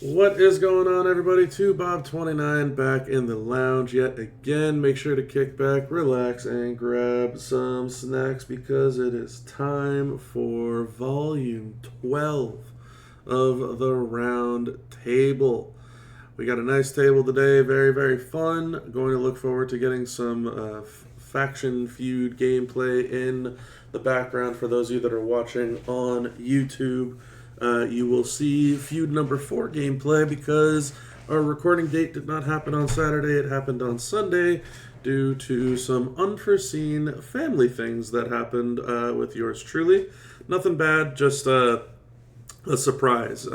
What is going on, everybody? 2Bob29 back in the lounge yet again. Make sure to kick back, relax, and grab some snacks because it is time for volume 12 of the round table. We got a nice table today, very, very fun. Going to look forward to getting some faction feud gameplay in the background for those of you that are watching on YouTube. You will see feud number 4 gameplay because our recording date did not happen on Saturday. It happened on Sunday due to some unforeseen family things that happened with yours truly. Nothing bad, just a surprise.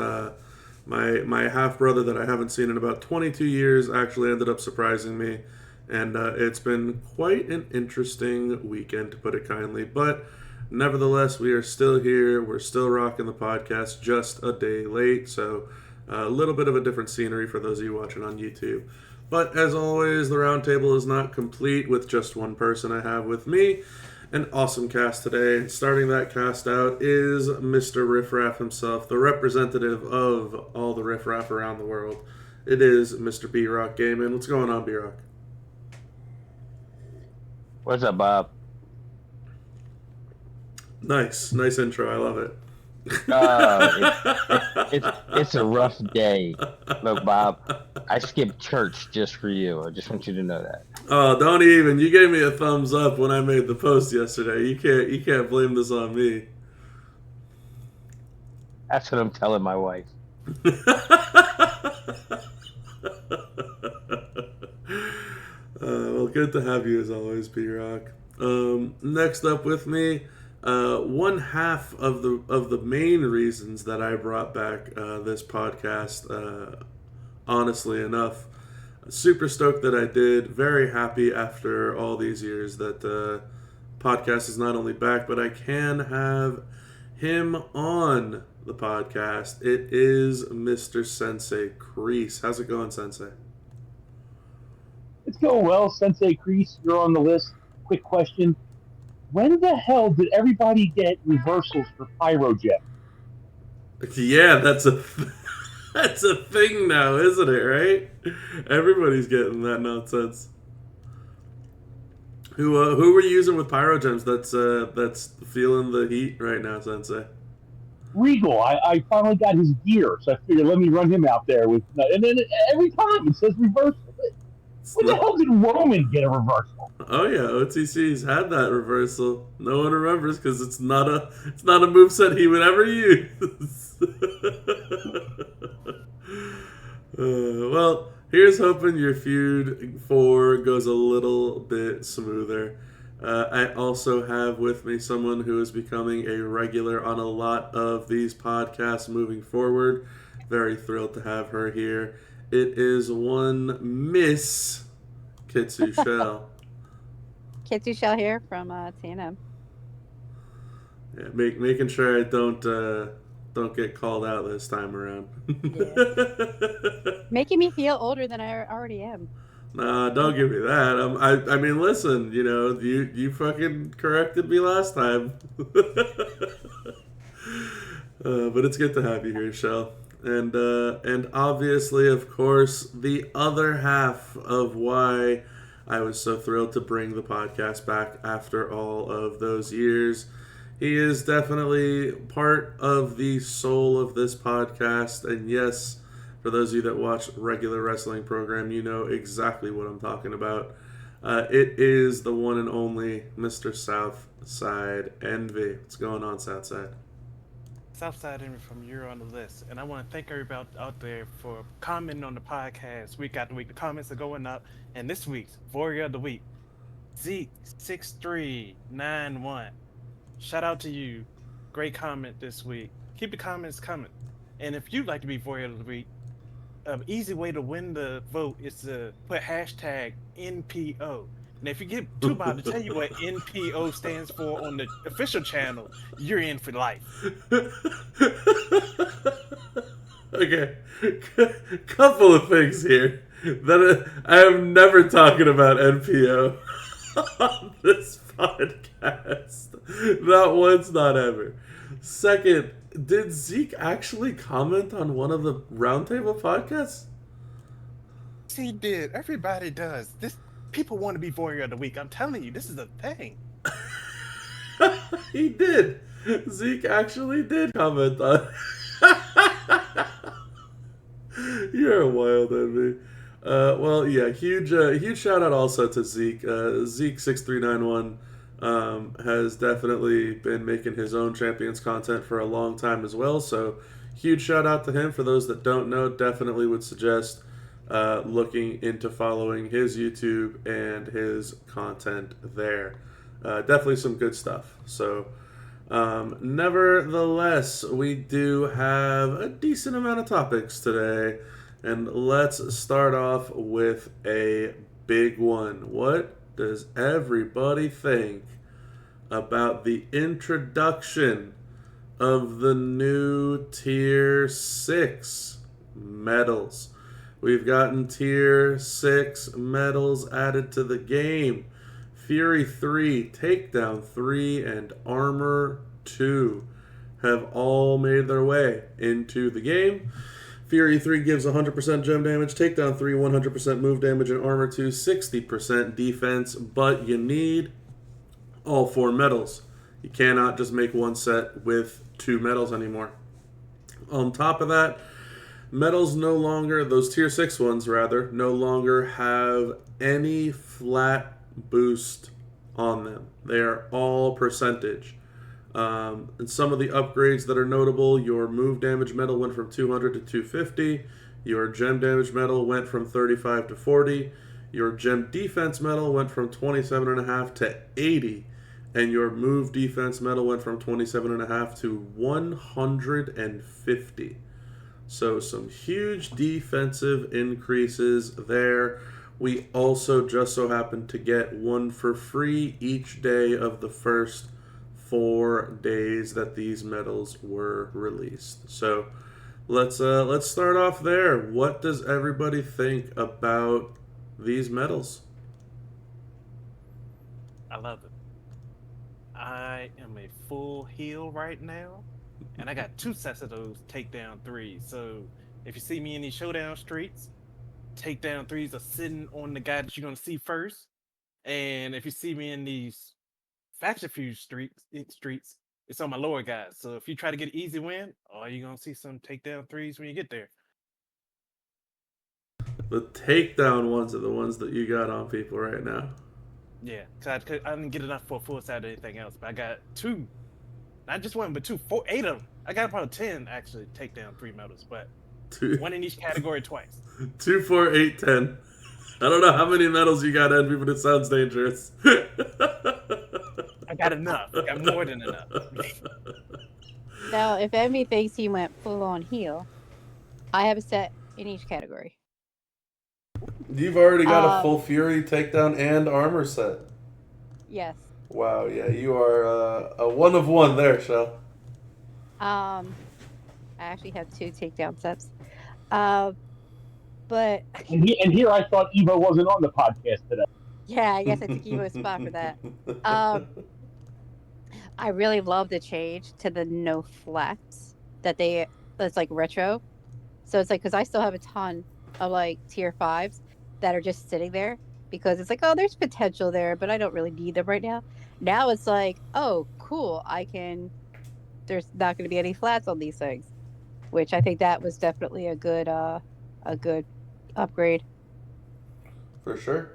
My half-brother that I haven't seen in about 22 years actually ended up surprising me. And it's been quite an interesting weekend, to put it kindly. But nevertheless, we are still here. We're still rocking the podcast, just a day late. So a little bit of a different scenery for those of you watching on YouTube. But as always, the roundtable is not complete with just one person. I have with me an awesome cast today. Starting that cast out is Mr. Riff Raff himself, the representative of all the Riff Raff around the world. It is Mr. B-Rock Gaming. What's going on, B-Rock? What's up, Bob? Nice intro. I love it. It's a rough day. Look, Bob, I skipped church just for you. I just want you to know that. Oh, don't even. You gave me a thumbs up when I made the post yesterday. You can't blame this on me. That's what I'm telling my wife. Well, good to have you as always, B-Rock. Next up with me, one half of the main reasons that I brought back this podcast, honestly enough. Super stoked that I did. Very happy after all these years that podcast is not only back, but I can have him on the podcast. It is Mr. Sensei Kreese. How's it going, Sensei? It's going well, Sensei Kreese. You're on the list. Quick question. When the hell did everybody get reversals for Pyrojet? Yeah, that's a thing now, isn't it, right? Everybody's getting that nonsense. Who were you using with Pyrogems that's feeling the heat right now, Sensei? Regal. I finally got his gear, so I figured let me run him out there with. And then every time it says reversal. When the hell did Roman get a reversal? Oh yeah, OTC's had that reversal. No one remembers because it's not a moveset he would ever use. Well, here's hoping your feud 4 goes a little bit smoother. I also have with me someone who is becoming a regular on a lot of these podcasts moving forward. Very thrilled to have her here. It is one Miss Kitsu Shell. Kitsu Shell here from TNM. Yeah, making sure I don't get called out this time around. Yeah. Making me feel older than I already am. Nah, don't give me that. I mean, listen, you fucking corrected me last time. But it's good to have you here, Shell. And obviously, of course, the other half of why I was so thrilled to bring the podcast back after all of those years. He is definitely part of the soul of this podcast. And yes, for those of you that watch regular wrestling program, you know exactly what I'm talking about. It is the one and only Mr. Southside Envy. What's going on, Southside? Southside Envy from You're on the List, and I want to thank everybody out there for commenting on the podcast week after week. The comments are going up, and this week's Warrior of the Week, Zeke6391. Shout out to you. Great comment this week. Keep the comments coming. And if you'd like to be Warrior of the Week, an easy way to win the vote is to put hashtag NPO. And if you get Bob to tell you what NPO stands for on the official channel, you're in for life. Okay, couple of things here. That I am never talking about NPO on this podcast. Not once, not ever. Second, Did Zeke actually comment on one of the Roundtable podcasts? He did. Everybody does. People want to be Warrior of the Week. I'm telling you, this is a thing. He did. Zeke actually did comment on. You're a wild envy. Well, yeah, huge shout out also to Zeke. Zeke6391 has definitely been making his own Champions content for a long time as well. So, huge shout out to him. For those that don't know, definitely would suggest looking into following his YouTube and his content there. Definitely some good stuff. So, nevertheless, we do have a decent amount of topics today. And let's start off with a big one. What does everybody think about the introduction of the new Tier 6 medals? We've gotten Tier 6 medals added to the game. Fury 3, Takedown 3, and Armor 2 have all made their way into the game. Fury 3 gives 100% gem damage, Takedown 3 100% move damage, and Armor 2 60% defense, but you need all 4 medals. You cannot just make one set with 2 medals anymore. On top of that, medals no longer, those Tier 6 ones rather, no longer have any flat boost on them. They are all percentage. And some of the upgrades that are notable, your move damage medal went from 200 to 250. Your gem damage medal went from 35 to 40. Your gem defense medal went from 27.5 to 80. And your move defense medal went from 27.5 to 150. So some huge defensive increases there. We also just so happened to get one for free each day of the first 4 days that these medals were released. So let's start off there. What does everybody think about these medals? I love it. I am a full heel right now, and I got 2 sets of those takedown 3s. So if you see me in these Showdown streets, takedown 3s are sitting on the guy that you're gonna see first. And if you see me in these Faction Fuse streets, it's on my lower guys. So if you try to get an easy win, you're gonna see some takedown 3s when you get there. The takedown ones are the ones that you got on people right now. Yeah, cause I didn't get enough for a full set of anything else, but I got 2, not just 1, but 2, 4, 8 of them. I got about 10 actually takedown 3 medals, but 1 in each category twice. 2, 4, 8, 10. I don't know how many medals you got, Envy, but it sounds dangerous. I got enough. I got more than enough. Now, if Envy thinks he went full on heel, I have a set in each category. You've already got a full Fury takedown and armor set. Yes. Wow, yeah, you are a one of one there, Shell. I actually have 2 takedown sets. But and here I thought Evo wasn't on the podcast today. yeah, I guess I took Evo's spot for that. I really love the change to the no flats that's like retro. So it's like, because I still have a ton of like Tier 5s that are just sitting there because it's like, oh, there's potential there, but I don't really need them right now. Now it's like, oh, cool, there's not going to be any flats on these things, which I think that was definitely a good upgrade. For sure.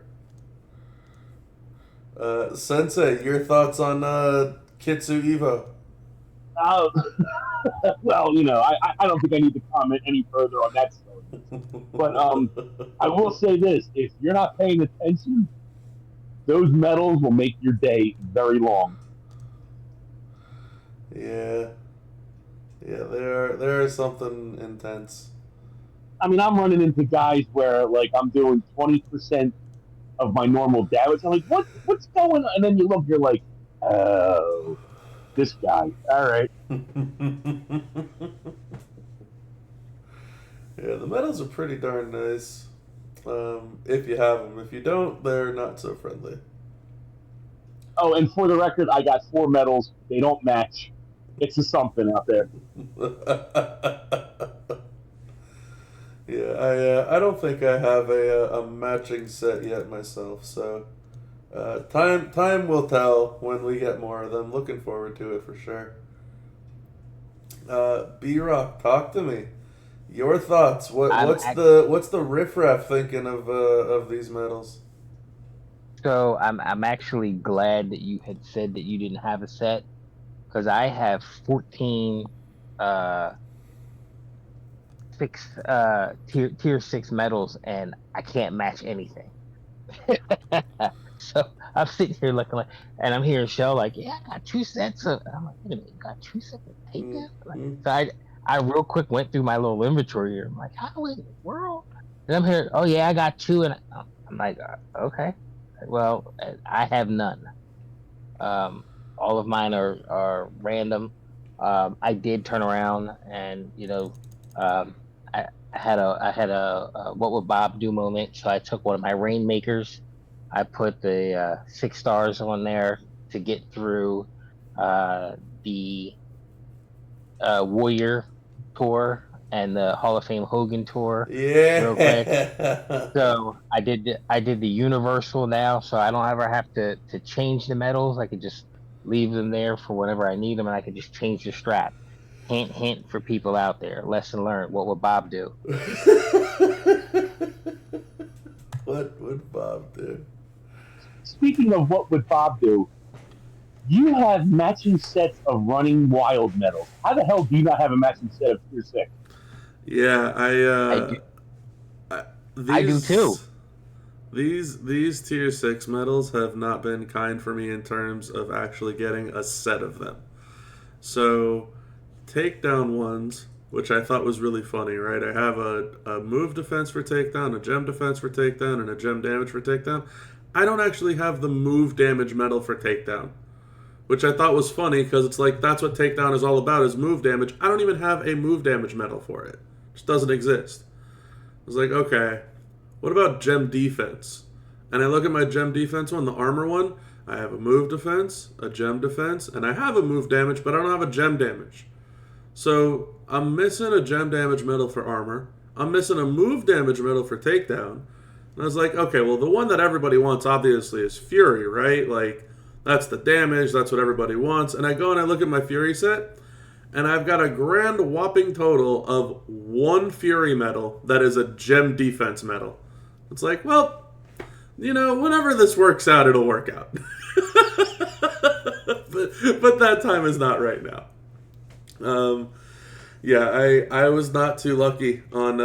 Sensei, your thoughts on Kitsu Evo? Well, I don't think I need to comment any further on that story. But I will say this: if you're not paying attention, those medals will make your day very long. Yeah, there is something intense. I mean, I'm running into guys where like I'm doing 20% of my normal damage. I'm like, what's going on? And then you look, you're like, oh, this guy. All right. Yeah, the medals are pretty darn nice. If you have them. If you don't, they're not so friendly. Oh, and for the record, I got 4 medals. They don't match. It's a something out there. Yeah, I don't think I have a matching set yet myself. So time will tell when we get more of them. Looking forward to it for sure. B-Rock, talk to me. Your thoughts? What's the riffraff thinking of these medals? So I'm actually glad that you had said that you didn't have a set, because I have 14 tier 6 medals, and I can't match anything. So I'm sitting here looking like, and I'm hearing Shell like, yeah, I got 2 sets of. I'm like, wait a minute, you got 2 sets of takedown? So I real quick went through my little inventory here. I'm like, how in the world? And I'm hearing, oh yeah, I got 2, and I'm like, okay, well, I have none. All of mine are random. I did turn around and I had a what would Bob do moment. So I took one of my rainmakers. I put the 6 stars on there to get through the Warrior tour and the Hall of Fame Hogan tour. Yeah. Real quick. So I did the Universal now, so I don't ever have to change the medals. I could just leave them there for whenever I need them, and I could just change the strap. Hint for people out there. Lesson learned. What would Bob do? What would Bob do? Speaking of what would Bob do, you have matching sets of Running Wild medals. How the hell do you not have a matching set of Tier 6? Yeah, I do too. These tier 6 medals have not been kind for me in terms of actually getting a set of them. So, takedown ones, which I thought was really funny, right? I have a move defense for takedown, a gem defense for takedown, and a gem damage for takedown. I don't actually have the move damage medal for takedown, which I thought was funny because it's like that's what takedown is all about, is move damage. I don't even have a move damage medal for it. It just doesn't exist. I was like, okay, what about gem defense? And I look at my gem defense one, the armor one. I have a move defense, a gem defense, and I have a move damage, but I don't have a gem damage. So I'm missing a gem damage medal for armor. I'm missing a move damage medal for takedown. And I was like, okay, well, the one that everybody wants obviously is Fury, right? Like, that's the damage, that's what everybody wants. And I go and I look at my Fury set, and I've got a grand whopping total of 1 Fury medal that is a gem defense medal. It's like, well, whenever this works out, it'll work out. but that time is not right now. I was not too lucky on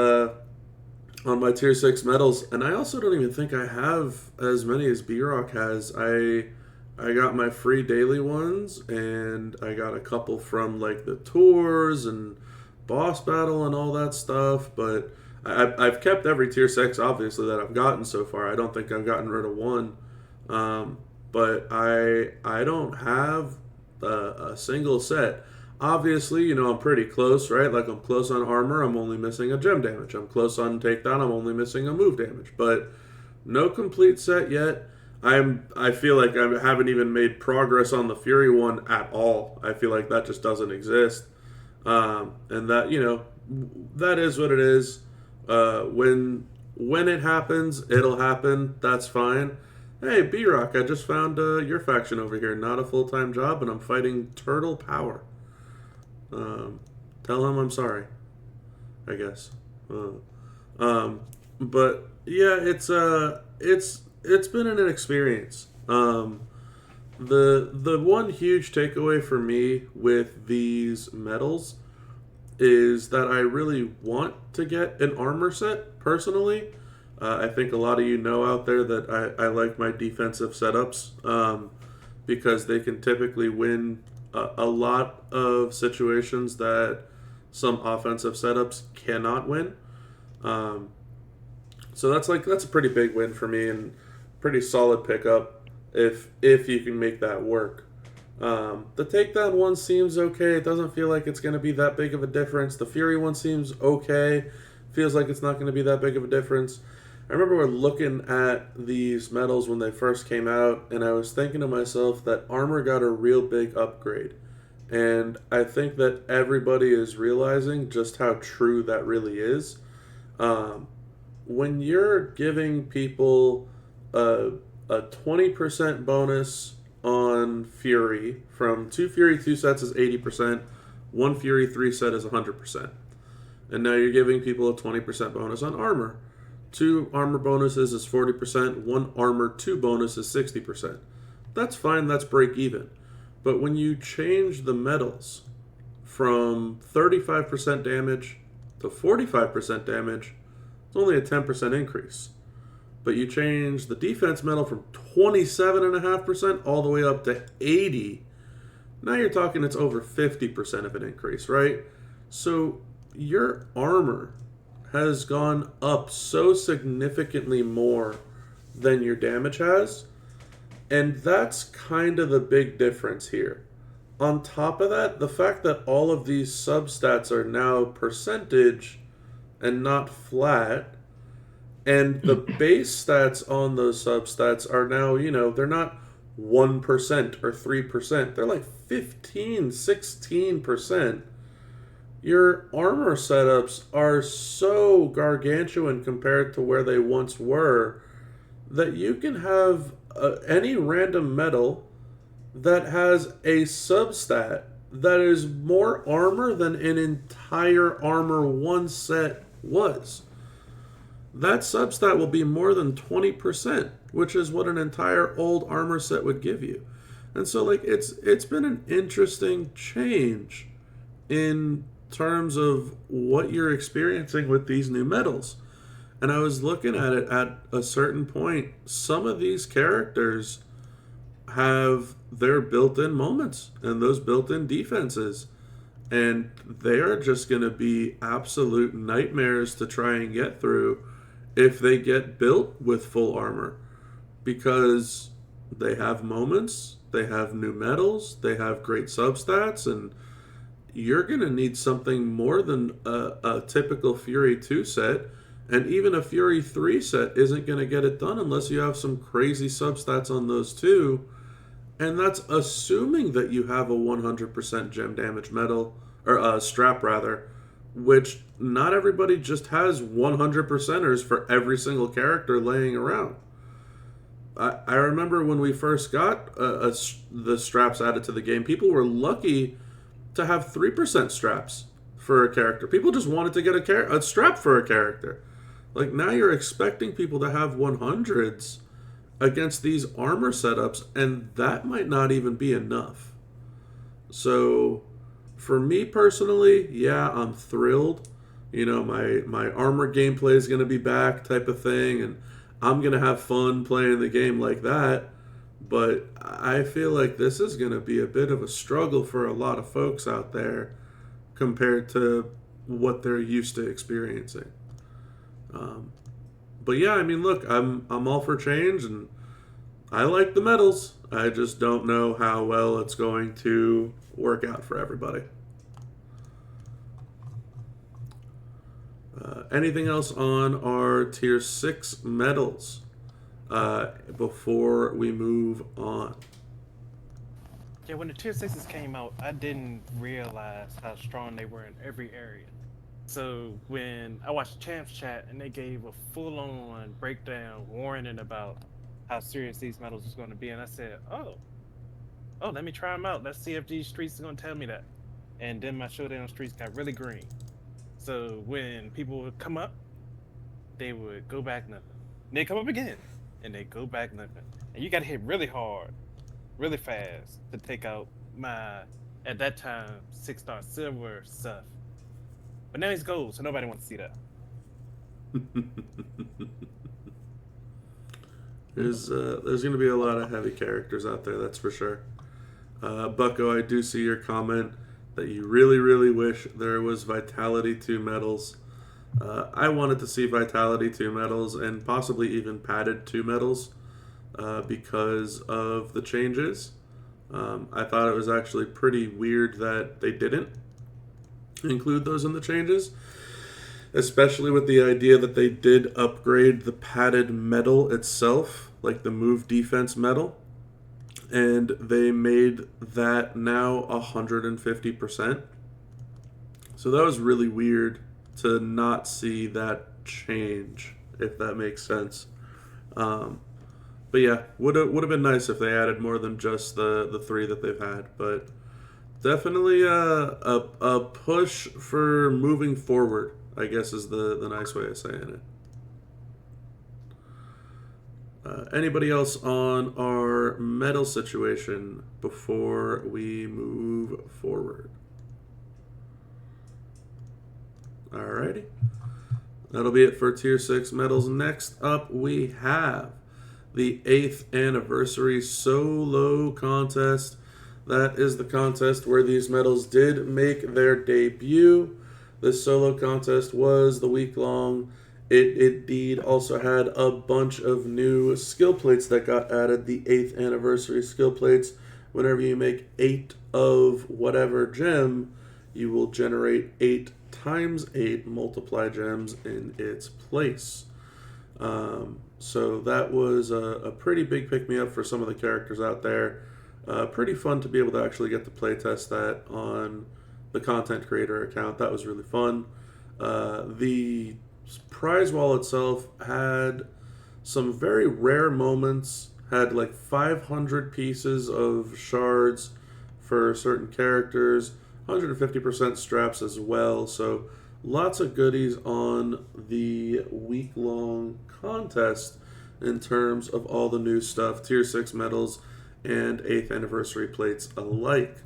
my tier 6 medals, and I also don't even think I have as many as B-Rock has. I got my free daily ones, and I got a couple from like the tours and boss battle and all that stuff, but I've kept every tier 6 obviously that I've gotten so far. I don't think I've gotten rid of one, but I don't have a single set. Obviously, I'm pretty close, right? Like, I'm close on armor, I'm only missing a gem damage. I'm close on takedown, I'm only missing a move damage. But no complete set yet. I feel like I haven't even made progress on the Fury one at all. I feel like that just doesn't exist. And that, that is what it is. When it happens, it'll happen. That's fine. Hey, B-Rock, I just found your faction over here. Not a full-time job, and I'm fighting Turtle Power. Tell him I'm sorry, I guess. But yeah, it's been an experience. The one huge takeaway for me with these medals is that I really want to get an armor set personally. I think a lot of you know out there that I like my defensive setups because they can typically win a lot of situations that some offensive setups cannot win. So that's a pretty big win for me and pretty solid pickup if you can make that work. The takedown one seems okay. It doesn't feel like it's going to be that big of a difference. The Fury one seems okay. Feels like it's not going to be that big of a difference. I remember we're looking at these medals when they first came out, and I was thinking to myself that armor got a real big upgrade. And I think that everybody is realizing just how true that really is. When you're giving people a 20% bonus on Fury, from 2 Fury 2 sets is 80%, 1 Fury 3 set is 100%. And now you're giving people a 20% bonus on armor. 2 armor bonuses is 40%, 1 armor 2 bonus is 60%. That's fine, that's break even. But when you change the medals from 35% damage to 45% damage, it's only a 10% increase. But you change the defense medal from 27.5% all the way up to 80%. Now you're talking it's over 50% of an increase, right? So your armor has gone up so significantly more than your damage has. And that's kind of the big difference here. On top of that, the fact that all of these substats are now percentage and not flat, and the base stats on those substats are now, they're not 1% or 3%. They're like 15, 16%. Your armor setups are so gargantuan compared to where they once were that you can have any random medal that has a substat that is more armor than an entire armor 1 set was. That substat will be more than 20%, which is what an entire old armor set would give you. And so it's been an interesting change in terms of what you're experiencing with these new medals. And I was looking at it at a certain point. Some of these characters have their built-in moments and those built-in defenses. And they are just going to be absolute nightmares to try and get through if they get built with full armor. Because they have moments, they have new medals, they have great substats, and you're going to need something more than a typical Fury 2 set. And even a Fury 3 set isn't going to get it done unless you have some crazy substats on those two. And that's assuming that you have a 100% gem damage medal, or strap rather, which not everybody just has 100%ers for every single character laying around. I remember when we first got the straps added to the game, people were lucky to have 3% straps for a character. People just wanted to get a strap for a character. Like, now you're expecting people to have 100s against these armor setups, and that might not even be enough. So, for me personally, yeah, I'm thrilled. My armor gameplay is going to be back type of thing, and I'm going to have fun playing the game like that. But I feel like this is going to be a bit of a struggle for a lot of folks out there compared to what they're used to experiencing. But yeah, I mean, look, I'm all for change, and I like the medals. I just don't know how well it's going to work out for everybody. Anything else on our tier 6 medals before we move on? Yeah, when the tier 6s came out, I didn't realize how strong they were in every area. So when I watched Champs Chat and they gave a full-on breakdown warning about how serious these medals was going to be, and I said, oh, let me try them out. Let's see if these streets are going to tell me that. And then my Showdown streets got really green. So when people would come up, they would go back nothing. They come up again, and they go back nothing. And you got to hit really hard, really fast to take out my, at that time, 6-star silver stuff. But now he's gold, so nobody wants to see that. There's going to be a lot of heavy characters out there, that's for sure. Bucko, I do see your comment that you really, really wish there was Vitality 2 medals. I wanted to see Vitality 2 medals and possibly even padded 2 medals because of the changes. I thought it was actually pretty weird that they didn't include those in the changes, especially with the idea that they did upgrade the padded medal itself, like the move defense medal. and they made that now 150%. So that was really weird to not see that change, if that makes sense. Um, but yeah, would have been nice if they added more than just the three that they've had. But definitely a push for moving forward, I guess, is the nice way of saying it. Anybody else on our medal situation before we move forward? Alrighty. That'll be it for Tier 6 medals. Next up, we have the 8th anniversary solo contest. That is the contest where these medals did make their debut. This solo contest was the week long. It indeed also had a bunch of new skill plates that got added. The 8th anniversary skill plates. Whenever you make 8 of whatever gem, you will generate 8 times 8 multiply gems in its place. So that was a pretty big pick me up for some of the characters out there. Pretty fun to be able to actually get to play test that on the content creator account. That was really fun. The prize wall itself had some very rare moments, had like 500 pieces of shards for certain characters, 150% straps as well. So lots of goodies on the week-long contest in terms of all the new stuff, Tier 6 medals and 8th anniversary plates alike.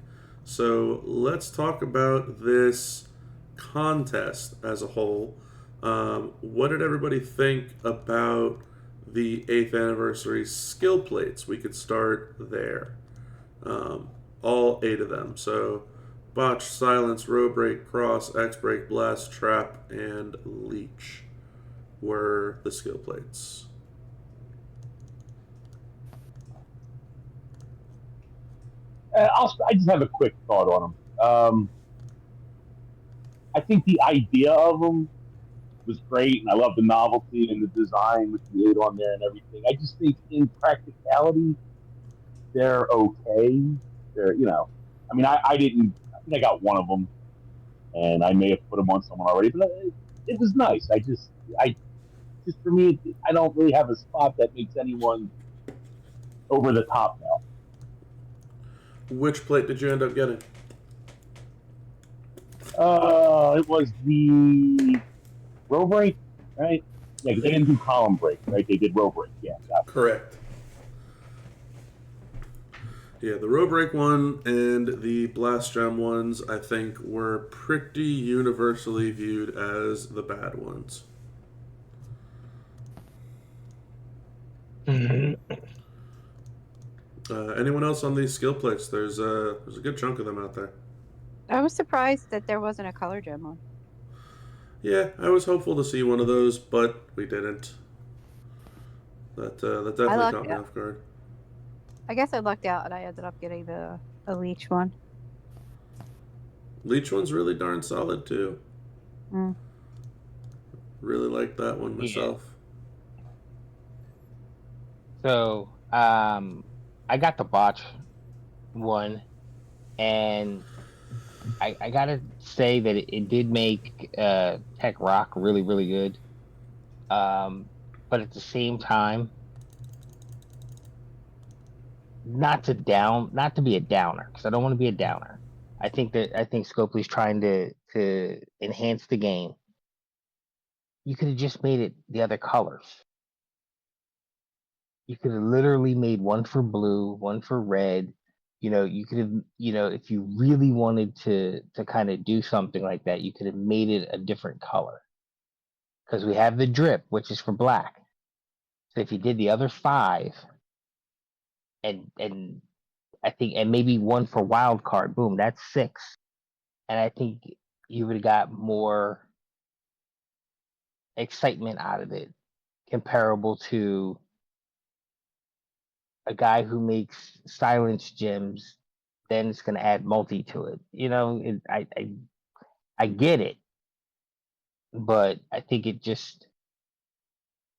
So let's talk about this contest as a whole. What did everybody think about the 8th anniversary skill plates? We could start there. All 8 of them. So Botch, Silence, Row Break, Cross, X Break, Blast, Trap, and Leech were the skill plates. I just have a quick thought on them. I think the idea of them was great, and I love the novelty and the design with the 8 on there and everything. I just think in practicality, they're okay. They're, I mean, I didn't, I think I got one of them, and I may have put them on someone already, but it was nice. Just for me, I don't really have a spot that makes anyone over the top now. Which plate did you end up getting? It was the row break, right? Yeah, because they didn't do column break, right? They did row break. Yeah, correct. Yeah, the row break one and the blast gem ones, I think, were pretty universally viewed as the bad ones. Anyone else on these skill plates? There's a good chunk of them out there. I was surprised that there wasn't a color gem one. Yeah, I was hopeful to see one of those, but we didn't. That definitely caught me off guard. I guess I lucked out and I ended up getting the Leech one. Leech one's really darn solid too. Mm. Really like that one myself. Yeah. So, I got the Botch one, and I gotta say that it did make Tech Rock really, really good. But at the same time, not to be a downer, because I don't want to be a downer. I think Scopely's trying to enhance the game. You could have just made it the other colors. You could have literally made one for blue, one for red. You could have, if you really wanted to kind of do something like that, you could have made it a different color. Because we have the drip, which is for black. So if you did the other 5, and I think, and maybe one for wild card, boom, that's 6. And I think you would have got more excitement out of it, comparable to a guy who makes silence gems, then it's going to add multi to it. I get it, but I think it just,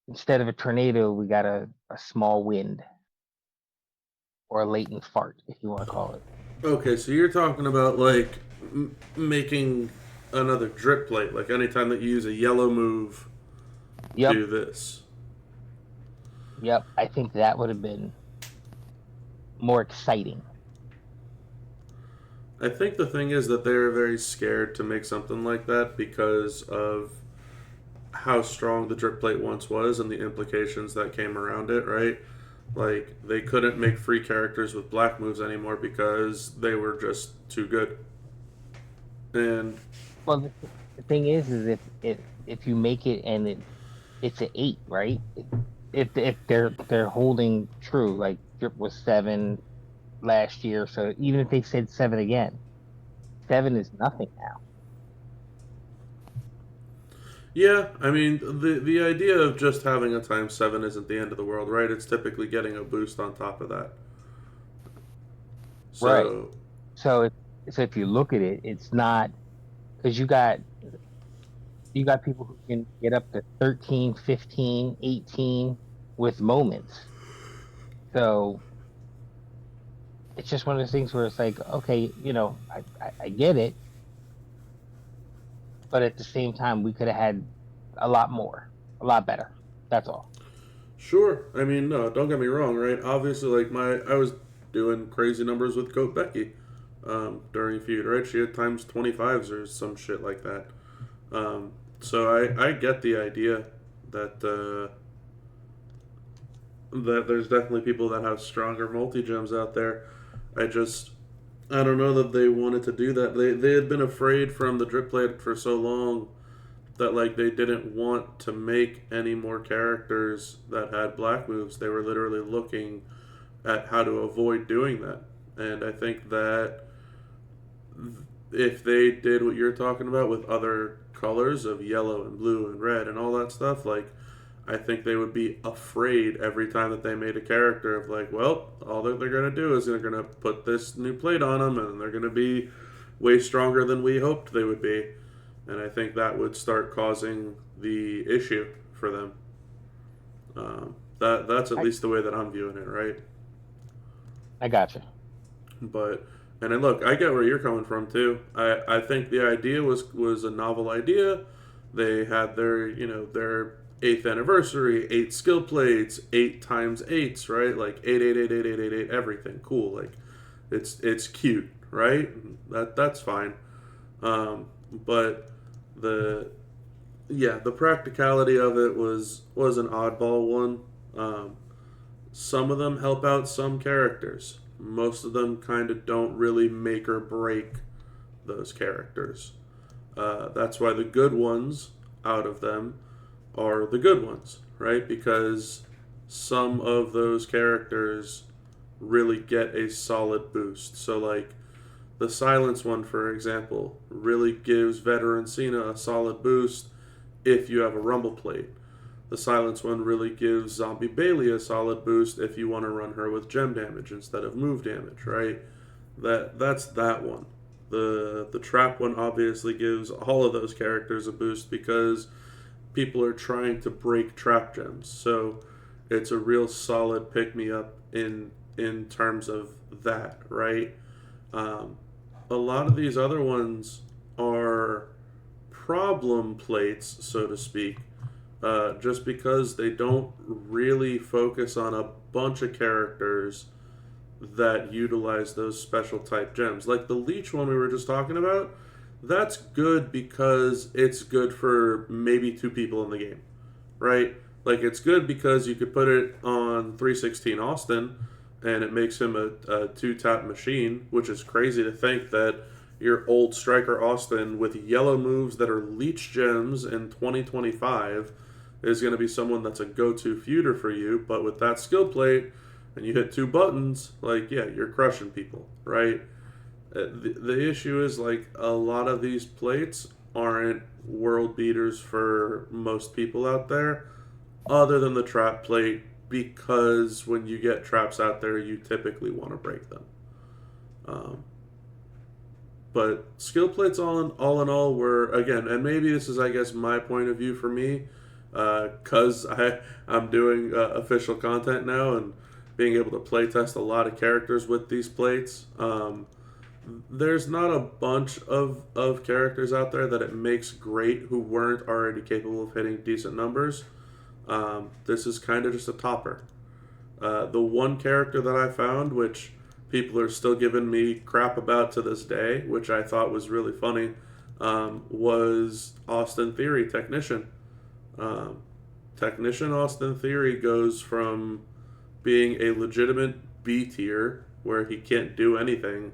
instead of a tornado, we got a small wind. or a latent fart, if you want to call it. Okay, so you're talking about like making another drip plate, like anytime that you use a yellow move, Yep, do this. yep. I think that would have been more exciting. I think the thing is that they're very scared to make something like that because of how strong the drip plate once was and the implications that came around it, right? Like, they couldn't make free characters with black moves anymore because they were just too good. And Well, the thing is if you make it and it's an 8, right? If they're holding true, like drip was 7 last year, so even if they said 7 again, 7 is nothing now. yeah, I mean, the idea of just having a times 7 isn't the end of the world, right? It's typically getting a boost on top of that. Right. So, So if you look at it, it's not, because you got people who can get up to 13, 15, 18 with moments. So it's just one of those things where it's like, okay, I get it, but at the same time, we could have had a lot more, a lot better. That's all. sure. I mean, no, don't get me wrong, right? Obviously, like, I was doing crazy numbers with Goat Becky during feud, right? She had times 25s or some shit like that. So I get the idea that that there's definitely people that have stronger multi gems out there. I don't know that they wanted to do that. They had been afraid from the drip plate for so long that like they didn't want to make any more characters that had black moves. They were literally looking at how to avoid doing that. And I think that if they did what you're talking about with other colors of yellow and blue and red and all that stuff, like I think they would be afraid every time that they made a character of like, well, all that they're gonna do is they're gonna put this new plate on them and they're gonna be way stronger than we hoped they would be, and I think that would start causing the issue for them. That's at least the way that I'm viewing it, right? I gotcha. But and then look, I get where you're coming from too. I think the idea was a novel idea. They had their their 8th anniversary, 8 skill plates, 8 times 8s, right? Like 8 8 8 8 8 8 8 everything. Cool. Like it's cute, right? That's fine. But the the practicality of it was an oddball one. Some of them help out some characters. Most of them kind of don't really make or break those characters. That's why the good ones out of them are the good ones, right? Because some of those characters really get a solid boost. So, like, the Silence one, for example, really gives Veteran Cena a solid boost if you have a Rumble plate. The Silence one really gives Zombie Bailey a solid boost if you want to run her with gem damage instead of move damage, right? That's that one. The Trap one obviously gives all of those characters a boost because people are trying to break trap gems. So it's a real solid pick me up in terms of that, right? A lot of these other ones are problem plates, so to speak, just because they don't really focus on a bunch of characters that utilize those special type gems. Like the Leech one we were just talking about, that's good because it's good for maybe 2 people in the game, right? Like it's good because you could put it on 316 Austin and it makes him a 2-tap machine, which is crazy to think that your old striker Austin with yellow moves that are Leech gems in 2025 is going to be someone that's a go-to feuder for you, but with that skill plate and you hit 2 buttons, like, yeah, you're crushing people, right? The issue is, like, a lot of these plates aren't world beaters for most people out there, other than the trap plate, because when you get traps out there, you typically want to break them. But skill plates all in all were, again, and maybe this is, I guess, my point of view for me, because I'm doing official content now, and being able to play test a lot of characters with these plates. There's not a bunch of characters out there that it makes great who weren't already capable of hitting decent numbers. This is kind of just a topper. The one character that I found, which people are still giving me crap about to this day, which I thought was really funny, was Austin Theory, Technician. Technician Austin Theory goes from being a legitimate B tier, where he can't do anything,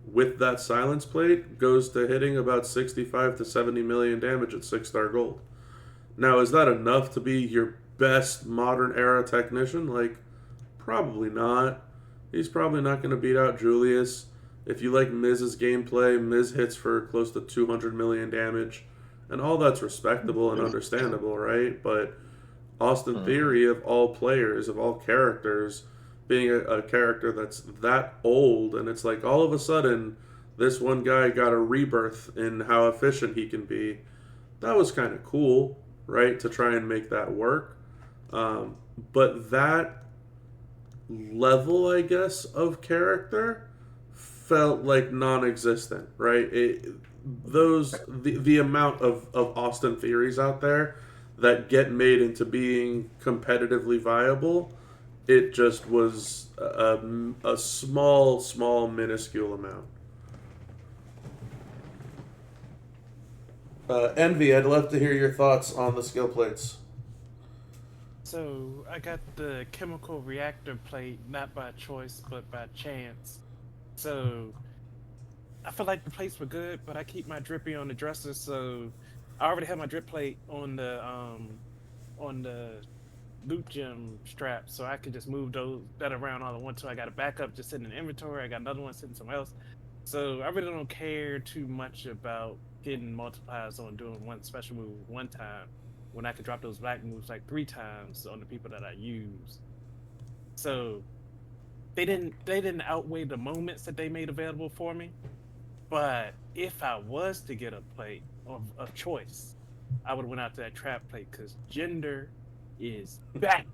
with that silence plate, goes to hitting about 65 to 70 million damage at 6-star gold. Now, is that enough to be your best modern era technician? Like, probably not. He's probably not going to beat out Julius. If you like Miz's gameplay, Miz hits for close to 200 million damage, and all that's respectable and understandable, right? But Austin Theory, of all players, of all characters, being a character that's that old, and it's like all of a sudden this one guy got a rebirth in how efficient he can be. That was kind of cool, right, to try and make that work. But that level, I guess, of character felt like non-existent, right? The amount of Austin Theories out there that get made into being competitively viable, it just was a small, minuscule amount. Envy, I'd love to hear your thoughts on the skill plates. So I got the chemical reactor plate not by choice but by chance. So I feel like the plates were good, but I keep my drippy on the dresser, so I already have my drip plate on the loot gem strap, so I could just move that around all I want to. I got a backup just sitting in inventory. I got another one sitting somewhere else. So I really don't care too much about getting multipliers on doing one special move one time when I could drop those black moves like 3 times on the people that I use. So they didn't outweigh the moments that they made available for me. But if I was to get a plate of choice, I would have went out to that trap plate, because gender is back.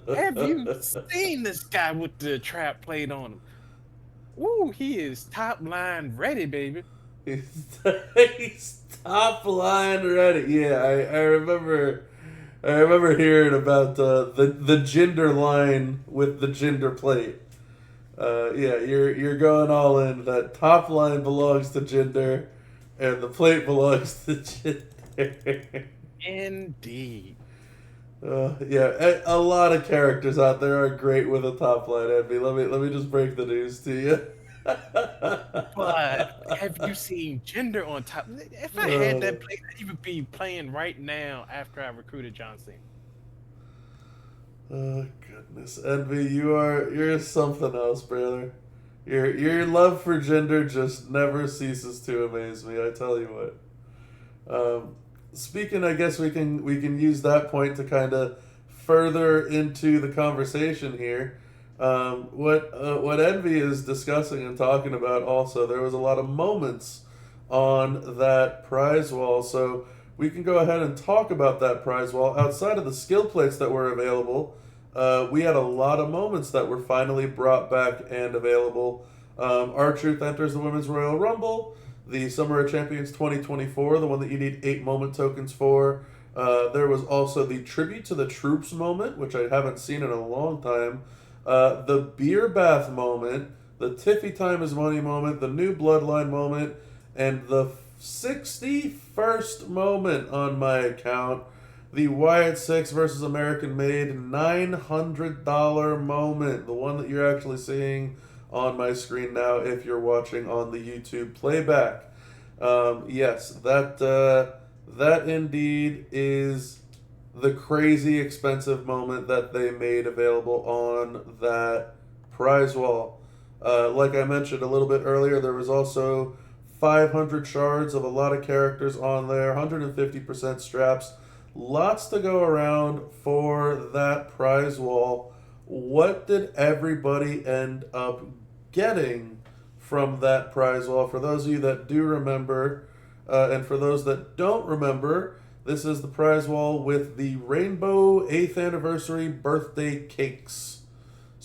Have you seen this guy with the trap plate on him? Ooh, he is top line ready, baby. He's top line ready. Yeah, I remember hearing about the gender line with the gender plate. Yeah, you're going all in. That top line belongs to gender, and the plate belongs to gender. Indeed. Yeah, a lot of characters out there are great with a top line, Envy. Let me just break the news to you. But have you seen gender on top? If I had that plate, I'd even be playing right now after I recruited John Cena. Oh goodness, Envy, you're something else, brother. Your love for gender just never ceases to amaze me. I tell you what. Speaking, I guess we can use that point to kind of further into the conversation here. What Envy is discussing and talking about also, there was a lot of moments on that prize wall, so we can go ahead and talk about that prize wall. Outside of the skill plates that were available, we had a lot of moments that were finally brought back and available. R-Truth enters the Women's Royal Rumble, the Summer of Champions 2024, the one that you need 8 moment tokens for. There was also the Tribute to the Troops moment, which I haven't seen in a long time. The Beer Bath moment, the Tiffy Time is Money moment, the New Bloodline moment, and the 61st moment on my account, the Wyatt 6 versus American Made $900 moment, the one that you're actually seeing on my screen now if you're watching on the YouTube playback. Yes, that indeed is the crazy expensive moment that they made available on that prize wall. Like I mentioned a little bit earlier, there was also 500 shards of a lot of characters on there, 150% straps, lots to go around for that prize wall. What did everybody end up getting from that prize wall? For those of you that do remember, and for those that don't remember, this is the prize wall with the Rainbow 8th Anniversary Birthday Cakes.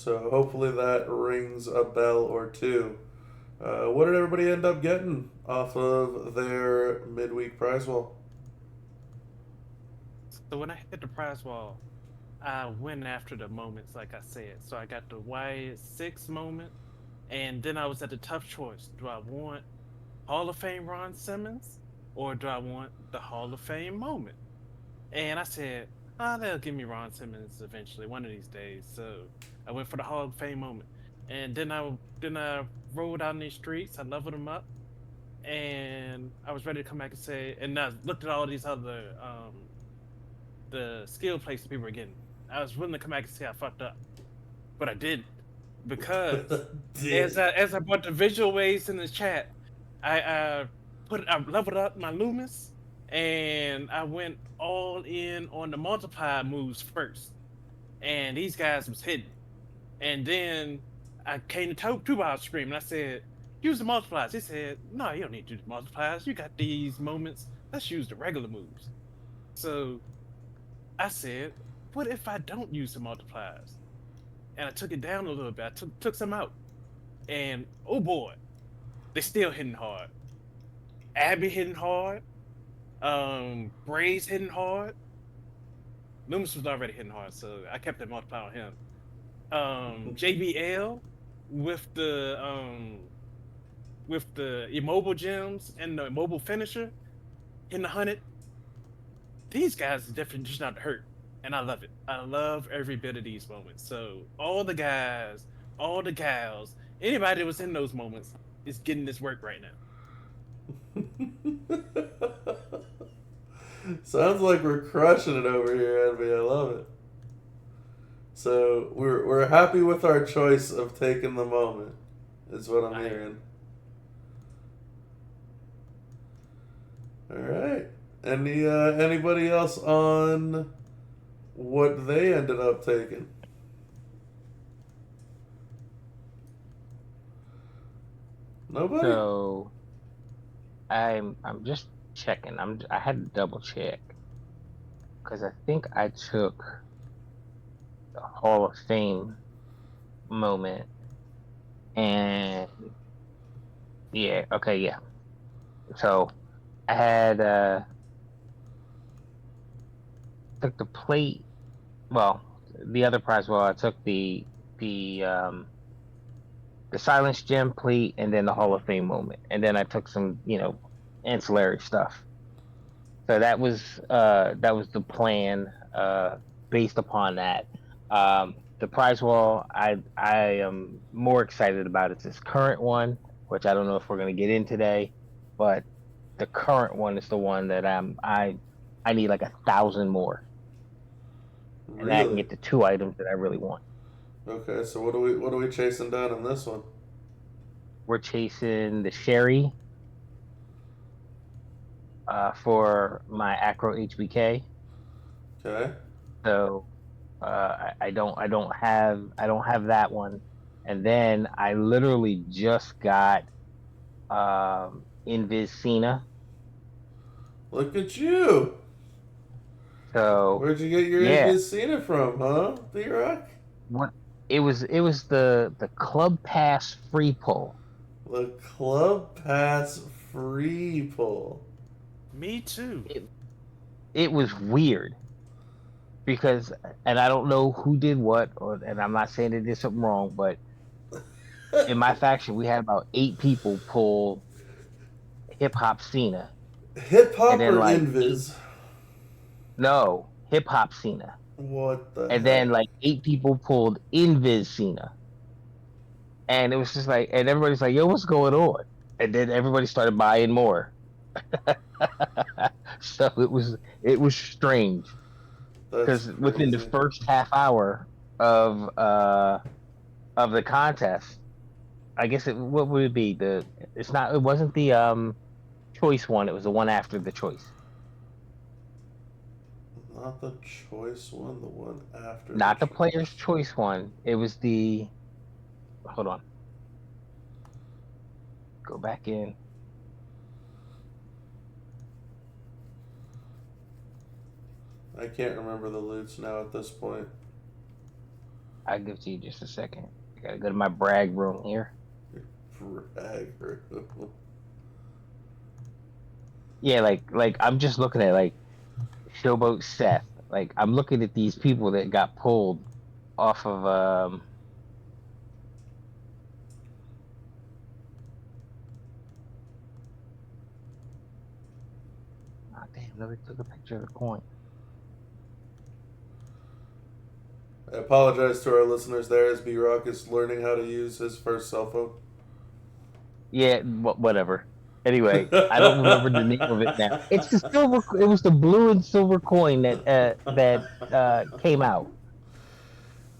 So hopefully that rings a bell or two. What did everybody end up getting off of their midweek prize wall? So when I hit the prize wall, I went after the moments, like I said. So I got the Y6 moment, and then I was at the tough choice. Do I want Hall of Fame Ron Simmons, or do I want the Hall of Fame moment? And I said, they'll give me Ron Simmons eventually, one of these days. So I went for the Hall of Fame moment. And then I rolled out in these streets, I leveled them up, and I was ready to come back and say, and I looked at all these other the skill places people were getting. I was willing to come back and say I fucked up, but I didn't, because as I brought the visual ways in the chat, I leveled up my Loomis, and I went all in on the multiply moves first, and these guys was hidden, and then I came to Two Bob Scream and I said, use the multipliers. He said, no, you don't need to do the multipliers. You got these moments. Let's use the regular moves. So I said, what if I don't use the multipliers? And I took it down a little bit. I took some out. And oh boy, they still hitting hard. Abby hitting hard. Bray's hitting hard. Loomis was already hitting hard, so I kept the multiplier on him. JBL with the immobile gems and the immobile finisher in the 100. These guys are definitely just not hurt, and I love it. I love every bit of these moments. So all the guys, all the gals, anybody that was in those moments is getting this work right now. Sounds like we're crushing it over here, Envy. I love it. So we're happy with our choice of taking the moment, is what I'm hearing. All right. Anybody else on what they ended up taking? Nobody? So I'm just checking. I had to double check because I think I took the Hall of Fame moment, and yeah, okay, yeah. So I had took the plate. Well, the other prize. Well, I took the Silence Gem plate, and then the Hall of Fame moment, and then I took some ancillary stuff. So that was the plan based upon that. The prize wall I am more excited about is this current one, which I don't know if we're going to get in today, but the current one is the one that I need like 1,000 more, and then I can Really? get the 2 items that I really want. Okay, so what are we chasing down in this one? We're chasing the Sherry for my Acro HBK. Okay. So I don't have that one, and then I literally just got Invis Cena. Look at you. So Where'd you get your yeah, Invis Cena from, huh, B-Rock? what it was the Club Pass free pull. The Club Pass free pull. Me too. It was weird because, and I don't know who did what, and I'm not saying they did something wrong, but in my faction we had about 8 people pull Hip Hop Cena. Hip Hop And then or like Invis? no, Hip Hop Cena. What the And heck? then like 8 people pulled Invis Cena. And it was just like, and everybody's like, yo, what's going on? And then everybody started buying more. So it was strange That's because within the crazy. first half hour of the contest, I guess what would it be? It wasn't the choice one, it was the one after the choice. Not the choice one, the one after Not the the choice. player's choice one. It was hold on. Go back in. I can't remember the loots now at this point. I'll give it to you just a second. I gotta go to my brag room here. Brag. Yeah, like I'm just looking at like Showboat Seth. Like I'm looking at these people that got pulled off of oh, damn, nobody took a picture of the coin. I apologize to our listeners there as B-Rock is learning how to use his first cell phone. Yeah, whatever. Anyway, I don't remember the name of it now. It's the silver. It was the blue and silver coin that came out.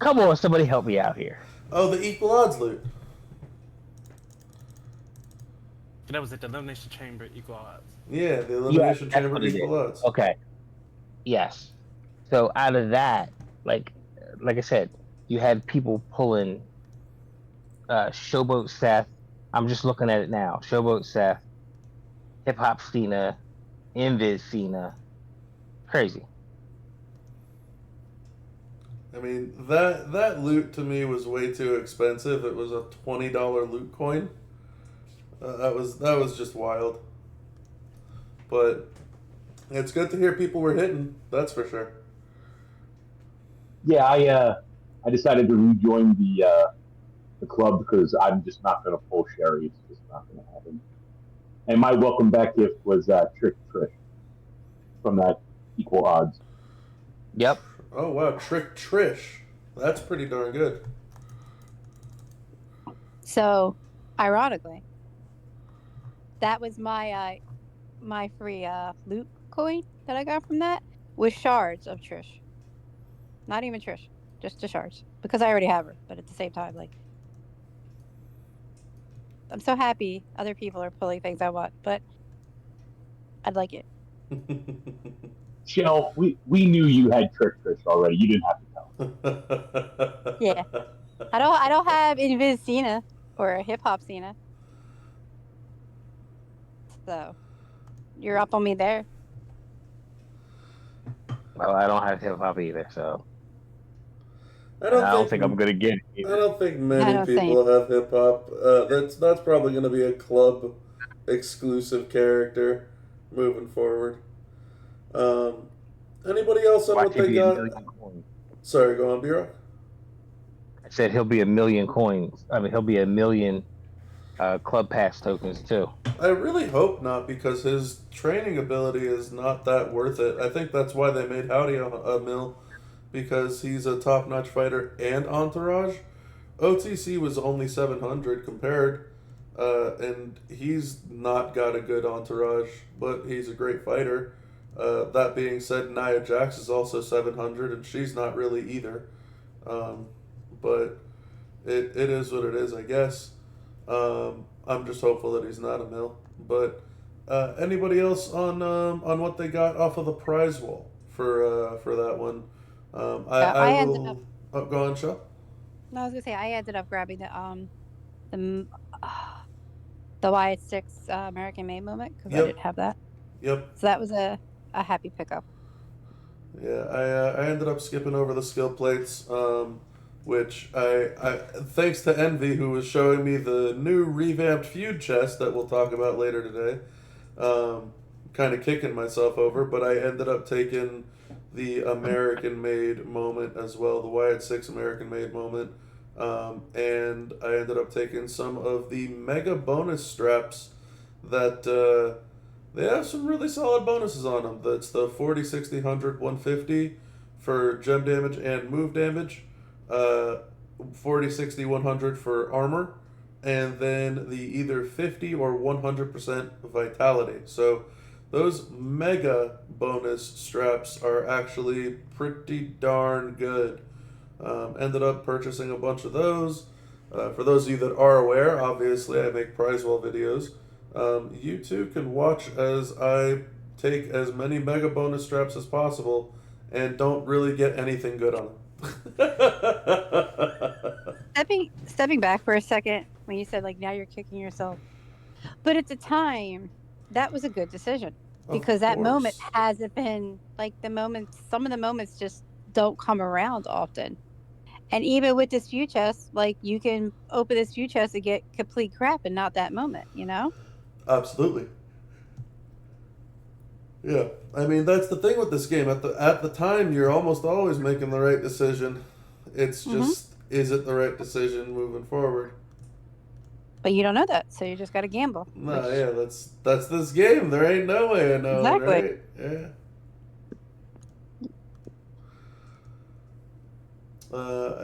Come on, somebody help me out here. Oh, the equal odds loot. That was at the Elimination Chamber equal odds. Yeah, the Elimination That's Chamber what it equal is. odds. Okay. Yes. So out of that, like I said, you had people pulling Showboat Seth. I'm just looking at it now. Showboat Seth, Hip Hop Cena, Invis Cena. Crazy. I mean, that loot to me was way too expensive. It was a $20 loot coin. That was just wild. But it's good to hear people were hitting. That's for sure. Yeah, I decided to rejoin the club because I'm just not going to pull Sherry. It's just not going to happen. And my welcome back gift was Trick Trish from that equal odds. Yep. Oh wow, Trick Trish. That's pretty darn good. So, ironically, that was my my free loot coin that I got from that with shards of Trish. Not even Trish, just the shards because I already have her. But at the same time, like, I'm so happy other people are pulling things I want, but I'd like it. Shell, we knew you had Trick Trish already. You didn't have to tell us. Yeah, I don't have Invis Cena or Hip Hop Cena, so you're up on me there. Well, I don't have hip hop either, so I I don't don't think think I'm gonna get it I either. don't think I many don't people have hip hop. That's probably going to be a club exclusive character moving forward. Um, anybody else on Watch what it they be a got? million coins. Sorry, go on, B-Rock. I said he'll be a million coins. I mean, he'll be a million club pass tokens too. I really hope not, because his training ability is not that worth it. I think that's why they made Howdy a mill, because he's a top-notch fighter and entourage. OTC was only 700 compared, and he's not got a good entourage, but he's a great fighter. That being said, Nia Jax is also 700, and she's not really either. But it is what it is, I guess. I'm just hopeful that he's not a mill. But anybody else on what they got off of the prize wall for that one? I ended will. up. Oh, go on, Shaw. No, I was gonna say I ended up grabbing the the Y6 American Made moment because I Yep. didn't have that. Yep. So that was a happy pickup. Yeah, I ended up skipping over the skill plates, which I thanks to Envy, who was showing me the new revamped feud chest that we'll talk about later today. Kind of kicking myself over, but I ended up taking the American Made moment as well, the Wyatt 6 American Made moment. And I ended up taking some of the mega bonus straps that they have some really solid bonuses on them. That's the 40, 60, 100, 150 for gem damage and move damage, 40, 60, 100 for armor, and then the either 50 or 100% vitality. So those mega bonus straps are actually pretty darn good. Ended up purchasing a bunch of those. For those of you that are aware, obviously I make prize wall videos. You too can watch as I take as many mega bonus straps as possible and don't really get anything good on them. Stepping back for a second when you said like now you're kicking yourself, but at the time that was a good decision because that moment hasn't been like the moments. Some of the moments just don't come around often, And even with this view chest, like you can open this view chest and get complete crap and not that moment, you know? Absolutely. Yeah, I mean that's the thing with this game. At the time, you're almost always making the right decision. It's just, is it the right decision moving forward? But you don't know that, so you just got to gamble. No, yeah, that's this game. There ain't no way of knowing, Exactly. right? Yeah.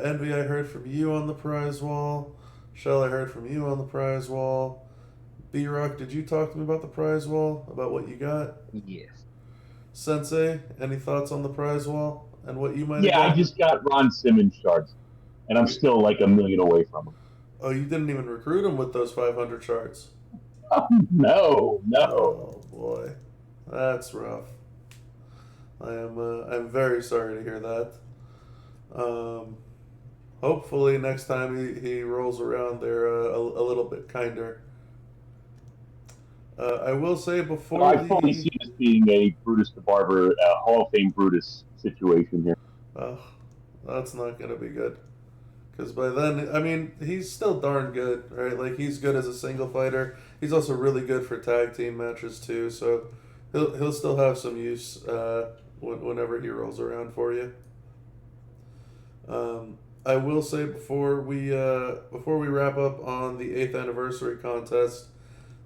Envy, I heard from you on the prize wall. Shell, I heard from you on the prize wall. B-Rock, did you talk to me about the prize wall? About what you got? Yes. Sensei, any thoughts on the prize wall and what you might have Yeah, I got? just got Ron Simmons shards, and I'm still like a million away from him. Oh, you didn't even recruit him with those 500 charts. No. Oh boy, that's rough. I'm very sorry to hear that. Hopefully next time he rolls around, they're a little bit kinder. I will say before I fully see this being a Brutus the Barber Hall of Fame Brutus situation here. Oh, that's not going to be good. Because by then, I mean, he's still darn good, right? Like, he's good as a single fighter. He's also really good for tag team matches, too. So he'll still have some use whenever he rolls around for you. I will say before we wrap up on the 8th anniversary contest,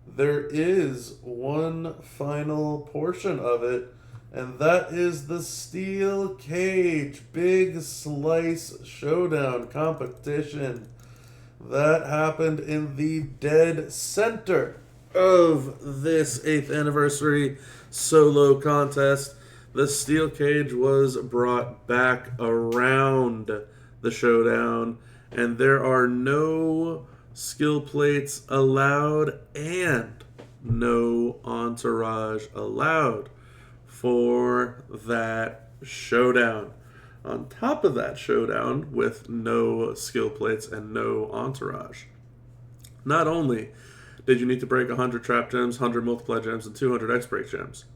there is one final portion of it, and that is the Steel Cage Big Slice Showdown competition. That happened in the dead center of this 8th anniversary solo contest. The Steel Cage was brought back around the Showdown, and there are no skill plates allowed and no entourage allowed for that showdown. On top of that showdown, with no skill plates and no entourage, not only did you need to break 100 trap gems, 100 multiply gems, and 200 X-break gems,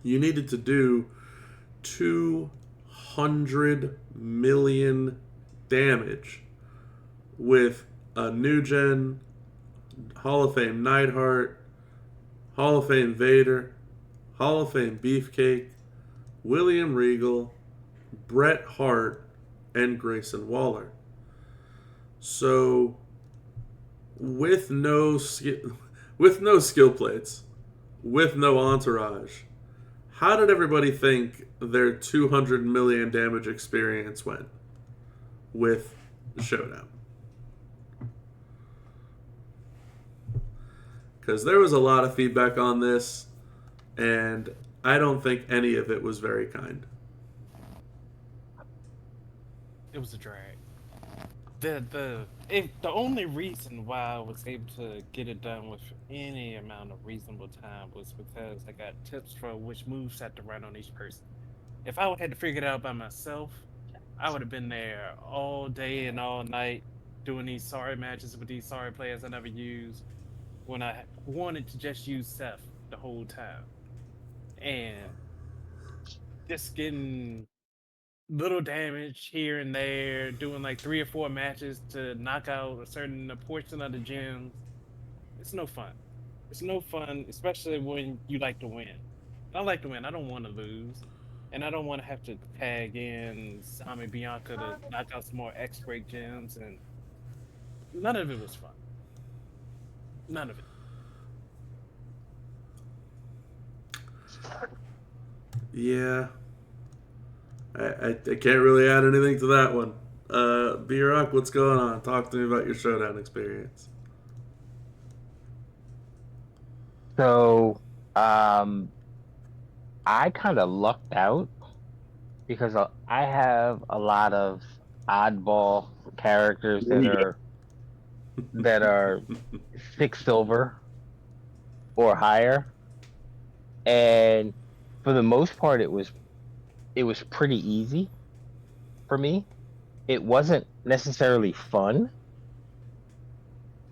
you needed to do 200 million damage with a new gen Hall of Fame Neidhart, Hall of Fame Vader, Hall of Fame Beefcake, William Regal, Bret Hart, and Grayson Waller. So, with no skill plates, with no entourage, how did everybody think their 200 million damage experience went with Showdown? Because there was a lot of feedback on this, and I don't think any of it was very kind. It was a drag. The only reason why I was able to get it done with any amount of reasonable time was because I got tips for which moves had to run on each person. If I had to figure it out by myself, I would have been there all day and all night doing these sorry matches with these sorry players I never used when I wanted to just use Seth the whole time. And just getting little damage here and there, doing like 3 or 4 matches to knock out a certain portion of the gems. It's no fun. It's no fun, especially when you like to win. I like to win. I don't want to lose. And I don't want to have to tag in Sami Bianca to knock out some more X-break gems. And none of it was fun. None of it. Yeah. I can't really add anything to that one. B-Rock, what's going on? Talk to me about your Showdown experience. So, I kind of lucked out because I have a lot of oddball characters that are 6 silver or higher, and for the most part, it was pretty easy for me. It wasn't necessarily fun,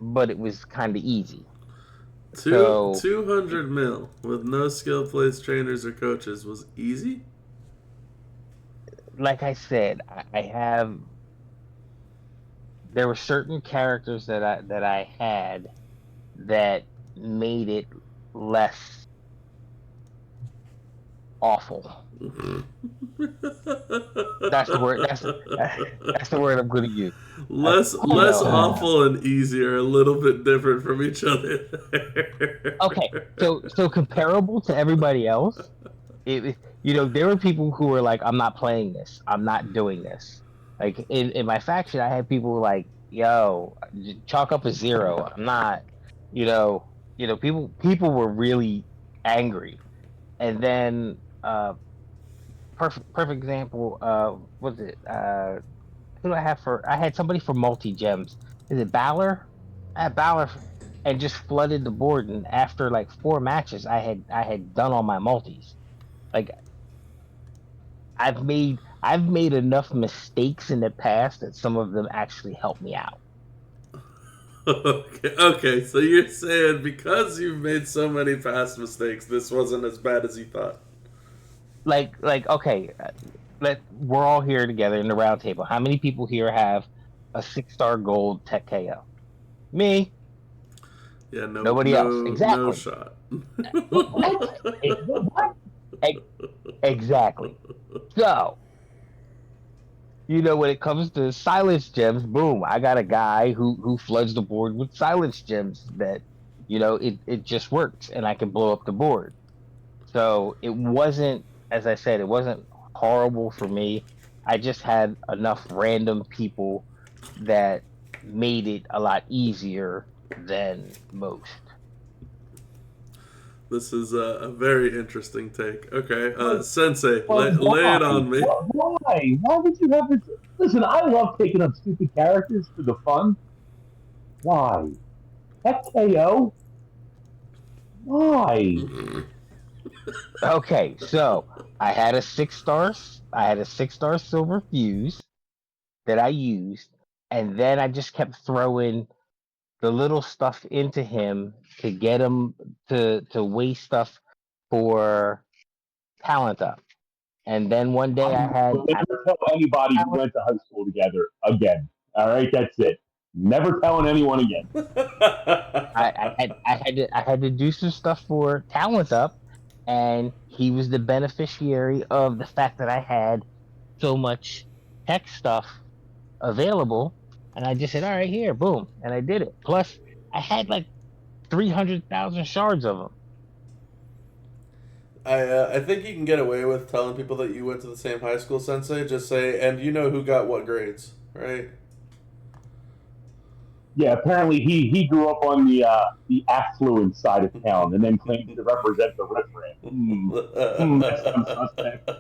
but it was kind of easy. 200 mil with no skill plates, trainers, or coaches was easy? Like I said, I have there were certain characters that I had that made it less awful. That's the word. That's the word I'm going to use. Less awful and easier, a little bit different from each other. Okay, so comparable to everybody else, there were people who were like, "I'm not playing this. I'm not doing this." Like in my faction, I had people like, "Yo, chalk up a 0. I'm not." People were really angry, and then perfect example. Was it who do I have for? I had somebody for multi gems. Is it Balor? I had Balor, and just flooded the board. And after like 4 matches, I had done all my multis. Like I've made enough mistakes in the past that some of them actually helped me out. Okay, so you're saying because you've made so many past mistakes, this wasn't as bad as you thought. Okay, we're all here together in the round table. How many people here have a 6-star gold tech KO? Me. Yeah, Nobody else. no Exactly. shot. What? Exactly. So, when it comes to silence gems, boom, I got a guy who floods the board with silence gems that, it just works and I can blow up the board. So it wasn't, as I said, it wasn't horrible for me. I just had enough random people that made it a lot easier than most. This is a very interesting take. Okay, But Sensei, But lay why? it on me. Why? Why would you have this? Listen, I love taking up stupid characters for the fun. Why? Heck KO? Why? Okay, so I had a 6-star, silver fuse that I used, and then I just kept throwing the little stuff into him to get him to waste stuff for talent up. And then one day I had Never tell anybody we went to high school together again. All right, that's it. Never telling anyone again. I had to do some stuff for talent up, and he was the beneficiary of the fact that I had so much tech stuff available, and I just said, "All right, here, boom," and I did it. Plus, I had like 300,000 shards of them. I think you can get away with telling people that you went to the same high school, Sensei. Just say, and you know who got what grades, right? Yeah, apparently he grew up on the affluent side of town and then claimed to represent the riffraff. That sounds suspect.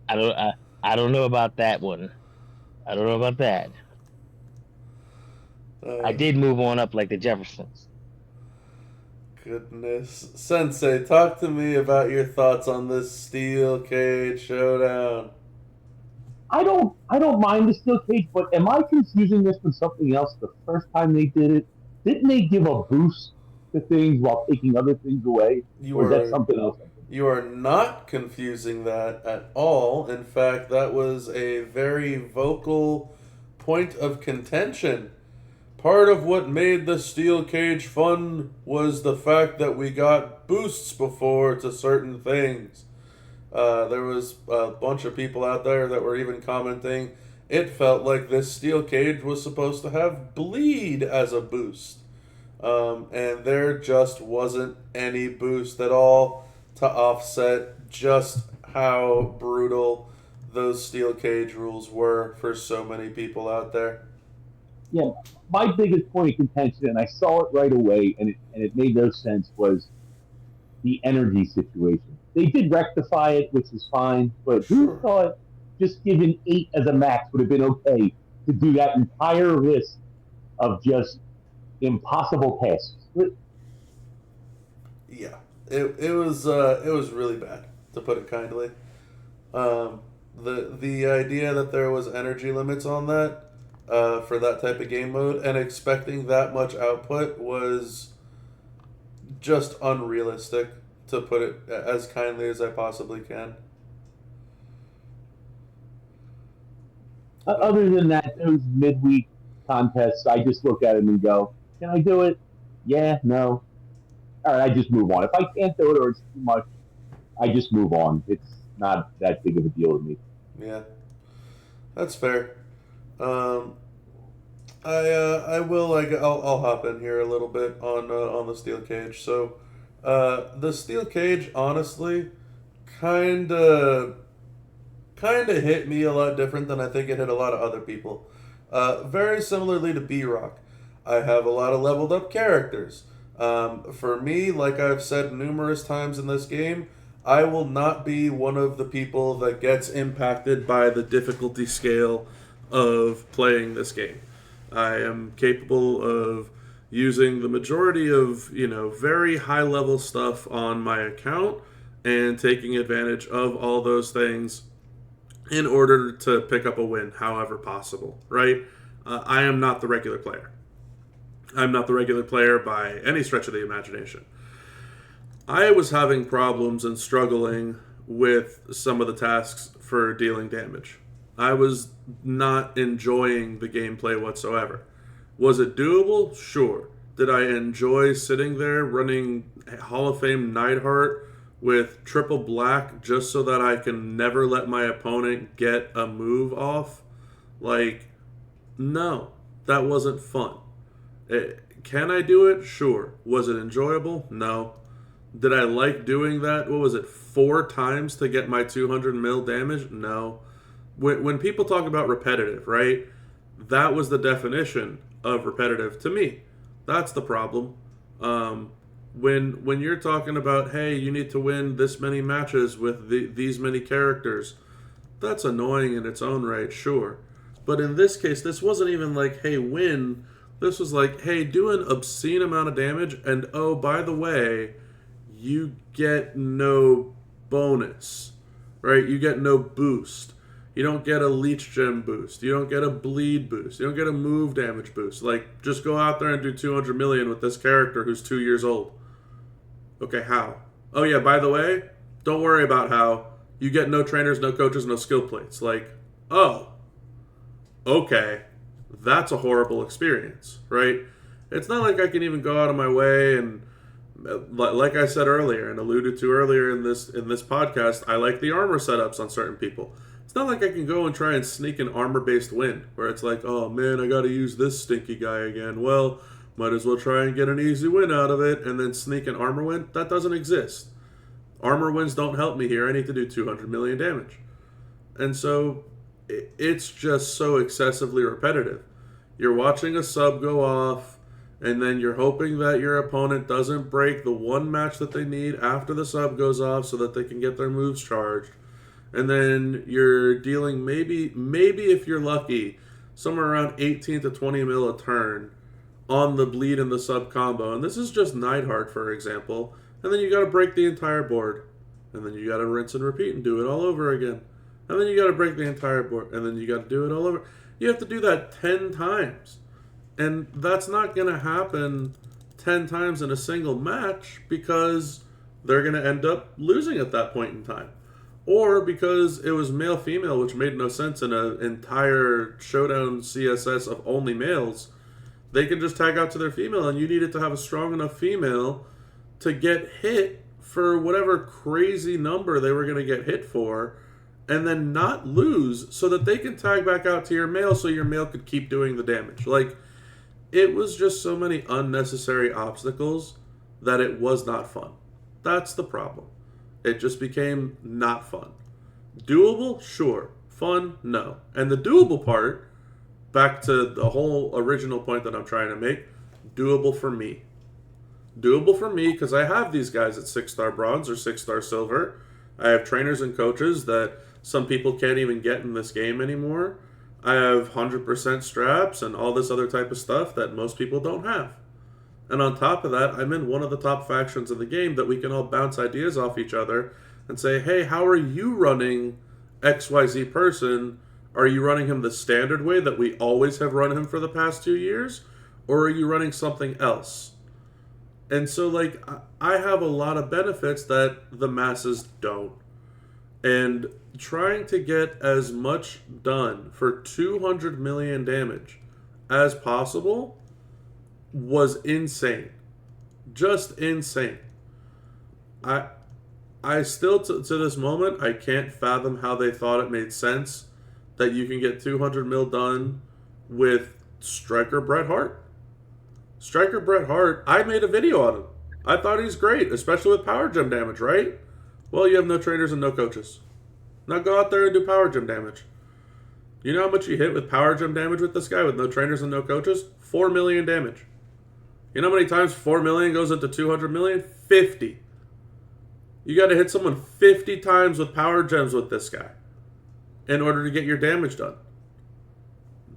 I don't I don't know about that one. I don't know about that. I Uh, did move on up like the Jeffersons. Goodness. Sensei, talk to me about your thoughts on this steel cage showdown. I don't mind the steel cage, but am I confusing this with something else? The first time they did it, didn't they give a boost to things while taking other things away, You or is that are something else? you are not confusing that at all. In fact, that was a very vocal point of contention. Part of what made the steel cage fun was the fact that we got boosts before to certain things. There was a bunch of people out there that were even commenting it felt like this steel cage was supposed to have bleed as a boost. And there just wasn't any boost at all to offset just how brutal those steel cage rules were for so many people out there. Yeah, my biggest point of contention, and I saw it right away, and it made no sense, was the energy situation. They did rectify it, which is fine, but who Sure. thought just giving 8 as a max would have been okay to do that entire list of just impossible tasks? Yeah, it was really bad, to put it kindly. Um, the idea that there was energy limits on that for that type of game mode and expecting that much output was just unrealistic, to put it as kindly as I possibly can. Other than that, those midweek contests, I just look at them and go, "Can I do it? Yeah, no. All right, I just move on. If I can't do it or it's too much, I just move on. It's not that big of a deal to me." Yeah, that's fair. Um, I will I'll hop in here a little bit on the steel cage. So, the steel cage honestly kind of hit me a lot different than I think it hit a lot of other people. Very similarly to B-Rock, I have a lot of leveled up characters. For me, like I've said numerous times in this game, I will not be one of the people that gets impacted by the difficulty scale of playing this game. I am capable of using the majority of, very high level stuff on my account and taking advantage of all those things in order to pick up a win however possible, right? I am not the regular player. I'm not the regular player by any stretch of the imagination. I was having problems and struggling with some of the tasks for dealing damage. I was not enjoying the gameplay whatsoever. Was it doable? Sure. Did I enjoy sitting there running Hall of Fame Neidhart with triple black just so that I can never let my opponent get a move off? No, that wasn't fun. Can I do it? Sure. Was it enjoyable? No. Did I like doing that? What was it, 4 times to get my 200 mil damage? No. When people talk about repetitive, right? That was the definition of repetitive to me. That's the problem. When you're talking about, hey, you need to win this many matches with these many characters, that's annoying in its own right, sure. But in this case, this wasn't even like, hey, win. This was like, hey, do an obscene amount of damage, and oh, by the way, you get no bonus, right? You get no boost. You don't get a leech gem boost. You don't get a bleed boost. You don't get a move damage boost. Just go out there and do 200 million with this character who's 2 years old. Okay, how? Oh yeah, by the way, don't worry about how. You get no trainers, no coaches, no skill plates. Oh, okay, that's a horrible experience, right? It's not like I can even go out of my way and, like I said earlier and alluded to earlier in this podcast, I like the armor setups on certain people. It's not like I can go and try and sneak an armor-based win, where it's like, oh man, I gotta use this stinky guy again. Well, might as well try and get an easy win out of it and then sneak an armor win. That doesn't exist. Armor wins don't help me here. I need to do 200 million damage. And so it's just so excessively repetitive. You're watching a sub go off, and then you're hoping that your opponent doesn't break the one match that they need after the sub goes off so that they can get their moves charged. And then you're dealing maybe if you're lucky, somewhere around 18 to 20 mil a turn on the bleed and the sub combo. And this is just Neidhart, for example. And then you got to break the entire board. And then you got to rinse and repeat and do it all over again. And then you got to break the entire board. And then you got to do it all over. You have to do that 10 times. And that's not going to happen 10 times in a single match because they're going to end up losing at that point in time. Or because it was male-female, which made no sense in an entire Showdown CSS of only males. They can just tag out to their female, and you needed to have a strong enough female to get hit for whatever crazy number they were going to get hit for, and then not lose so that they can tag back out to your male so your male could keep doing the damage. It was just so many unnecessary obstacles that it was not fun. That's the problem. It just became not fun. Doable? Sure. Fun? No. And the doable part, back to the whole original point that I'm trying to make, doable for me. Doable for me because I have these guys at 6-star bronze or 6-star silver. I have trainers and coaches that some people can't even get in this game anymore. I have 100% straps and all this other type of stuff that most people don't have. And on top of that, I'm in one of the top factions in the game that we can all bounce ideas off each other and say, hey, how are you running XYZ person? Are you running him the standard way that we always have run him for the past 2 years? Or are you running something else? And so, I have a lot of benefits that the masses don't. And trying to get as much done for 200 million damage as possible was insane. Just insane. I still, to this moment, I can't fathom how they thought it made sense that you can get 200 mil done with Striker Bret Hart. Striker Bret Hart, I made a video on him. I thought he's great, especially with power gem damage, right? Well, you have no trainers and no coaches. Now go out there and do power gem damage. You know how much you hit with power gem damage with this guy with no trainers and no coaches? 4 million damage. You know how many times 4 million goes into 200 million? 50. You got to hit someone 50 times with power gems with this guy in order to get your damage done.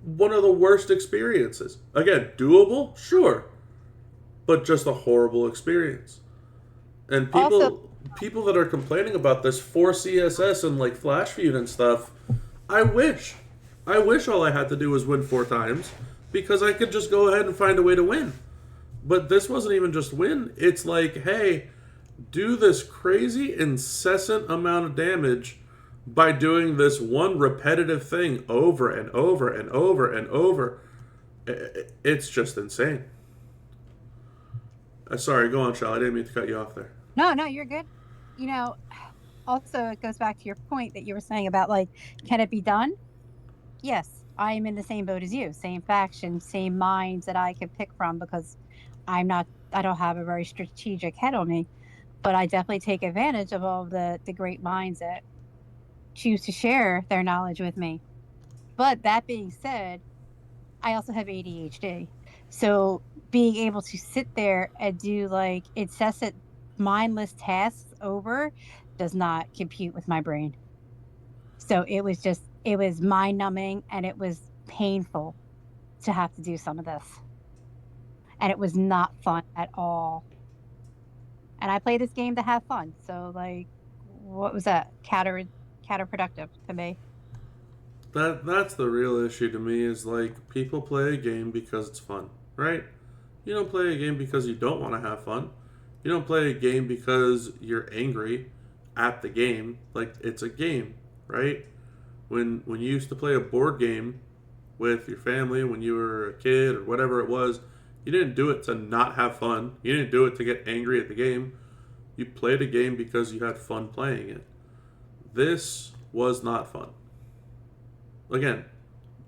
One of the worst experiences. Again, doable? Sure. But just a horrible experience. And people that are complaining about this for CSS and like Flash Feud and stuff, I wish all I had to do was win 4 times because I could just go ahead and find a way to win. But this wasn't even just win. It's like, hey, do this crazy incessant amount of damage by doing this one repetitive thing over and over and over and over. It's just insane. Sorry, go on, Shal. I didn't mean to cut you off there. No, you're good. You know, also it goes back to your point that you were saying about like, can it be done? Yes, I am in the same boat as you. Same faction, same minds that I can pick from because I don't have a very strategic head on me, but I definitely take advantage of all the great minds that choose to share their knowledge with me. But that being said, I also have ADHD. So being able to sit there and do like incessant mindless tasks over does not compute with my brain. So it was mind numbing and it was painful to have to do some of this. And it was not fun at all. And I play this game to have fun. So like, what was that? Counterproductive to me. That's the real issue to me is like people play a game because it's fun, right? You don't play a game because you don't want to have fun. You don't play a game because you're angry at the game. Like it's a game, right? When you used to play a board game with your family when you were a kid or whatever it was, you didn't do it to not have fun. You didn't do it to get angry at the game. You played a game because you had fun playing it. This was not fun. Again,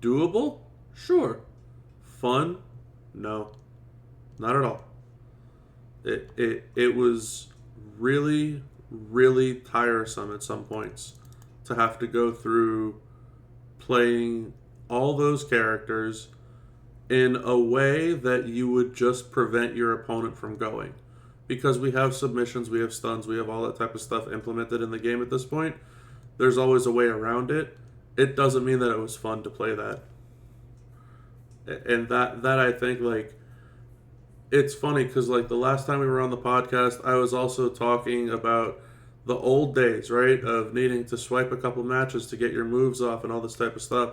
doable? Sure. Fun? No. Not at all. It was really, really tiresome at some points to have to go through playing all those characters in a way that you would just prevent your opponent from going. Because we have submissions, we have stuns, we have all that type of stuff implemented in the game at this point. There's always a way around it. It doesn't mean that it was fun to play that. And that I think, like, it's funny because, like, the last time we were on the podcast, I was also talking about the old days, right, of needing to swipe a couple matches to get your moves off and all this type of stuff.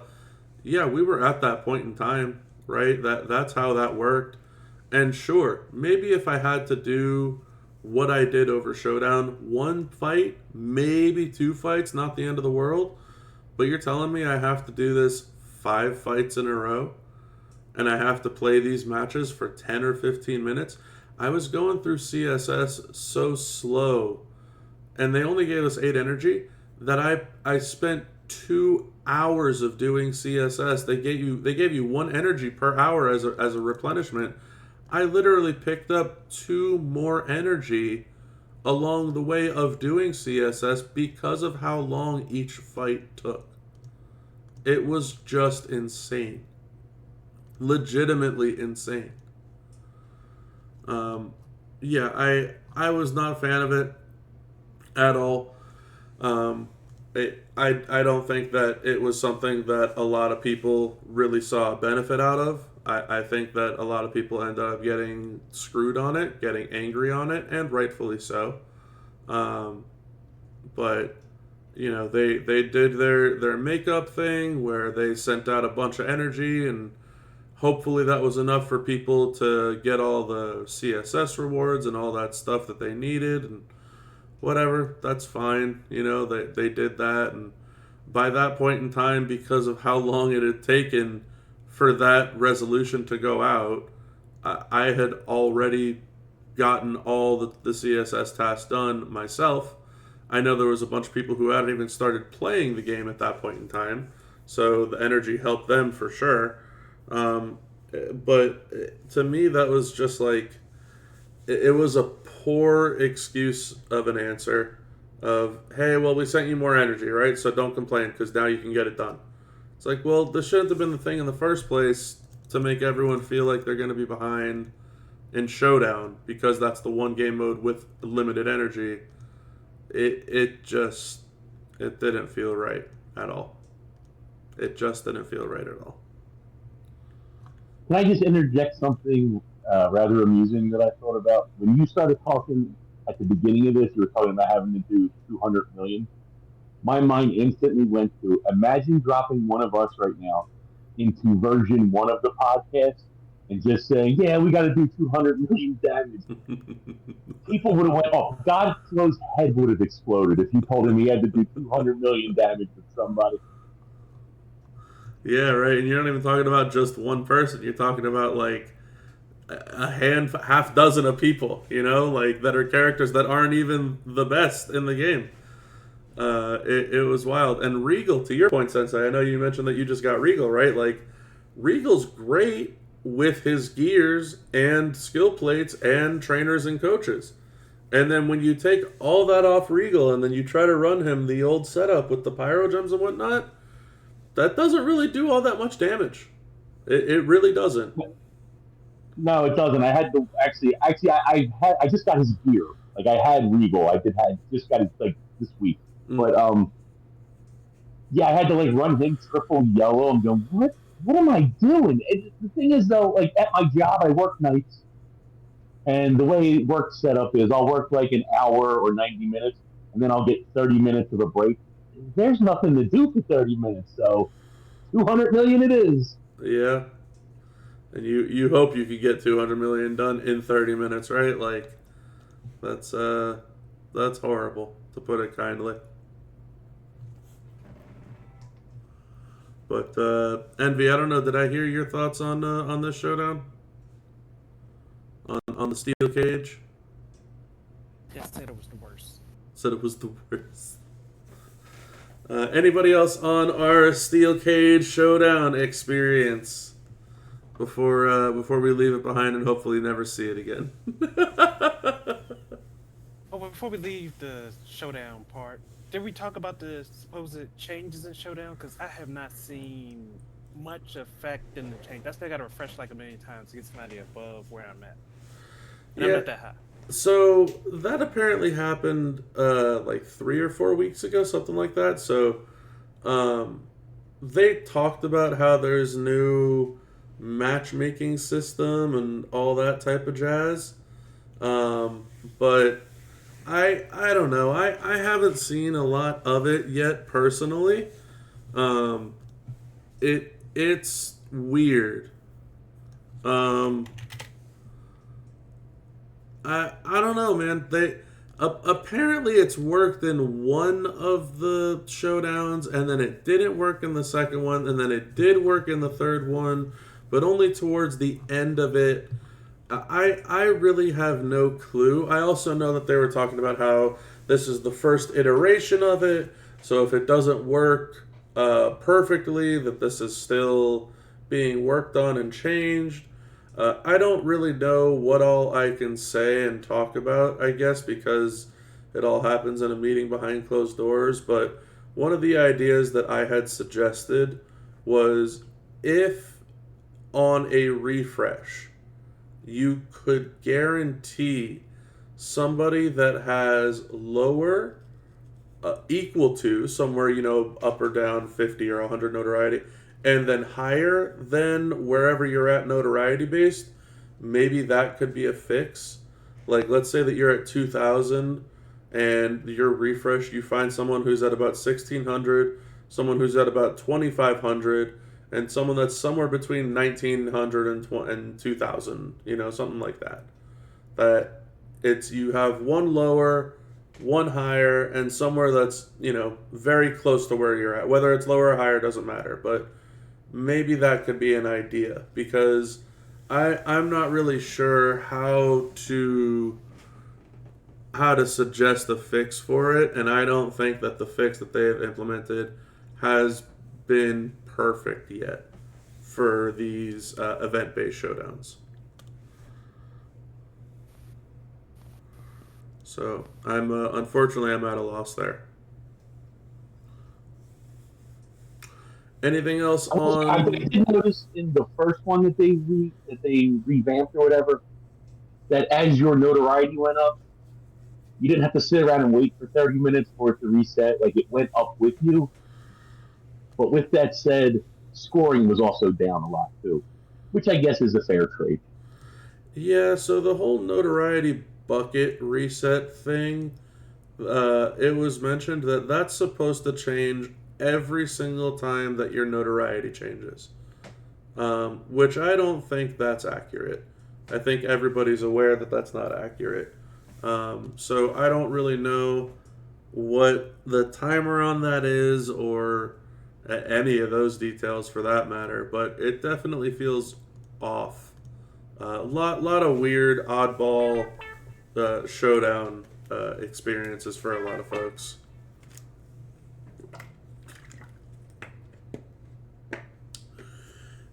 Yeah, we were at that point in time, right? That's how that worked. And sure, maybe if I had to do what I did over Showdown, 1 fight, maybe 2 fights, not the end of the world. But you're telling me I have to do this 5 fights in a row? And I have to play these matches for 10 or 15 minutes? I was going through CSS so slow, and they only gave us 8 energy, that I spent 2 hours of doing CSS. They gave you 1 energy per hour as a replenishment. I literally picked up 2 more energy along the way of doing CSS because of how long each fight took. It was just insane. Legitimately insane. Yeah, I was not a fan of it at all. I don't think that it was something that a lot of people really saw a benefit out of. I think that a lot of people end up getting screwed on it, getting angry on it, and rightfully so. But, you know, they did their makeup thing where they sent out a bunch of energy, and hopefully that was enough for people to get all the CSS rewards and all that stuff that they needed. And whatever, that's fine. You know, they did that, and by that point in time, because of how long it had taken for that resolution to go out, I had already gotten all the CSS tasks done myself. I know there was a bunch of people who hadn't even started playing the game at that point in time, so the energy helped them for sure. But to me, that was just like, it was a poor excuse of an answer of, hey, well, we sent you more energy, right? So don't complain because now you can get it done. It's like, well, this shouldn't have been the thing in the first place to make everyone feel like they're going to be behind in Showdown because that's the one game mode with limited energy. It didn't feel right at all. It just didn't feel right at all. Can I just interject something rather amusing that I thought about? When you started talking at the beginning of this, you were talking about having to do 200 million. My mind instantly went to imagine dropping one of us right now into version 1 of the podcast and just saying, yeah, we got to do 200 million damage. People would have went, oh, Godflow's head would have exploded if you told him he had to do 200 million damage with somebody. Yeah, right. And you're not even talking about just one person. You're talking about like half dozen of people, you know, like that are characters that aren't even the best in the game. It was wild. And Regal, to your point, Sensei, I know you mentioned that you just got Regal, right? Like, Regal's great with his gears and skill plates and trainers and coaches. And then when you take all that off Regal and then you try to run him the old setup with the pyro gems and whatnot, that doesn't really do all that much damage. It really doesn't. No, it doesn't. I had to I just got his gear. Like I had Regal. Just got it like this week. But yeah, I had to like run him triple yellow and go, what am I doing? The thing is though, like at my job I work nights, and the way work setup is I'll work like an hour or 90 minutes and then I'll get 30 minutes of a break. There's nothing to do for 30 minutes, so 200 million it is. Yeah. And you hope you could get 200 million done in 30 minutes, right? Like, that's horrible, to put it kindly. But Envy, I don't know. Did I hear your thoughts on this Showdown? On the steel cage? Yeah, I said it was the worst. Said it was the worst. Anybody else on our steel cage Showdown experience before we leave it behind and hopefully never see it again? Oh, before we leave the Showdown part, did we talk about the supposed changes in Showdown? Because I have not seen much effect in the change. I still got to refresh like a million times to get somebody above where I'm at. And I'm not that high. So that apparently happened like 3 or 4 weeks ago, something like that. So they talked about how there's new matchmaking system and all that type of jazz. But I don't know. I haven't seen a lot of it yet personally. It's weird. I don't know, man. They apparently it's worked in one of the showdowns, and then it didn't work in the second one, and then it did work in the third one, but only towards the end of it. I really have no clue. I also know that they were talking about how this is the first iteration of it, so if it doesn't work perfectly, that this is still being worked on and changed. I don't really know what all I can say and talk about, I guess, because it all happens in a meeting behind closed doors. But one of the ideas that I had suggested was if on a refresh, you could guarantee somebody that has lower, equal to, somewhere, up or down 50 or 100 notoriety, and then higher than wherever you're at notoriety based, maybe that could be a fix. Like, let's say that you're at 2,000 and your refresh, you find someone who's at about 1,600, someone who's at about 2,500, and someone that's somewhere between 1,900 and 2,000, something like that. That you have one lower, one higher, and somewhere that's, very close to where you're at. Whether it's lower or higher doesn't matter, but maybe that could be an idea, because I'm not really sure how to suggest the fix for it, and I don't think that the fix that they have implemented has been perfect yet for these event-based showdowns. So I'm unfortunately I'm at a loss there. Anything else I on? did notice in the first one that they revamped or whatever, that as your notoriety went up, you didn't have to sit around and wait for 30 minutes for it to reset. Like, it went up with you. But with that said, scoring was also down a lot too, which I guess is a fair trade. Yeah, so the whole notoriety bucket reset thing, it was mentioned that that's supposed to change every single time that your notoriety changes, which I don't think that's accurate. I think everybody's aware that that's not accurate. So I don't really know what the timer on that is, or any of those details for that matter, but it definitely feels off. A lot of weird, oddball showdown experiences for a lot of folks.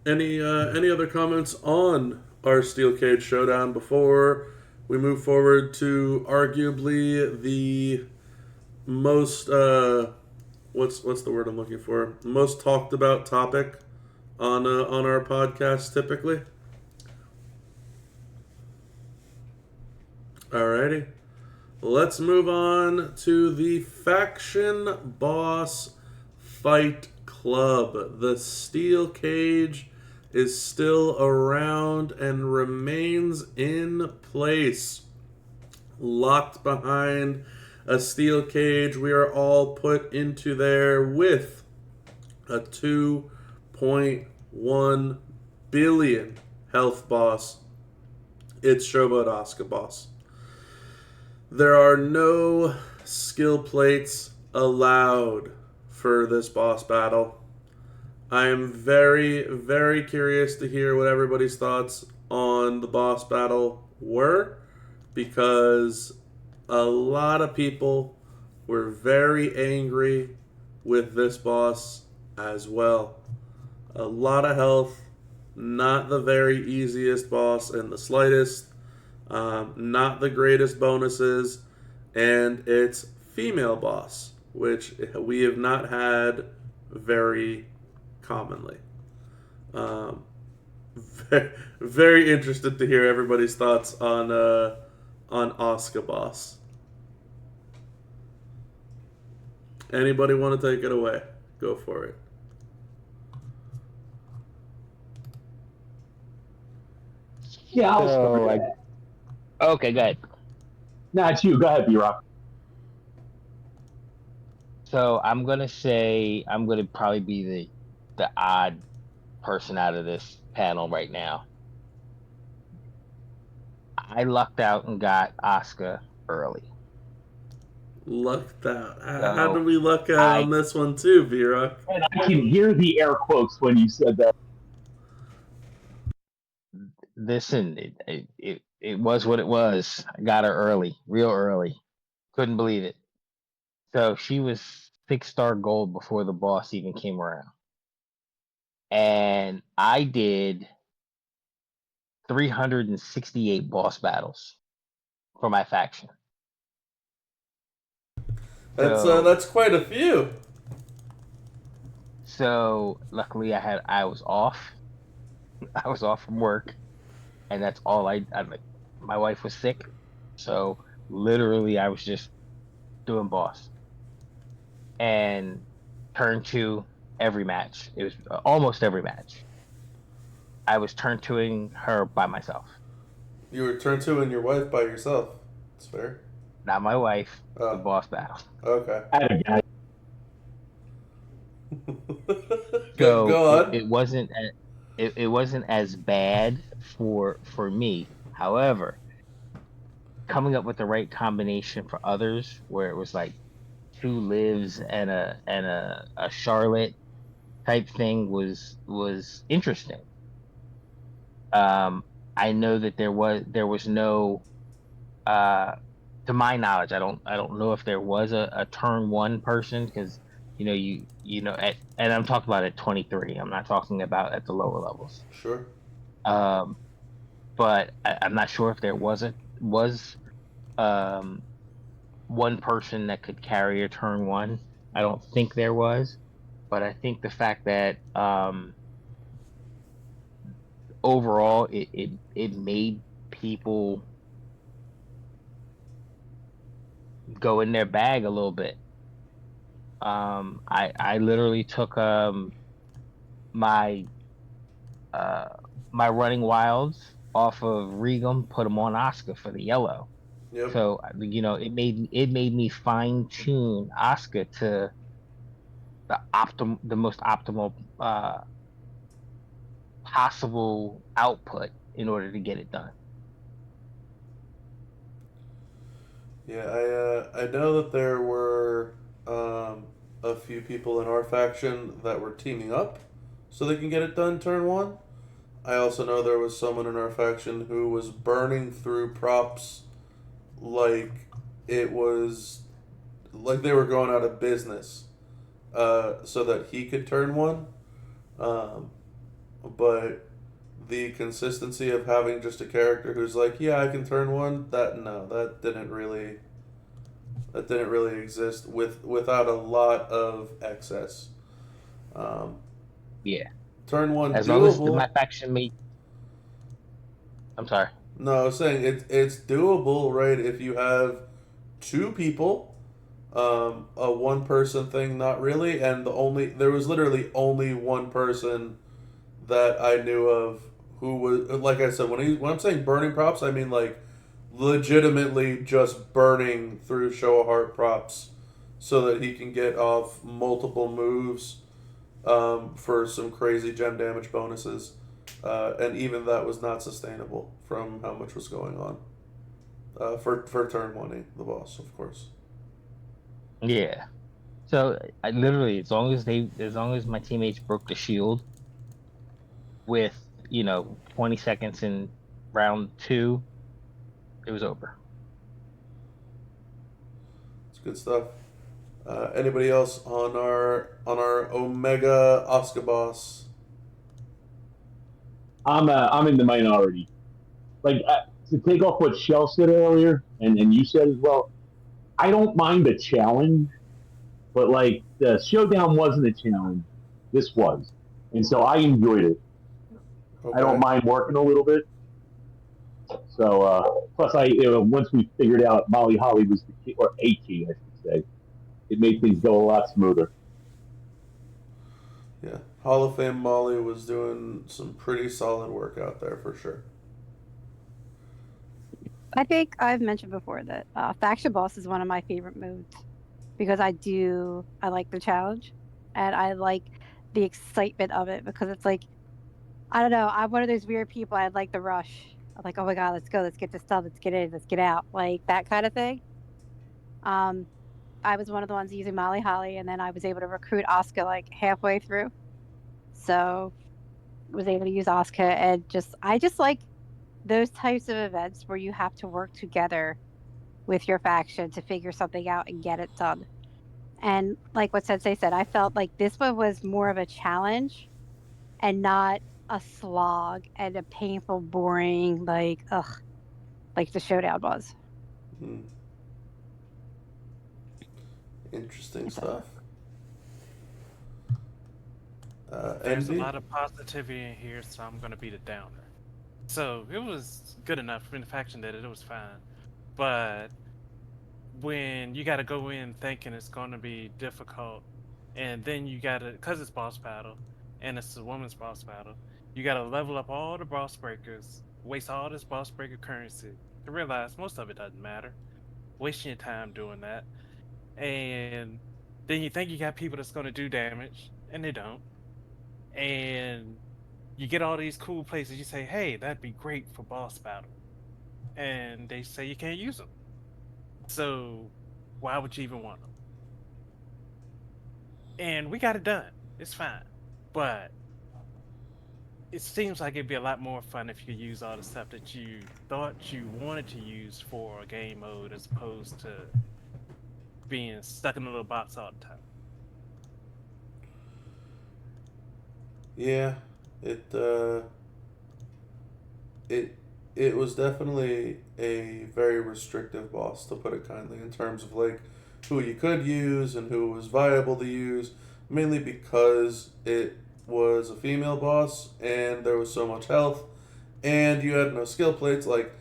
Any other comments on our Steel Cage Showdown before we move forward to arguably the most what's the word I'm looking for? Most talked about topic on our podcast typically. Alrighty. Let's move on to the Faction Boss Fight Club. The Steel Cage is still around and remains in place. Locked behind a steel cage, we are all put into there with a 2.1 billion health boss. It's Showboat Asuka Boss. There are no skill plates allowed for this boss battle. I am very, very curious to hear what everybody's thoughts on the boss battle were, because a lot of people were very angry with this boss as well. A lot of health, not the very easiest boss in the slightest. Not the greatest bonuses, and it's female boss, which we have not had very commonly. Very interested to hear everybody's thoughts on Asuka Boss. Anybody want to take it away? Go for it. Yeah, I'll So, start. okay, go ahead. Nah, it's you. Go ahead, B-Rock. So I'm gonna say I'm gonna probably be the odd person out of this panel right now. I lucked out and got Asuka early. Lucked out. So How did we luck out on this one too, V-Rock? And I can hear the air quotes when you said that. Listen, it was what it was. I got her early, real early. Couldn't believe it. So she was 6-star gold before the boss even came around. And I did 368 boss battles for my faction. That's quite a few. So luckily I was off. I was off from work, and that's all my wife was sick, so literally I was just doing boss. And turn 2 every match. It was almost every match. I was turn 2ing her by myself. You were turn 2 and your wife by yourself. That's fair. Not my wife. The boss battle. Okay. So go on. It wasn't as bad for me. However, coming up with the right combination for others, where it was like 2 lives and a Charlotte type thing was interesting. I know that there was no to my knowledge, I don't know if there was a turn one person, because and I'm talking about at 23. I'm not talking about at the lower levels. Sure. Um, but I'm not sure if there was um one person that could carry a turn one. I don't think there was, but I think the fact that overall it made people go in their bag a little bit. I literally took my uh my running wilds off of Regum, put them on Oscar for the yellow. Yep. So it made me fine tune Oscar to the most optimal possible output in order to get it done. Yeah, I know that there were a few people in our faction that were teaming up so they can get it done turn one. I also know there was someone in our faction who was burning through props like it was like they were going out of business, so that he could turn one. Um, but the consistency of having just a character who's like, yeah, I can turn one. That didn't really exist without a lot of excess. Um, Yeah, turn one as long as my doable. faction mate. I'm sorry. No, I was saying it's doable, right? If you have two people, a one person thing, not really, and there was literally only one person that I knew of who was, like I said, when I'm saying burning props, I mean like legitimately just burning through show of heart props so that he can get off multiple moves, for some crazy gem damage bonuses. And even that was not sustainable from how much was going on. For turn one, the boss, of course. Yeah. So I literally, as long as my teammates broke the shield with 20 seconds in round two, it was over. It's good stuff. Anybody else on our Omega Oscar boss? I'm in the minority. Like to take off what Shell said earlier, and you said as well. I don't mind the challenge, but like the showdown wasn't a challenge. This was, and so I enjoyed it. I don't Okay. mind working a little bit. So plus, once we figured out Molly Holly was the key, or a key, I should say, it made things go a lot smoother. Yeah, Hall of Fame Molly was doing some pretty solid work out there for sure. I think I've mentioned before that faction boss is one of my favorite modes because I like the challenge and I like the excitement of it because it's like I don't know, I'm one of those weird people. I like the rush. I'm like, oh my god, let's go, let's get this done, let's get in, let's get out, like that kind of thing. Um, I was one of the ones using Molly Holly, and then I was able to recruit Oscar like halfway through, so was able to use Oscar and I just like those types of events where you have to work together with your faction to figure something out and get it done. And like what Sensei said, I felt like this one was more of a challenge and not a slog and a painful, boring, like, ugh, like the showdown was. Hmm. Interesting So, stuff. There's a Envy. lot of positivity in here, so I'm gonna be the downer. So it was good enough in the faction that it was fine, but when you got to go in thinking it's going to be difficult, and then you got to, because it's boss battle, and it's a woman's boss battle, you got to level up all the boss breakers, waste all this boss breaker currency to realize most of it doesn't matter. Wasting your time doing that, and then you think you got people that's going to do damage, and they don't, and you get all these cool places. You say, "Hey, that'd be great for boss battle," and they say you can't use them. So why would you even want them? And we got it done. It's fine. But it seems like it'd be a lot more fun if you could use all the stuff that you thought you wanted to use for a game mode as opposed to being stuck in a little box all the time. Yeah, it was definitely a very restrictive boss, to put it kindly, in terms of like who you could use and who was viable to use, mainly because it was a female boss and there was so much health and you had no skill plates. Like,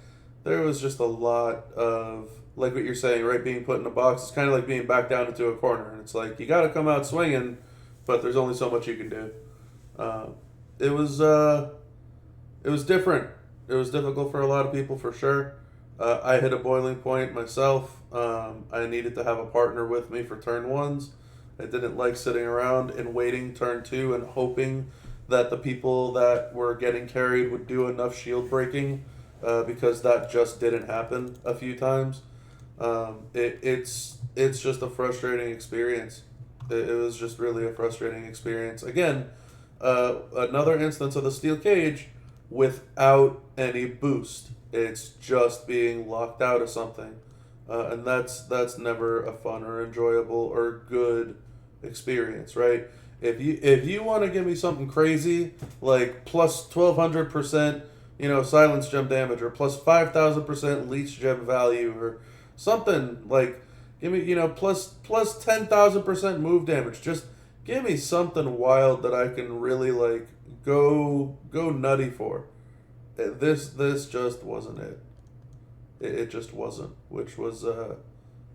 there was just a lot of, like what you're saying, right, being put in a box. It's kind of like being backed down into a corner, and it's like you got to come out swinging, but there's only so much you can do. Uh, it was different. It was difficult for a lot of people, for sure. I hit a boiling point myself. I needed to have a partner with me for turn ones. I didn't like sitting around and waiting turn two and hoping that the people that were getting carried would do enough shield breaking, because that just didn't happen a few times. It's just a frustrating experience. It was just really a frustrating experience. Again, another instance of the steel cage without any boost. It's just being locked out of something, and that's never a fun or enjoyable or good experience, right? If you want to give me something crazy like plus 1,200%, silence gem damage, or plus 5,000% leech gem value, or something like, give me plus 10,000% move damage. Just give me something wild that I can really like go nutty for. This just wasn't it. It just wasn't, which was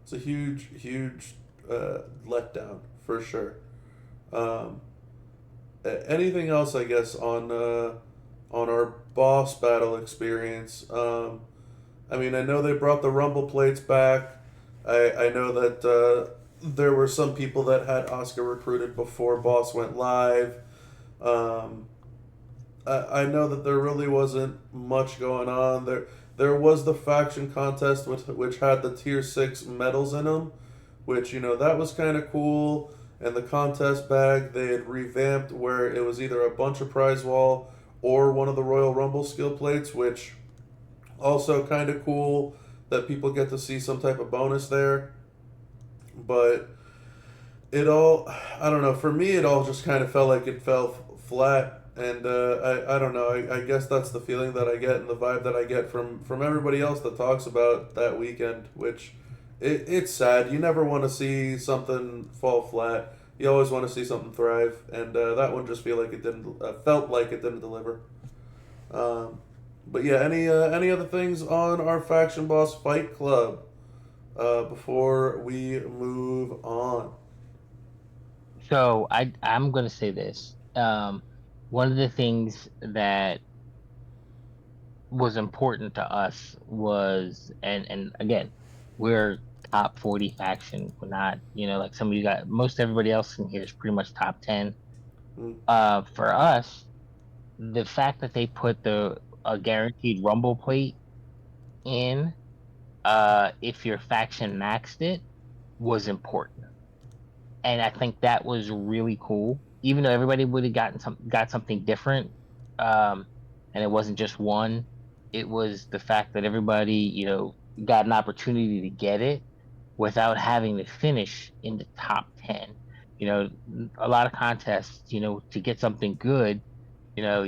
it's a huge letdown for sure. Anything else, I guess, on our boss battle experience? I mean, I know they brought the rumble plates back. I know that there were some people that had Oscar recruited before boss went live. I know that there really wasn't much going on. There was the faction contest which had the tier 6 medals in them, which, that was kind of cool. And the contest bag, they had revamped where it was either a bunch of prize wall or one of the Royal Rumble skill plates, which also kind of cool that people get to see some type of bonus there. But I don't know, for me it all just kind of felt like it fell flat. And I don't know, I guess that's the feeling that I get and the vibe that I get from everybody else that talks about that weekend, which it's sad. You never want to see something fall flat. You always want to see something thrive, and that one just felt like it didn't deliver. But yeah, any other things on our faction boss fight club before we move on? So I'm gonna say this. One of the things that was important to us was, and again, we're top 40 faction. We're not, like some of you got, most everybody else in here is pretty much top 10. For us, the fact that they put a guaranteed rumble plate in, if your faction maxed it, was important. And I think that was really cool. Even though everybody would have got something different, and it wasn't just one, it was the fact that everybody, got an opportunity to get it without having to finish in the top 10. A lot of contests, to get something good, your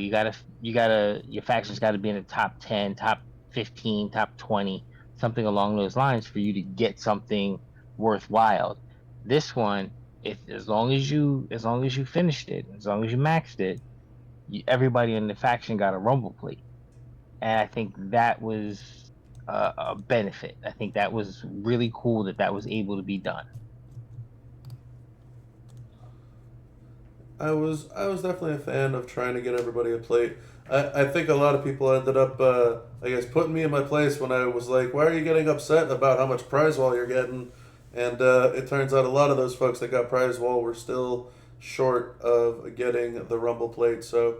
faction's gotta be in the top 10, top 15, top 20, something along those lines for you to get something worthwhile. This one, if as long as you finished it, as long as you maxed it, everybody in the faction got a rumble plate, and I think that was a benefit. I think that was really cool that was able to be done. I was definitely a fan of trying to get everybody a plate. I think a lot of people ended up, I guess, putting me in my place when I was like, why are you getting upset about how much prize wall you're getting? And it turns out a lot of those folks that got prize wall were still short of getting the rumble plate. So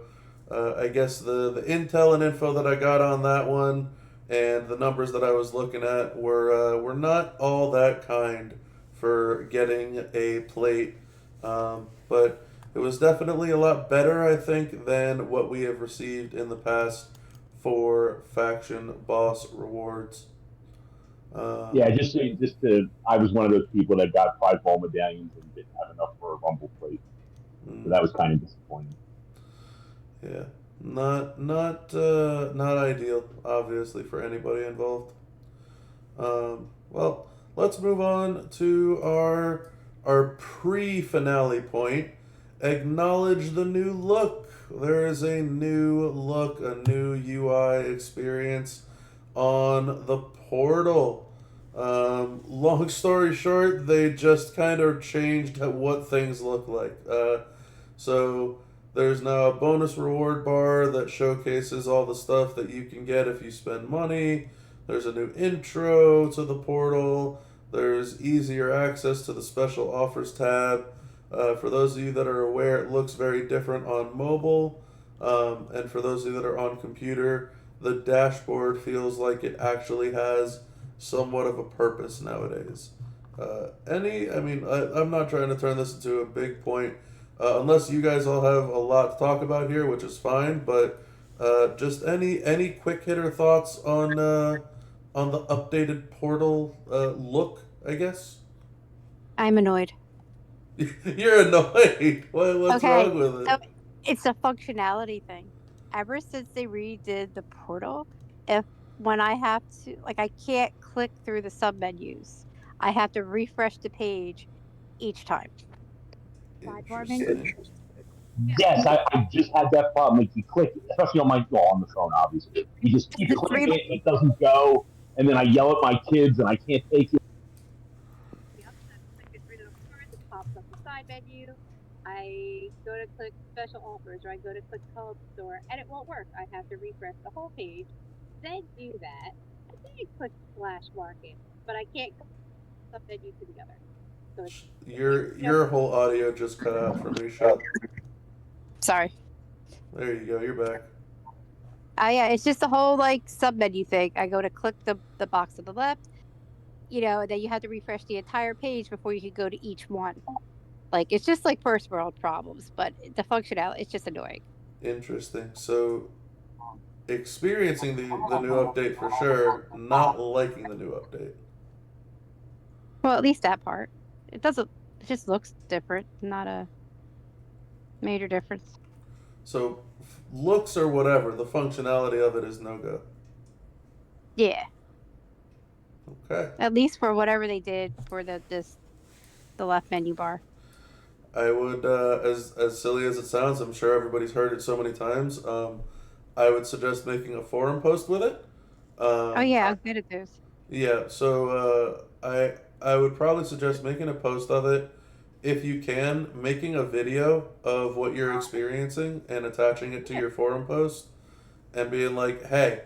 I guess the intel and info that I got on that one, and the numbers that I was looking at were not all that kind for getting a plate, but it was definitely a lot better, I think, than what we have received in the past for faction boss rewards. Yeah, I was one of those people that got 5 ball medallions and didn't have enough for a Rumble plate. So that was kind of disappointing. Yeah, not ideal, obviously, for anybody involved. Well, let's move on to our pre-finale point. Acknowledge the new look. There is a new look, a new UI experience on the portal. Long story short, they just kind of changed what things look like. So there's now a bonus reward bar that showcases all the stuff that you can get if you spend money. There's a new intro to the portal. There's easier access to the special offers tab. For those of you that are aware, it looks very different on mobile. And for those of you that are on computer, the dashboard feels like it actually has somewhat of a purpose nowadays. I'm not trying to turn this into a big point, unless you guys all have a lot to talk about here, which is fine. But just any quick hitter thoughts on the updated portal look, I guess. I'm annoyed. You're annoyed. What's Okay, wrong with it? so it's a functionality thing. Ever since they redid the portal, when I have to, like, I can't click through the sub menus. I have to refresh the page each time. Sidebar menu. Interesting. Yes, I just had that problem. Like you click, especially on the phone, obviously. You just keep clicking it, it doesn't go, and then I yell at my kids, and I can't take it. It pops up the side menu. I go to click special offers, or I go to click code store, and it won't work. I have to refresh the whole page, then do that, and then click slash market. But I can't go from one menu to the other. So Your whole audio just cut out for me, Shep. Sorry. There you go. You're back. Yeah, it's just the whole like sub menu thing. I go to click the box on the left, and then you have to refresh the entire page before you can go to each one. Like, it's just like first world problems, but the functionality, it's just annoying. Interesting. So, experiencing the new update for sure, not liking the new update. Well, at least that part. It just looks different, not a major difference. So, looks or whatever, the functionality of it is no go. Yeah. Okay. At least for whatever they did for the left menu bar. I would, as silly as it sounds, I'm sure everybody's heard it so many times. I would suggest making a forum post with it. Oh yeah, I'm good at those. Yeah, so I would probably suggest making a post of it. If you can, making a video of what you're experiencing and attaching it to your forum post and being like, hey,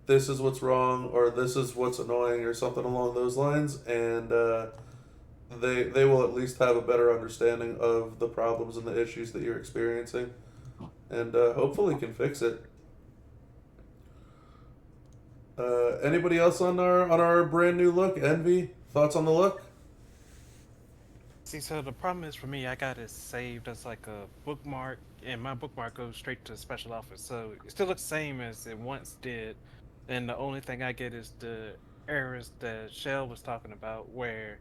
this is what's wrong, or this is what's annoying, or something along those lines, and they will at least have a better understanding of the problems and the issues that you're experiencing, and hopefully can fix it. Anybody else on our brand new look? Envy? Thoughts on the look? See, so the problem is for me, I got it saved as like a bookmark, and my bookmark goes straight to special offers. So it still looks the same as it once did. And the only thing I get is the errors that Shell was talking about, where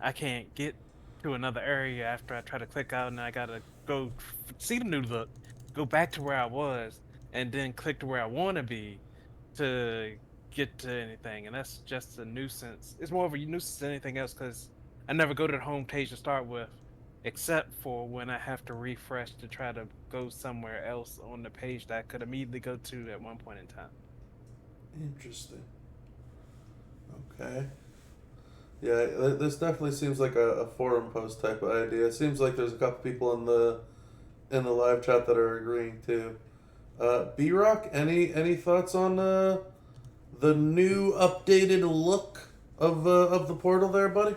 I can't get to another area after I try to click out, and I gotta go see the new look, go back to where I was, and then click to where I want to be to get to anything. And that's just a nuisance. It's more of a nuisance than anything else, because I never go to the home page to start with, except for when I have to refresh to try to go somewhere else on the page that I could immediately go to at one point in time. Interesting. Okay. Yeah, this definitely seems like a forum post type of idea. It seems like there's a couple people in the live chat that are agreeing too. B-Rock, any thoughts on the new updated look of the portal there, buddy?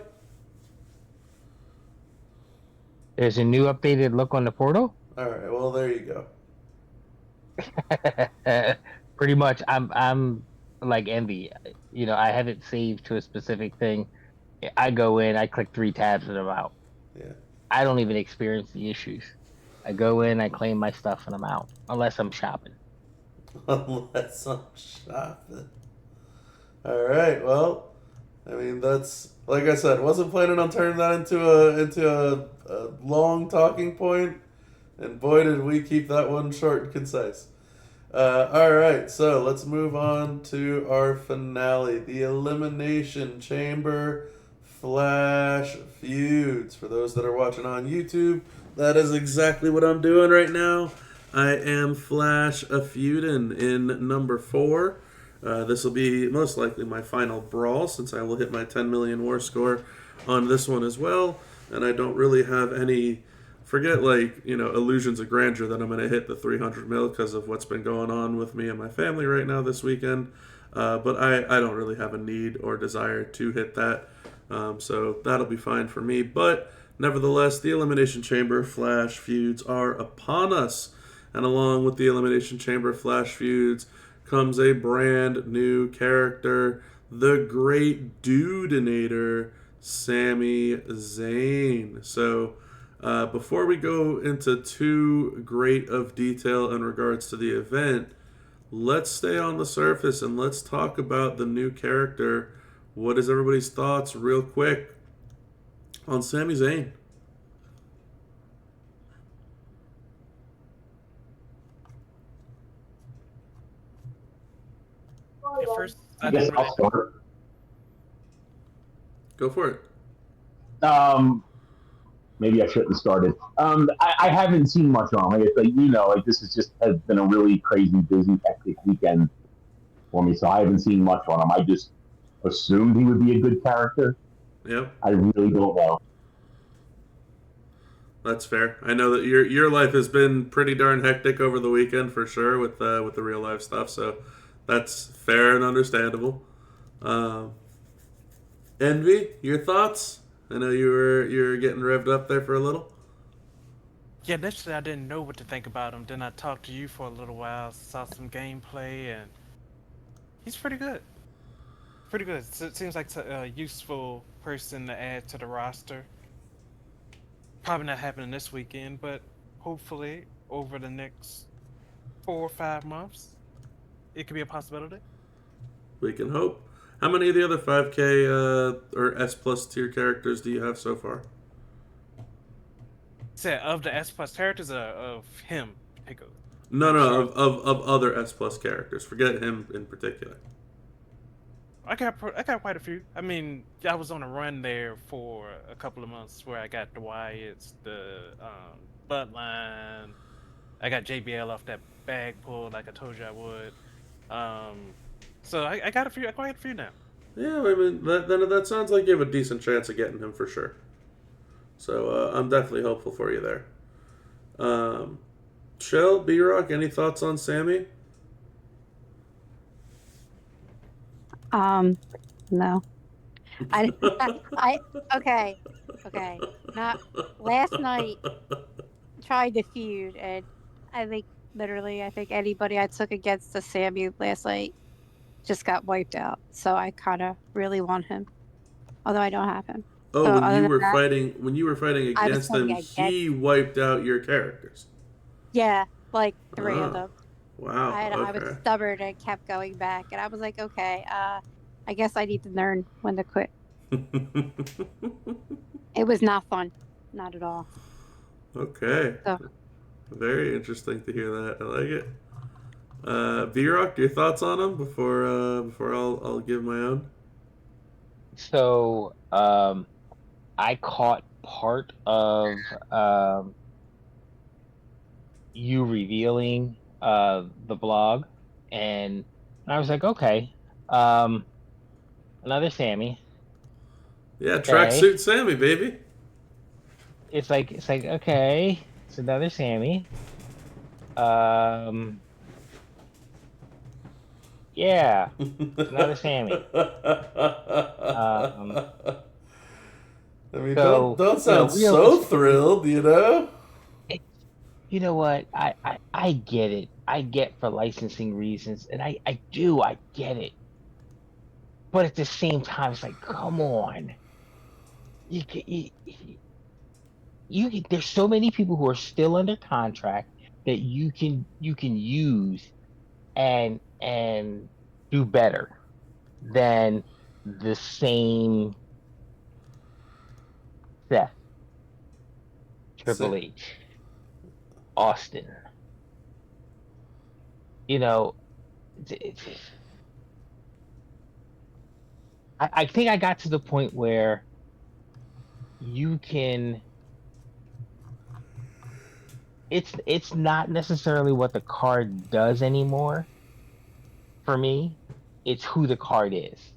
There's a new updated look on the portal. All right, well there you go. Pretty much, I'm like Envy. I have it saved to a specific thing. I go in, I click 3 tabs, and I'm out. Yeah. I don't even experience the issues. I go in, I claim my stuff, and I'm out, unless I'm shopping. Unless I'm shopping. All right. Well, I mean that's like I said. Wasn't planning on turning that into a long talking point, and boy did we keep that one short and concise. All right, so let's move on to our finale, the Elimination Chamber Flash Feuds. For those that are watching on YouTube, that is exactly what I'm doing right now. I am Flash a feudin' in number 4. This will be most likely my final brawl since I will hit my 10 million war score on this one as well. And I don't really have any, forget illusions of grandeur that I'm going to hit the 300 mil because of what's been going on with me and my family right now this weekend. But I don't really have a need or desire to hit that. So that'll be fine for me. But nevertheless, the Elimination Chamber Flash Feuds are upon us. And along with the Elimination Chamber Flash Feuds comes a brand new character, the Great Dudeinator, Sami Zayn. So before we go into too great of detail in regards to the event, let's stay on the surface and let's talk about the new character. What is everybody's thoughts real quick on Sami Zayn? At first, I guess I'll start. Go for it. Maybe I shouldn't have started. I haven't seen much on him. This has been a really crazy, busy, hectic weekend for me, so I haven't seen much on him. I just assumed he would be a good character. Yep. I really don't know. That's fair. I know that your life has been pretty darn hectic over the weekend for sure with the real life stuff, so that's fair and understandable. Envy, your thoughts? I know you were getting revved up there for a little. Yeah, initially I didn't know what to think about him. Then I talked to you for a little while, saw some gameplay, and he's pretty good. Pretty good. So it seems like a useful person to add to the roster. Probably not happening this weekend, but hopefully over the next 4 or 5 months, it could be a possibility. We can hope. How many of the other 5K or S plus tier characters do you have so far? Said of the S plus characters of him, particularly. No, of other S plus characters. Forget him in particular. I got quite a few. I mean, I was on a run there for a couple of months where I got the Wyatts, the Bloodline. I got JBL off that bag pull like I told you I would. So I got quite a few now. Yeah, I mean that sounds like you have a decent chance of getting him for sure. So I'm definitely hopeful for you there. Shell, B-Rock, any thoughts on Sami? No. Okay. Not last night. Tried to feud, and I think anybody I took against the Sami last night just got wiped out. So I kind of really want him, although I don't have him. Oh, so when you were fighting against him, he wiped out your characters. Yeah, like 3 of them. Wow. I was stubborn and kept going back, and I was like, okay, I guess I need to learn when to quit. It was not fun, not at all. Okay. So. Very interesting to hear that. I like it. V-Rock, your thoughts on him before I'll give my own? So, I caught part of you revealing the blog, and I was like, okay, another Sami. Yeah, tracksuit Sami, baby. It's like okay, it's another Sami. Yeah, another Sami. I mean, don't sound so thrilled, you know? You know what? I get it. I get for licensing reasons, and I get it. But at the same time, it's like, come on. You can, there's so many people who are still under contract that you can use and do better than the same Seth, Triple Sa- H, Austin. You know, I think I got to the point where you can. It's not necessarily what the card does anymore for me. It's who the card is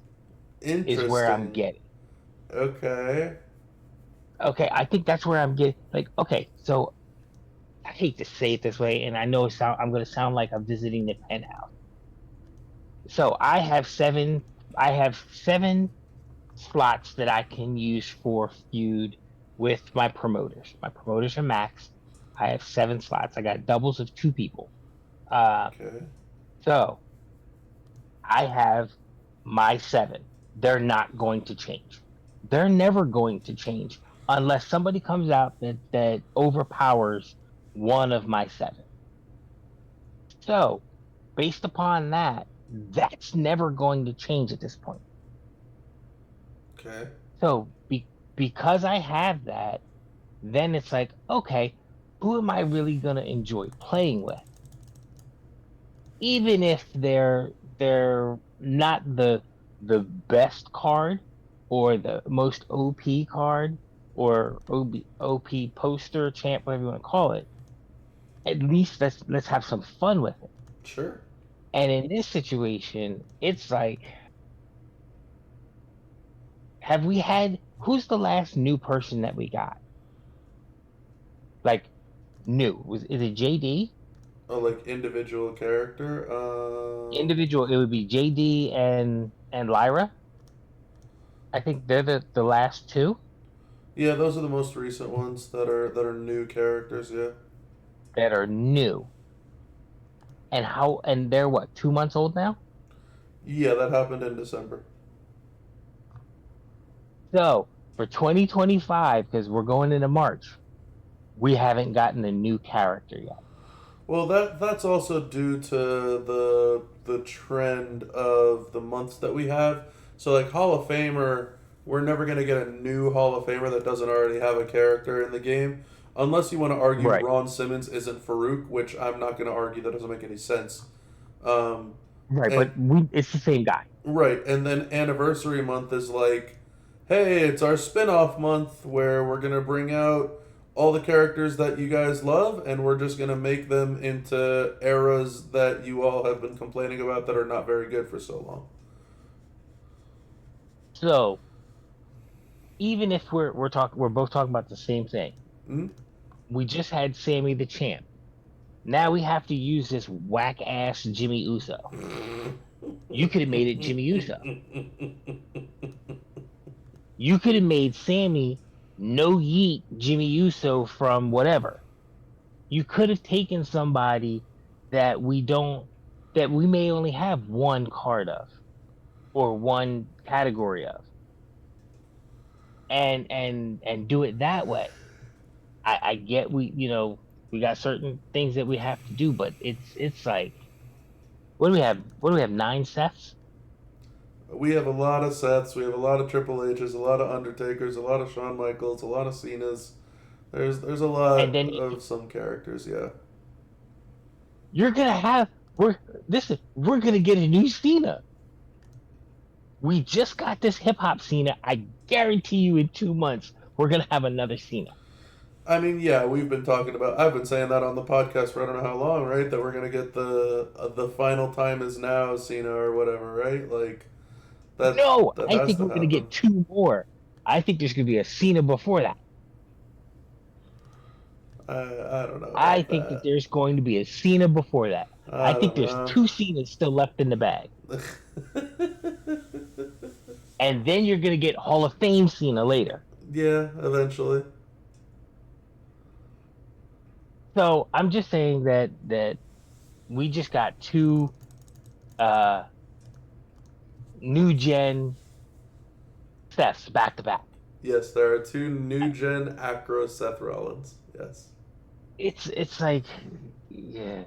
where I'm Interesting. getting. Okay. Okay, I think that's where I'm getting. Like, okay, so I hate to say it this way, and I know I'm going to sound like I'm visiting the penthouse. So I have seven slots that I can use for feud with my promoters. My promoters are max. I have 7 slots. I got doubles of 2 people. Uh, Okay. so I have my 7. They're not going to change. They're never going to change unless somebody comes out that overpowers one of my 7. So based upon that, that's never going to change at this point. Okay. So because I have that, then it's like, okay, who am I really gonna enjoy playing with? Even if they're not the best card or the most OP card or OP poster champ, whatever you want to call it, at least let's have some fun with it. Sure. And in this situation, it's like, who's the last new person that we got? Like new. Is it JD? Oh, like individual character. Individual, it would be JD and Lyra. I think they're the last 2 Yeah, those are the most recent ones that are new characters. Yeah. that are new. And they're what, 2 months old now? Yeah, that happened in December. So for 2025, because we're going into March, we haven't gotten a new character yet. Well, that's also due to the trend of the months that we have. So like Hall of Famer, we're never gonna get a new Hall of Famer that doesn't already have a character in the game, unless you want to argue Right. Ron Simmons isn't Farouk, which I'm not gonna argue. That doesn't make any sense. Um, Right, and but it's the same guy. right, and then Anniversary Month is like, hey, it's our spin-off month where we're gonna bring out all the characters that you guys love, and we're just gonna make them into eras that you all have been complaining about that are not very good for so long. So even if we're both talking about the same thing. Hmm. We just had Sammy the champ. Now we have to use this whack ass Jimmy Uso. You could have made it Jimmy Uso. You could have made Sammy no yeet Jimmy Uso from whatever. You could have taken somebody that we may only have one card of or one category of, and do it that way. I get we got certain things that we have to do, but it's like, what do we have? What do we have? 9 sets? We have a lot of Seths. We have a lot of Triple H's, a lot of Undertakers, a lot of Shawn Michaels, a lot of Cenas. There's a And lot then of some characters. Yeah. you're gonna have we're gonna get a new Cena. We just got this hip hop Cena. I guarantee you, in 2 months, we're gonna have another Cena. I mean, yeah, we've been talking about. I've been saying that on the podcast for I don't know how long, right? That we're gonna get the final time is now Cena or whatever, right? Like that No, that I has think to we're gonna happen. get 2 more. I think there's gonna be a Cena before that. I don't know I about think that that. there's going to be a Cena before that. I I think don't there's know. 2 Cenas still left in the bag. And then you're gonna get Hall of Fame Cena later. Yeah, eventually. So I'm just saying that we just got two uh new gen Seths back to back. Yes, there are 2 new gen Acro Seth Rollins. Yes. It's like, yeah,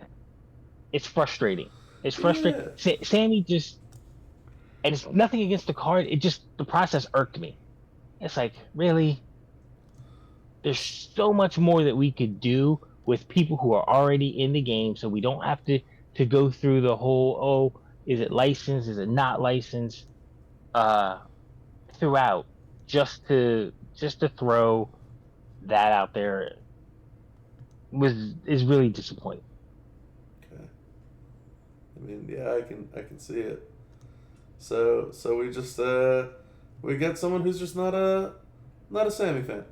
it's frustrating. It's frustrating. Yeah. Sammy just, and it's nothing against the card. It just, the process irked me. It's like, really, there's so much more that we could do with people who are already in the game, so we don't have to go through the whole, oh, is it licensed, is it not licensed, uh throughout, just to throw that out there is really disappointing. Okay. I mean, yeah, I can see it. So we just we get someone who's just not a Sammy fan.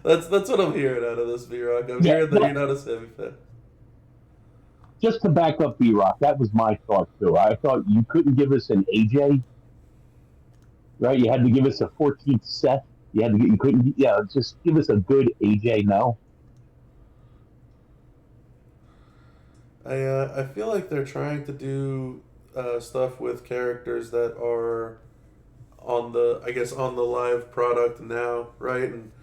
That's what I'm hearing out of this, B-Rock. I'm hearing that you're not a Sammy fan. Just to back up B-Rock, that was my thought too. I thought you couldn't give us an AJ, right? You had to give us a 14th Seth. You couldn't, yeah, just give us a good AJ now. I feel like they're trying to do stuff with characters that are on the live product now, right? And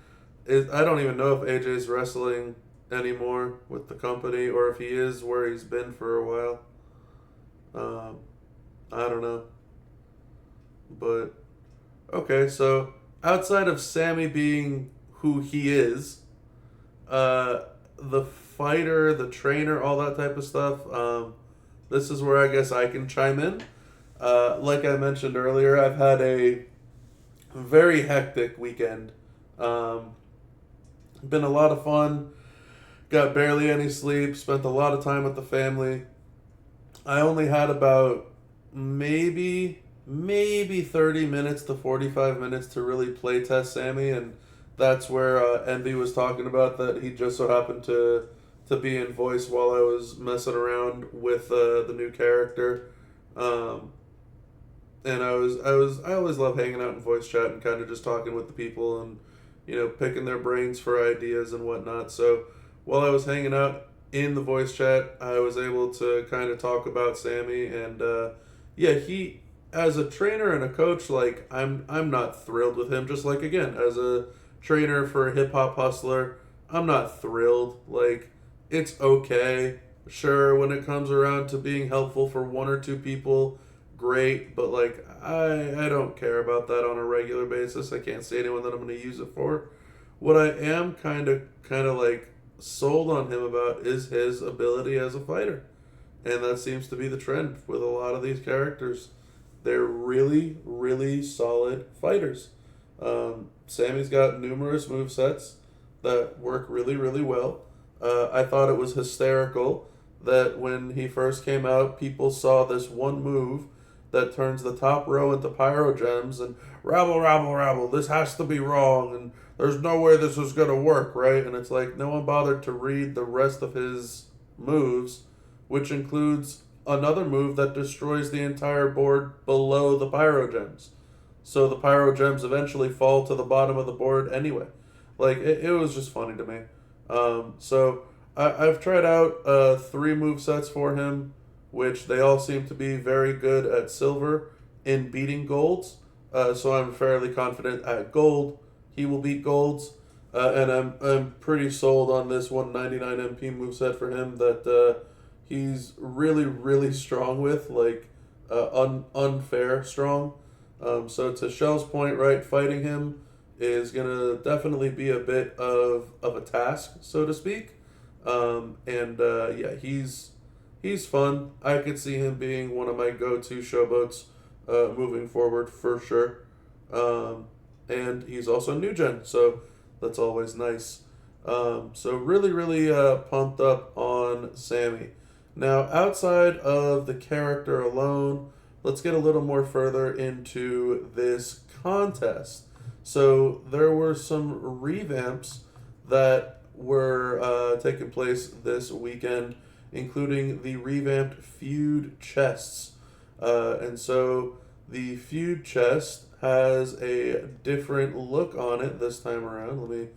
I don't even know if AJ's wrestling anymore with the company, or if he is where he's been for a while. I don't know. But okay, so outside of Sammy being who he is, the fighter, the trainer, all that type of stuff, this is where I guess I can chime in. Like I mentioned earlier, I've had a very hectic weekend. Been a lot of fun. Got barely any sleep. Spent a lot of time with the family. I only had about maybe 30 minutes to 45 minutes to really play test Sammy, and that's where Envy was talking about that he just so happened to be in voice while I was messing around with the new character. And I always love hanging out in voice chat and kind of just talking with the people and, you know, picking their brains for ideas and whatnot. So while I was hanging out in the voice chat, I was able to kind of talk about Sammy, and yeah, he, as a trainer and a coach, like I'm not thrilled with him. Just like, again, as a trainer for Hip Hop Hustler, I'm not thrilled. Like, it's okay, sure, when it comes around to being helpful for 1 or 2 people, great, but like I don't care about that on a regular basis. I can't see anyone that I'm going to use it for. What I am kind of like sold on him about is his ability as a fighter, and that seems to be the trend with a lot of these characters. They're really, really solid fighters. Sammy's got numerous movesets that work really, really well. I thought it was hysterical that when he first came out, people saw this one move that turns the top row into pyro gems, and rabble, rabble, rabble, this has to be wrong, and there's no way this is going to work, right? And it's like, no one bothered to read the rest of his moves, which includes another move that destroys the entire board below the pyro gems. So the pyro gems eventually fall to the bottom of the board anyway. Like, it was just funny to me. So I've tried out 3 movesets for him, which they all seem to be very good at silver in beating golds. So I'm fairly confident at gold he will beat golds. And I'm pretty sold on this 199 MP moveset for him that he's really, really strong with, like unfair strong. So to Shell's point, right, fighting him is going to definitely be a bit of a task, so to speak. Yeah, he's fun. I could see him being one of my go-to showboats moving forward for sure. And he's also new gen, so that's always nice. So really, really pumped up on Sammy. Now, outside of the character alone, let's get a little more further into this contest. So there were some revamps that were taking place this weekend, including the revamped feud chests. And so the feud chest has a different look on it this time around. Let me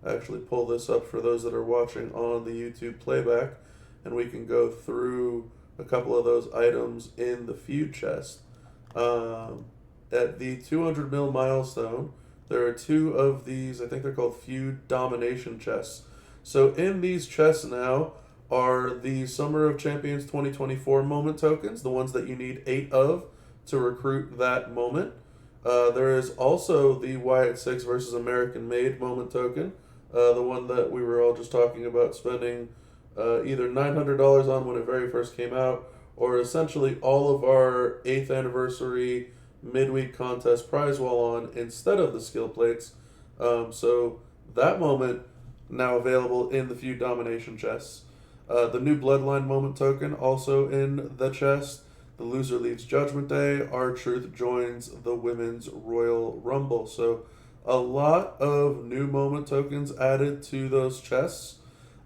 actually pull this up for those that are watching on the YouTube playback, and we can go through a couple of those items in the feud chest. At the 200 mil milestone, there are 2 of these, I think they're called Feud Domination chests. So in these chests now are the Summer of Champions 2024 moment tokens, the ones that you need 8 of to recruit that moment. There is also the Wyatt 6 versus American Made moment token, the one that we were all just talking about spending either $900 on when it very first came out, or essentially all of our 8th anniversary midweek contest prize wall on instead of the skill plates. So that moment now available in the Feud Domination chests. The new Bloodline moment token also in the chest. The loser leaves Judgment Day. R-Truth joins the Women's Royal Rumble. So a lot of new moment tokens added to those chests.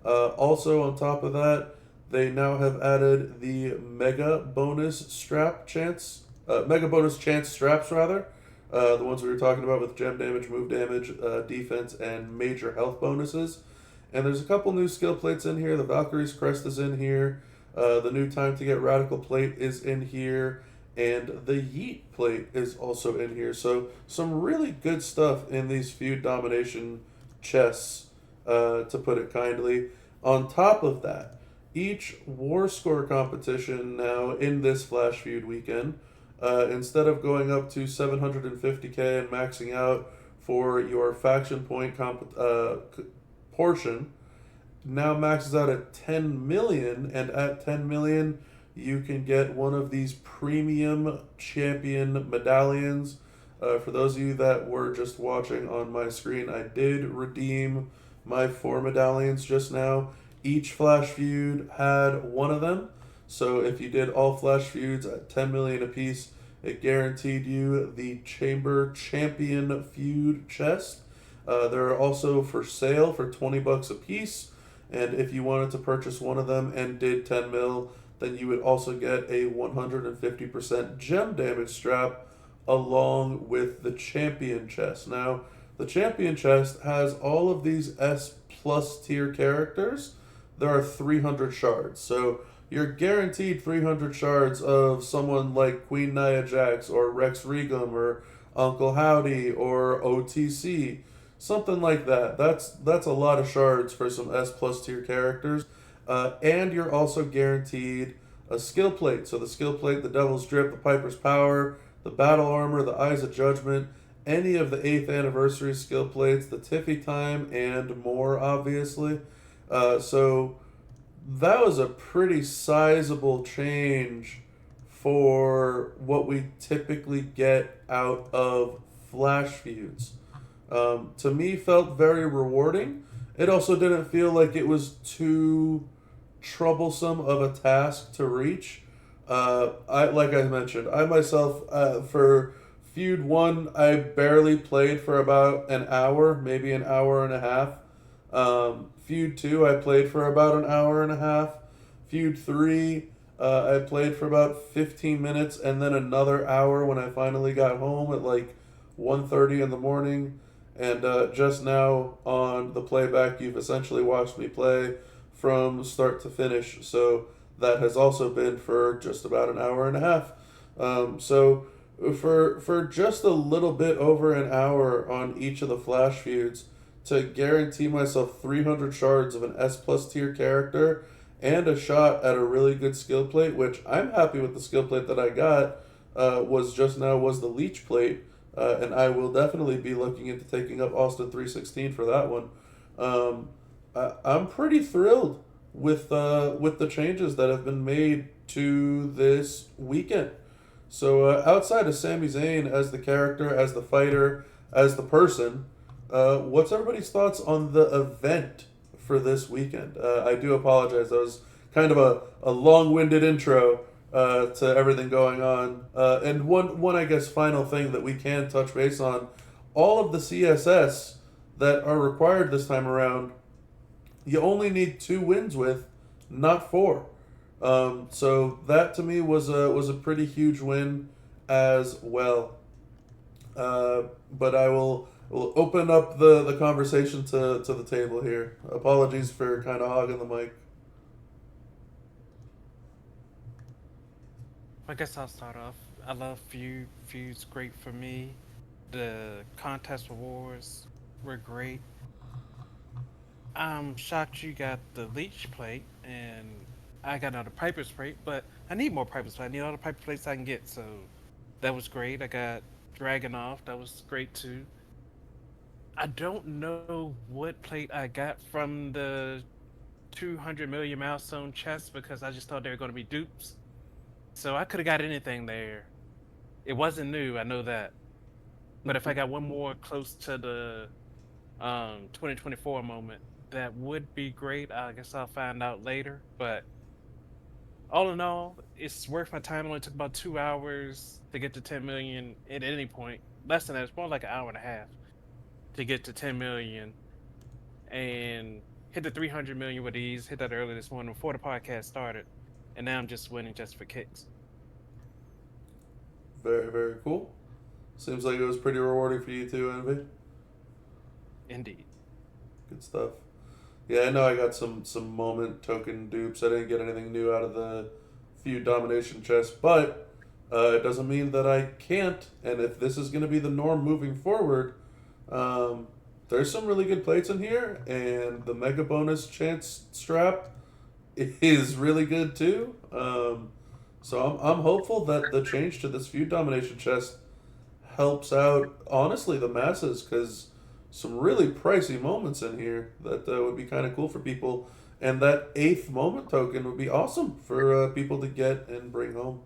Also on top of that, they now have added the Mega Bonus Mega Bonus Chance straps, rather. The ones we were talking about with gem damage, move damage, defense, and major health bonuses. And there's a couple new skill plates in here. The Valkyrie's Crest is in here. The new Time to Get Radical plate is in here. And the Yeet plate is also in here. So some really good stuff in these Feud Domination chests, to put it kindly. On top of that, each War Score competition now in this Flash Feud weekend, instead of going up to 750k and maxing out for your faction point portion, now maxes out at 10 million, and at 10 million you can get one of these premium champion medallions. For those of you that were just watching on my screen, I did redeem my 4 medallions just now. Each Flash Feud had one of them. So if you did all Flash Feuds at 10 million apiece, it guaranteed you the Chamber Champion Feud chest. They're also for sale for $20 a piece. And if you wanted to purchase one of them and did 10 mil, then you would also get a 150% gem damage strap along with the Champion chest. Now, the Champion chest has all of these S+ tier characters. There are 300 shards. So you're guaranteed 300 shards of someone like Queen Nia Jax or Rex Regum or Uncle Howdy or OTC. Something like that. That's a lot of shards for some S+ tier characters. And you're also guaranteed a skill plate. So the skill plate, the Devil's Drip, the Piper's Power, the Battle Armor, the Eyes of Judgment, any of the 8th anniversary skill plates, the Tiffy Time, and more, obviously. So that was a pretty sizable change for what we typically get out of Flash Feuds. To me, felt very rewarding. It also didn't feel like it was too troublesome of a task to reach. Like I mentioned, I myself, for Feud 1, I barely played for about an hour, maybe an hour and a half. Feud 2, I played for about an hour and a half. Feud 3, I played for about 15 minutes, and then another hour when I finally got home at like 1:30 in the morning. And just now on the playback, you've essentially watched me play from start to finish. So that has also been for just about an hour and a half. So for just a little bit over an hour on each of the Flash Feuds, to guarantee myself 300 shards of an S+ tier character and a shot at a really good skill plate, which I'm happy with the skill plate that I got, was the Leech plate. And I will definitely be looking into taking up Austin 316 for that one. I'm pretty thrilled with the changes that have been made to this weekend. So outside of Sami Zayn as the character, as the fighter, as the person, what's everybody's thoughts on the event for this weekend? I do apologize. That was kind of a long-winded intro to everything going on. And one, I guess, final thing that we can touch base on, all of the CSS that are required this time around, you only need 2 wins with, not 4. So that to me was a pretty huge win as well. But I will open up the conversation to the table here. Apologies for kind of hogging the mic. I guess I'll start off. I love Feud. Feud's great for me. The contest rewards were great. I'm shocked you got the leech plate and I got another Piper's plate, but I need more Piper's plate. I need all the Piper plates I can get, so that was great. I got Dragon off, that was great too. I don't know what plate I got from the 200 million milestone chest because I just thought they were going to be dupes. So I could have got anything there. It wasn't new, I know that. But if I got one more close to the 2024 moment, that would be great. I guess I'll find out later. But all in all, it's worth my time. It only took about 2 hours to get to 10 million at any point. Less than that, it's more like an hour and a half to get to 10 million and hit the 300 million with ease. Hit that early this morning before the podcast started. And now I'm just winning just for kicks. Very, very cool. Seems like it was pretty rewarding for you too, Envy. Indeed. Good stuff. Yeah, I know I got some moment token dupes. I didn't get anything new out of the feud domination chest, but it doesn't mean that I can't. And if this is going to be the norm moving forward, there's some really good plates in here, and the mega bonus chance strap is really good too. So I'm hopeful that the change to this feud domination chest helps out, honestly, the masses, because some really pricey moments in here that would be kind of cool for people. And that 8th moment token would be awesome for people to get and bring home.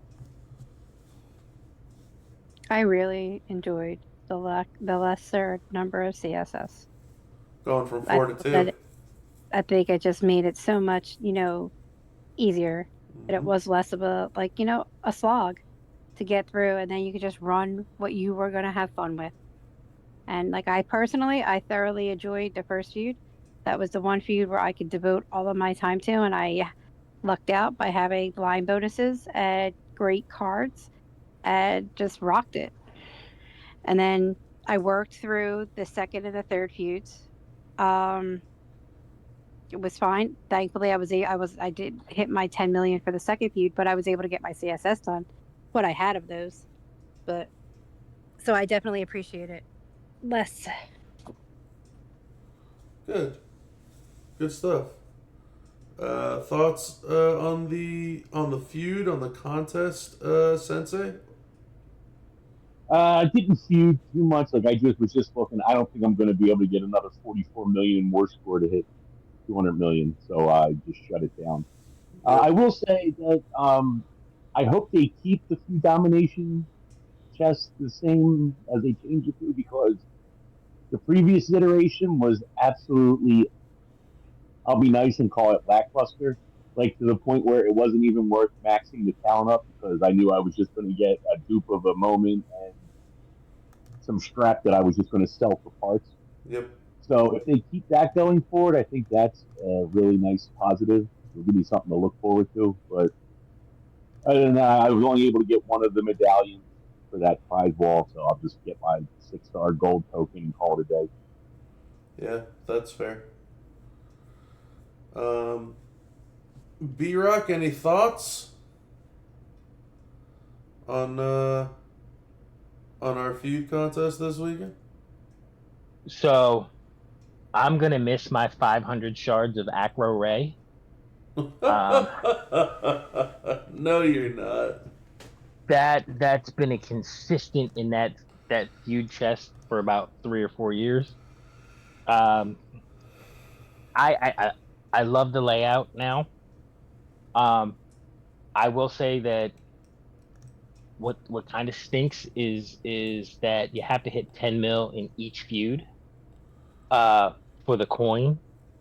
I really enjoyed the lesser number of CSS. Going from I 4 to thought 2. that I think it just made it so much, easier. And it Mhm. was less of a a slog to get through, and then you could just run what you were gonna have fun with. And like I thoroughly enjoyed the first feud. That was the one feud where I could devote all of my time to, and I lucked out by having blind bonuses and great cards and just rocked it. And then I worked through the second and the third feuds. Um, it was fine. Thankfully, I did hit my 10 million for the second feud, but I was able to get my CSS done. What I had of those, but so I definitely appreciate it. Less. Good. Good stuff. Thoughts on the feud, on the contest, Sensei? I didn't feud too much. Like I just was just looking. I don't think I'm going to be able to get another 44 million more score to hit 200 million. So I just shut it down. I Yep. will say that I hope they keep the feud domination chest the same as they change it to, because the previous iteration was absolutely, I'll be nice and call it lackluster, like to the point where it wasn't even worth maxing the talent up because I knew I was just going to get a dupe of a moment and some strap that I was just going to sell for parts. Yep. So if they keep that going forward, I think that's a really nice positive. It'll give me something to look forward to. But other than that, I was only able to get one of the medallions for that prize wall, so I'll just get my 6-star gold token and call it a day. Yeah, that's fair. B-Rock, any thoughts on our feud contest this weekend? So I'm gonna miss my 500 shards of Acro Ray. No, you're not. That's been a consistent in that feud chest for about 3 or 4 years. I love the layout now. I will say that what kind of stinks is that you have to hit 10 mil in each feud for the coin.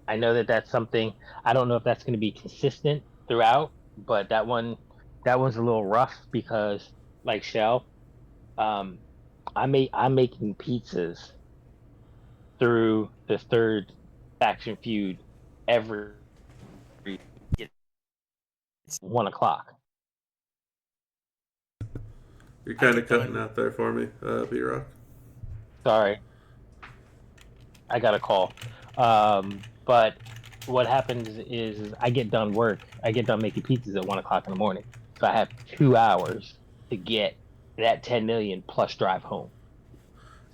I know that that's something, I don't know if that's going to be consistent throughout, but that one's a little rough because, like Shell, I'm making pizzas through the third faction feud every, it's 1 o'clock. You're kind I of get cutting done. out there for me, B-Rock. Sorry, I got a call. But what happens is I get done work. I get done making pizzas at 1 o'clock in the morning. So I have 2 hours to get that 10 million plus drive home.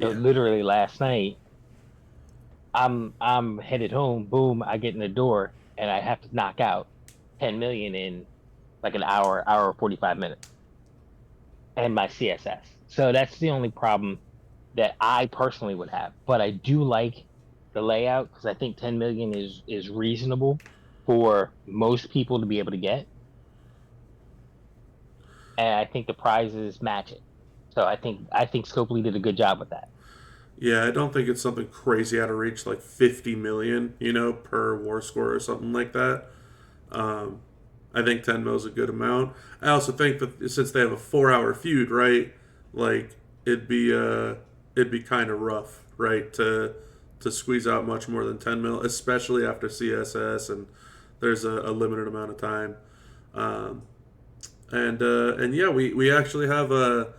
So Yeah. literally last night, I'm headed home. Boom, I get in the door, and I have to knock out 10 million in like an hour 45 minutes, and my CSS. So that's the only problem that I personally would have. But I do like the layout because I think 10 million is reasonable for most people to be able to get, and I think the prizes match it. So I think Scopely did a good job with that. Yeah, I don't think it's something crazy out of reach, like 50 million, per war score or something like that. Um, I think 10 mil is a good amount. I also think that since they have a 4-hour feud, right, like it'd be kind of rough, right, to squeeze out much more than 10 mil, especially after CSS and there's a limited amount of time. Um, and yeah, we actually have a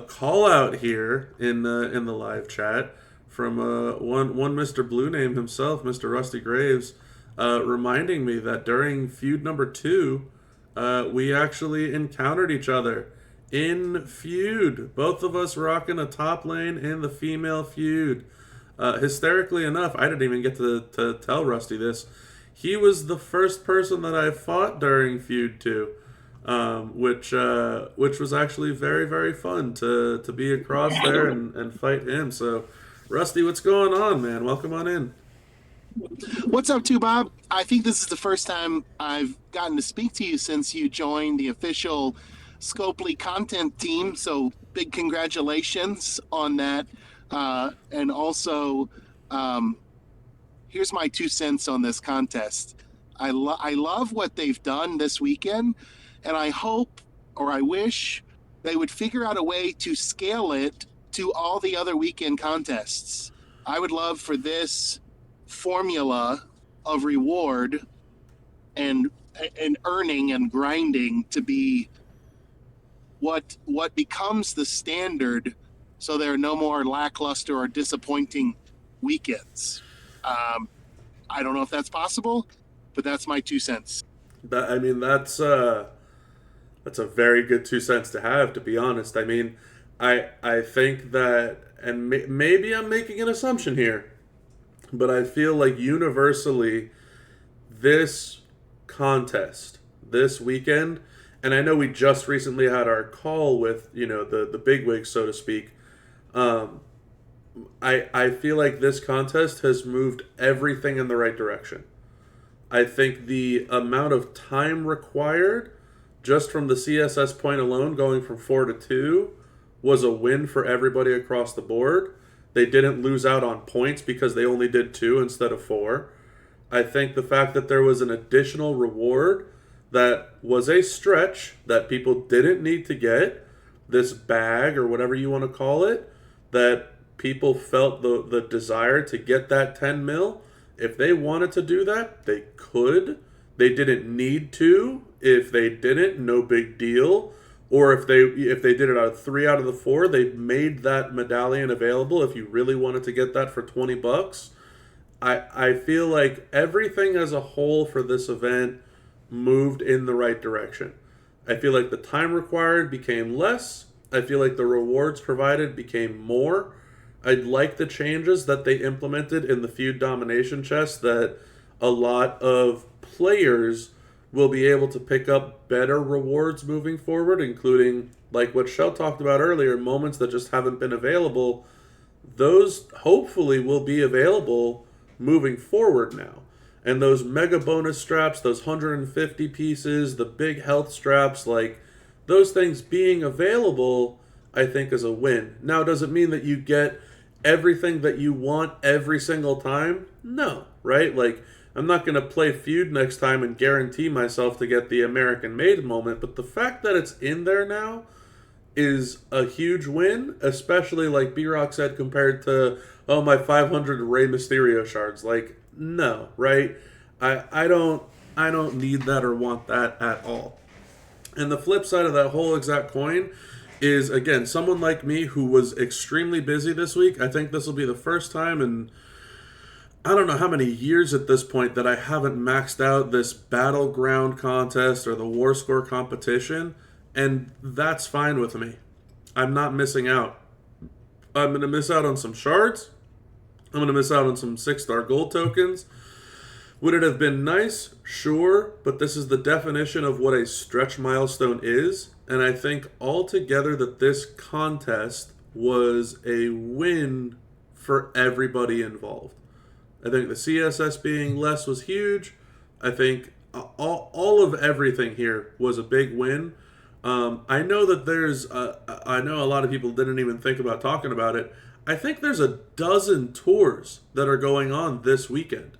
call out here in the live chat from one Mr. Blue Name himself, Mr. Rusty Graves, reminding me that during feud number 2, we actually encountered each other in feud. Both of us rocking a top lane in the female feud. Hysterically enough, I didn't even get to tell Rusty this. He was the first person that I fought during feud 2. Which was actually very, very fun to be across there and fight him. So, Rusty, what's going on, man? Welcome on in. What's up, too, Bob? I think this is the first time I've gotten to speak to you since you joined the official Scopely content team. So, big congratulations on that. And also, here's my 2 cents on this contest. I love what they've done this weekend. And I hope, or I wish, they would figure out a way to scale it to all the other weekend contests. I would love for this formula of reward and earning and grinding to be what becomes the standard, so there are no more lackluster or disappointing weekends. I don't know if that's possible, but that's my 2 cents. That's a very good 2 cents to have, to be honest. I mean, I think that, and maybe I'm making an assumption here, but I feel like universally this contest, this weekend, and I know we just recently had our call with, the bigwigs, so to speak. I feel like this contest has moved everything in the right direction. I think the amount of time required just from the CSS point alone, going from 4 to 2, was a win for everybody across the board. They didn't lose out on points because they only did 2 instead of 4. I think the fact that there was an additional reward that was a stretch that people didn't need to get, this bag or whatever you want to call it, that people felt the desire to get that 10 mil. If they wanted to do that, they could. They didn't need to. If they didn't, no big deal. Or if they did it out of 3 out of the 4, they made that medallion available if you really wanted to get that for $20. I feel like everything as a whole for this event moved in the right direction. I feel like the time required became less. I feel like the rewards provided became more. I like the changes that they implemented in the feud domination chest, that a lot of players will be able to pick up better rewards moving forward, including, like what Shell talked about earlier, moments that just haven't been available. Those hopefully will be available moving forward now. And those mega bonus straps, those 150 pieces, the big health straps, like those things being available, I think is a win. Now, does it mean that you get everything that you want every single time? No, right? Like, I'm not going to play feud next time and guarantee myself to get the American-made moment, but the fact that it's in there now is a huge win, especially like B-Rock said, compared to, my 500 Rey Mysterio shards. Like, no, right? I don't need that or want that at all. And the flip side of that whole exact coin is, again, someone like me who was extremely busy this week. I think this will be the first time in I don't know how many years at this point that I haven't maxed out this battleground contest or the war score competition, and that's fine with me. I'm not missing out. I'm going to miss out on some shards. I'm going to miss out on some 6-star gold tokens. Would it have been nice? Sure, but this is the definition of what a stretch milestone is, and I think altogether that this contest was a win for everybody involved. I think the CSS being less was huge. I think all of everything here was a big win. I know that I know a lot of people didn't even think about talking about it. I think there's a dozen tours that are going on this weekend.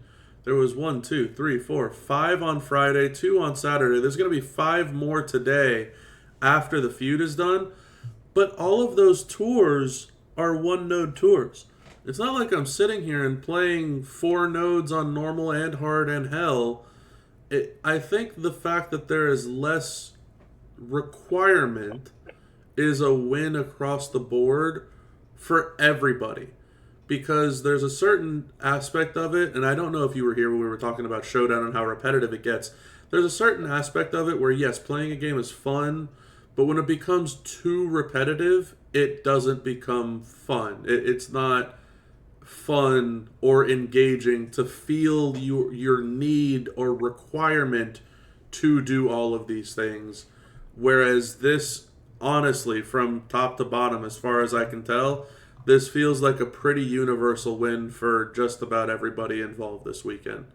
There was 1, 2, 3, 4, 5 on Friday, 2 on Saturday. There's going to be 5 more today after the feud is done. But all of those tours are 1-node tours. It's not like I'm sitting here and playing 4 nodes on normal and hard and hell. I think the fact that there is less requirement is a win across the board for everybody. Because there's a certain aspect of it, and I don't know if you were here when we were talking about Showdown and how repetitive it gets. There's a certain aspect of it where, yes, playing a game is fun, but when it becomes too repetitive, it doesn't become fun. It's not fun or engaging to feel your need or requirement to do all of these things. Whereas this, honestly, from top to bottom, as far as I can tell, this feels like a pretty universal win for just about everybody involved this weekend.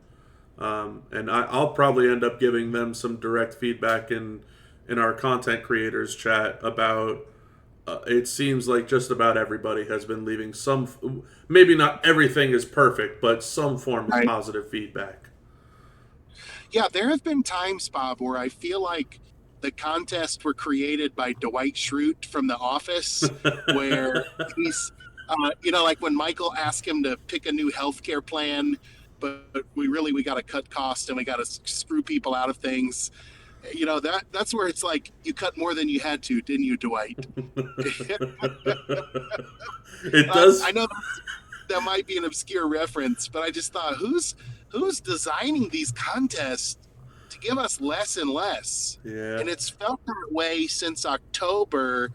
And I'll probably end up giving them some direct feedback in our content creators chat about it seems like just about everybody has been leaving some, maybe not everything is perfect, but some form of positive feedback. Yeah, there have been times, Bob, where I feel like the contests were created by Dwight Schrute from The Office, where he's, like when Michael asked him to pick a new healthcare plan, but we got to cut costs and we got to screw people out of things. That's where it's like you cut more than you had to, didn't you, Dwight? It does. I know that might be an obscure reference, but I just thought, who's designing these contests to give us less and less? Yeah. And it's felt that way since October,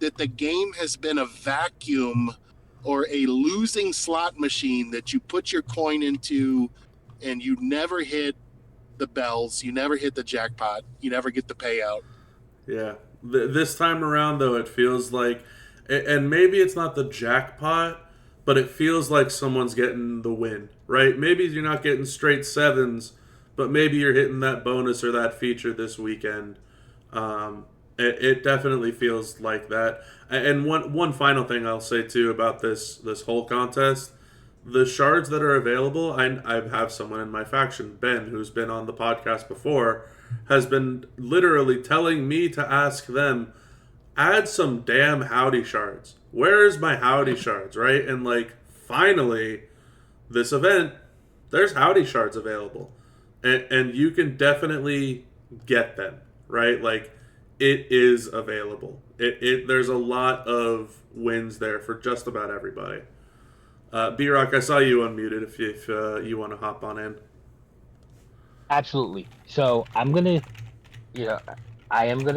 that the game has been a vacuum or a losing slot machine that you put your coin into and you never hit the bells, you never hit the jackpot, you never get the payout. Yeah. This time around, though, it feels like, and maybe it's not the jackpot, but it feels like someone's getting the win, right? Maybe you're not getting straight 7s, but maybe you're hitting that bonus or that feature this weekend. It definitely feels like that. And one final thing I'll say, too, about this whole contest, the shards that are available, I have someone in my faction, Ben, who's been on the podcast before, has been literally telling me to ask them, add some damn howdy shards. Where's my howdy shards, right? And finally, this event, there's howdy shards available. And you can definitely get them, right? It is available. There's a lot of wins there for just about everybody. B-Rock, I saw you unmuted if you want to hop on in. Absolutely. So I am gonna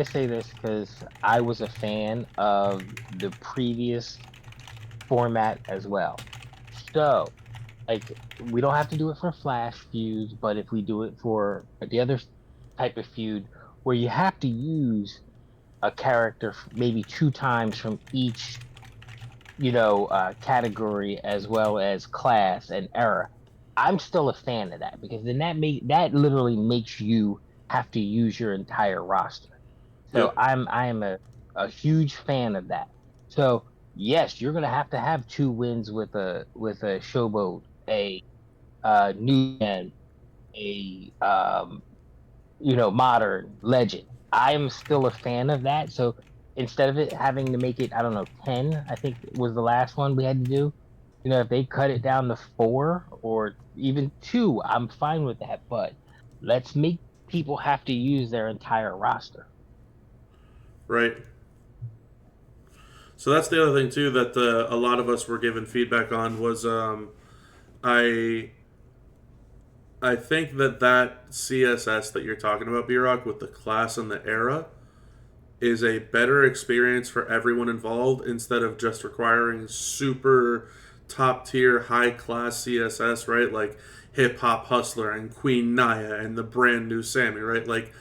say this because I was a fan of the previous format as well. So, we don't have to do it for flash feuds, but if we do it for the other type of feud where you have to use a character maybe 2 times from each category as well as class and era, I'm still a fan of that, because then that literally makes you have to use your entire roster. So Yep. I am a huge fan of that. So yes, you're gonna have to have 2 wins with a showboat, a new man, a modern legend. I'm still a fan of that. So instead of it having to make it, I don't know, 10, I think was the last one we had to do. If they cut it down to 4 or even 2, I'm fine with that. But let's make people have to use their entire roster. Right. So that's the other thing, too, that a lot of us were given feedback on was I I think that CSS that you're talking about, B-Rock, with the class and the era, is a better experience for everyone involved instead of just requiring super top tier, high class CSS, right? Like Hip Hop Hustler and Queen Naya and the brand new Sami, right? Like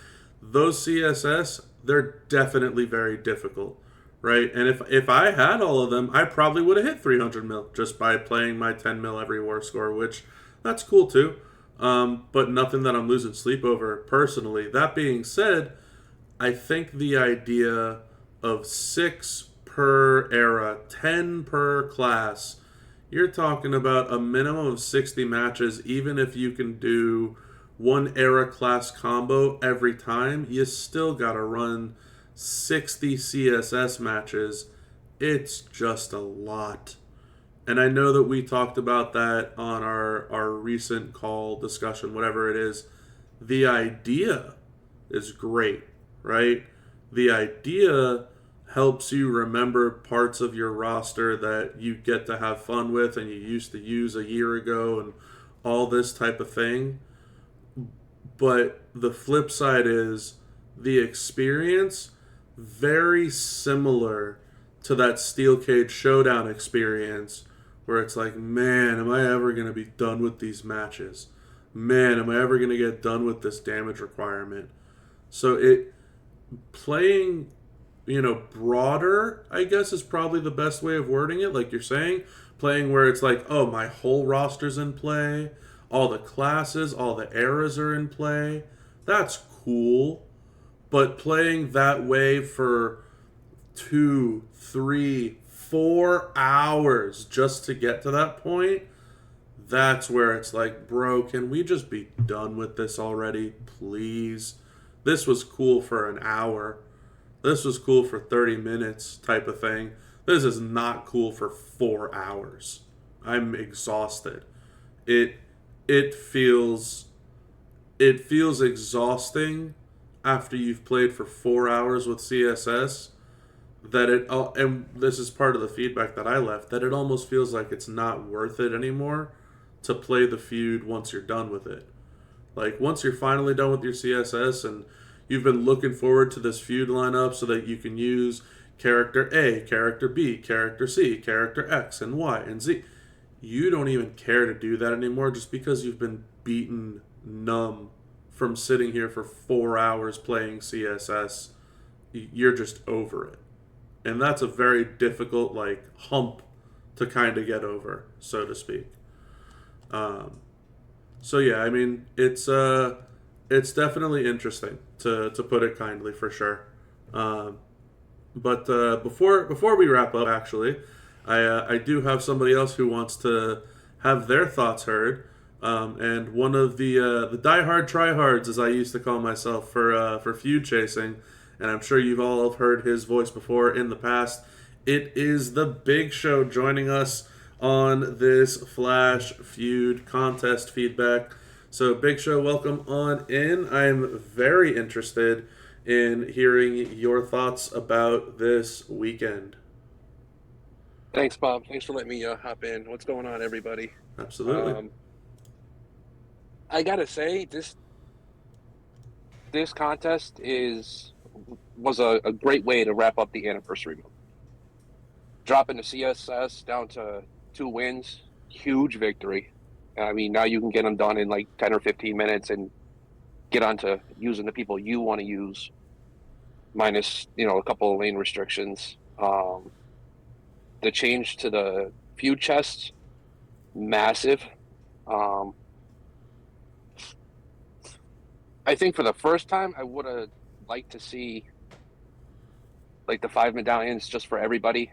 those CSS, they're definitely very difficult, right? And if I had all of them, I probably would have hit 300 mil just by playing my 10 mil every war score, which that's cool too. But nothing that I'm losing sleep over personally. That being said, I think the idea of 6 per era, 10 per class, you're talking about a minimum of 60 matches, even if you can do one era class combo every time, you still got to run 60 CSS matches. It's just a lot. And I know that we talked about that on our recent call discussion, whatever it is. The idea is great, right? The idea helps you remember parts of your roster that you get to have fun with and you used to use a year ago and all this type of thing. But the flip side is the experience very similar to that Steel Cage Showdown experience where it's like, man, am I ever going to be done with these matches? Man, am I ever going to get done with this damage requirement? So playing, broader, I guess, is probably the best way of wording it. Like you're saying, playing where it's like, oh, my whole roster's in play, all the classes, all the eras are in play. That's cool. But playing that way for 2, 3, 4 hours just to get to that point, that's where it's like, bro, can we just be done with this already, please? This was cool for an hour. This was cool for 30 minutes type of thing. This is not cool for 4 hours. I'm exhausted. It feels exhausting after you've played for 4 hours with CSS that and this is part of the feedback that I left, that it almost feels like it's not worth it anymore to play the feud once you're done with it. Like once you're finally done with your CSS and you've been looking forward to this feud lineup so that you can use character A, character B, character C, character X and Y and Z. You don't even care to do that anymore just because you've been beaten numb from sitting here for 4 hours playing CSS. You're just over it. And that's a very difficult hump to kind of get over, so to speak. So yeah, I mean, it's definitely interesting to put it kindly, for sure. But before we wrap up, actually, I do have somebody else who wants to have their thoughts heard. And one of the diehard tryhards, as I used to call myself, for feud chasing, and I'm sure you've all heard his voice before in the past. It is the Big Show joining us on this Flash Feud contest feedback. So Big Show, welcome on in. I'm very interested in hearing your thoughts about this weekend. Thanks, Bob. Thanks for letting me hop in. What's going on, everybody? Absolutely. I gotta say, this contest was a great way to wrap up the anniversary month. Dropping the CSS down to 2 wins, huge victory. I mean, now you can get them done in 10 or 15 minutes and get on to using the people you want to use, minus a couple of lane restrictions. The change to the feud chests, massive. I think for the first time, I would have liked to see the 5 medallions just for everybody,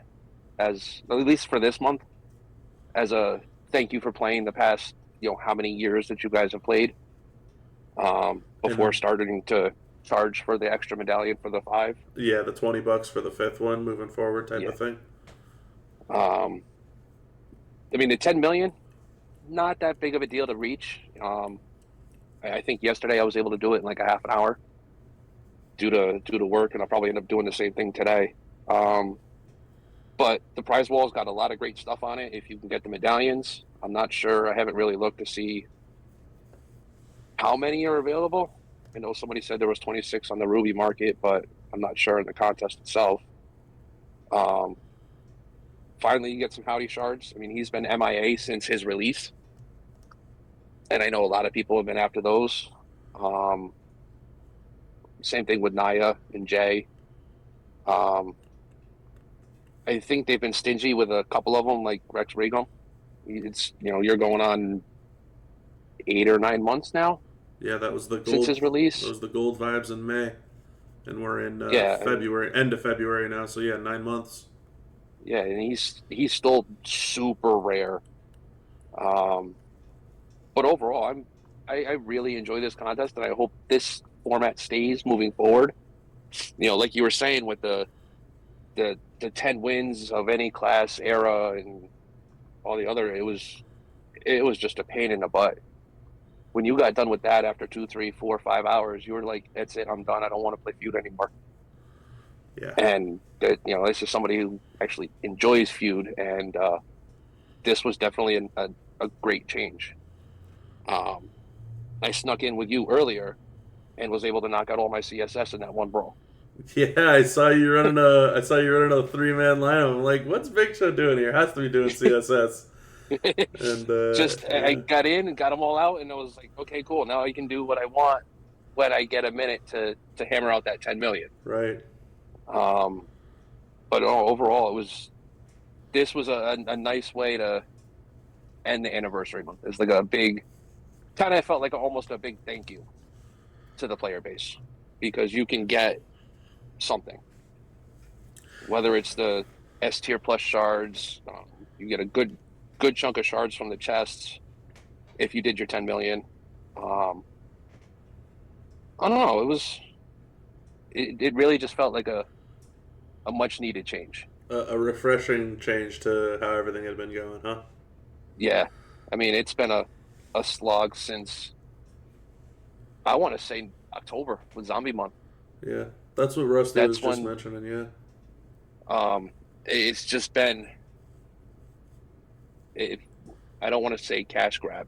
as at least for this month, as a thank you for playing the past how many years that you guys have played, before starting to charge for the extra medallion for the 5. Yeah, the $20 for the 5th one moving forward type of thing. I mean, the 10 million, not that big of a deal to reach. I think yesterday I was able to do it in a half an hour due to work, and I'll probably end up doing the same thing today. But the prize wall's got a lot of great stuff on it if you can get the medallions. I'm not sure. I haven't really looked to see how many are available. I know somebody said there was 26 on the Ruby market, but I'm not sure in the contest itself. Finally, you get some Howdy shards. I mean, he's been MIA since his release, and I know a lot of people have been after those. Same thing with Naya and Jay. I think they've been stingy with a couple of them, like Rex Regum. It's, you're going on 8 or 9 months now. Yeah, that was the gold. Since his release. That was the gold vibes in May, and we're in February, end of February now. So yeah, 9 months. Yeah, and he's still super rare. But overall, I really enjoy this contest, and I hope this format stays moving forward. Like you were saying with the 10 wins of any class era and all the other, it was just a pain in the butt. When you got done with that after 2, 3, 4, 5 hours, you were like, "That's it, I'm done. I don't want to play Feud anymore." Yeah. And this is somebody who actually enjoys Feud, and this was definitely a great change. I snuck in with you earlier and was able to knock out all my CSS in that one brawl. Yeah, I saw you running a 3-man lineup. I'm like, what's Big Show doing here? Has to be doing CSS. And I got in and got them all out, and I was like, okay, cool. Now I can do what I want when I get a minute to hammer out that 10 million. Right. But overall, this was a nice way to end the anniversary month. It's like a big, kind of felt like almost a big thank you to the player base, because you can get something, whether it's the S tier plus shards. You get a good chunk of shards from the chests if you did your 10 million. I don't know. It really just felt like a much needed change. A refreshing change to how everything had been going, huh? Yeah. I mean, it's been a slog since, I want to say, October with Zombie Month. Yeah. That's what Rusty was just mentioning, yeah. It's just been, I don't want to say cash grab,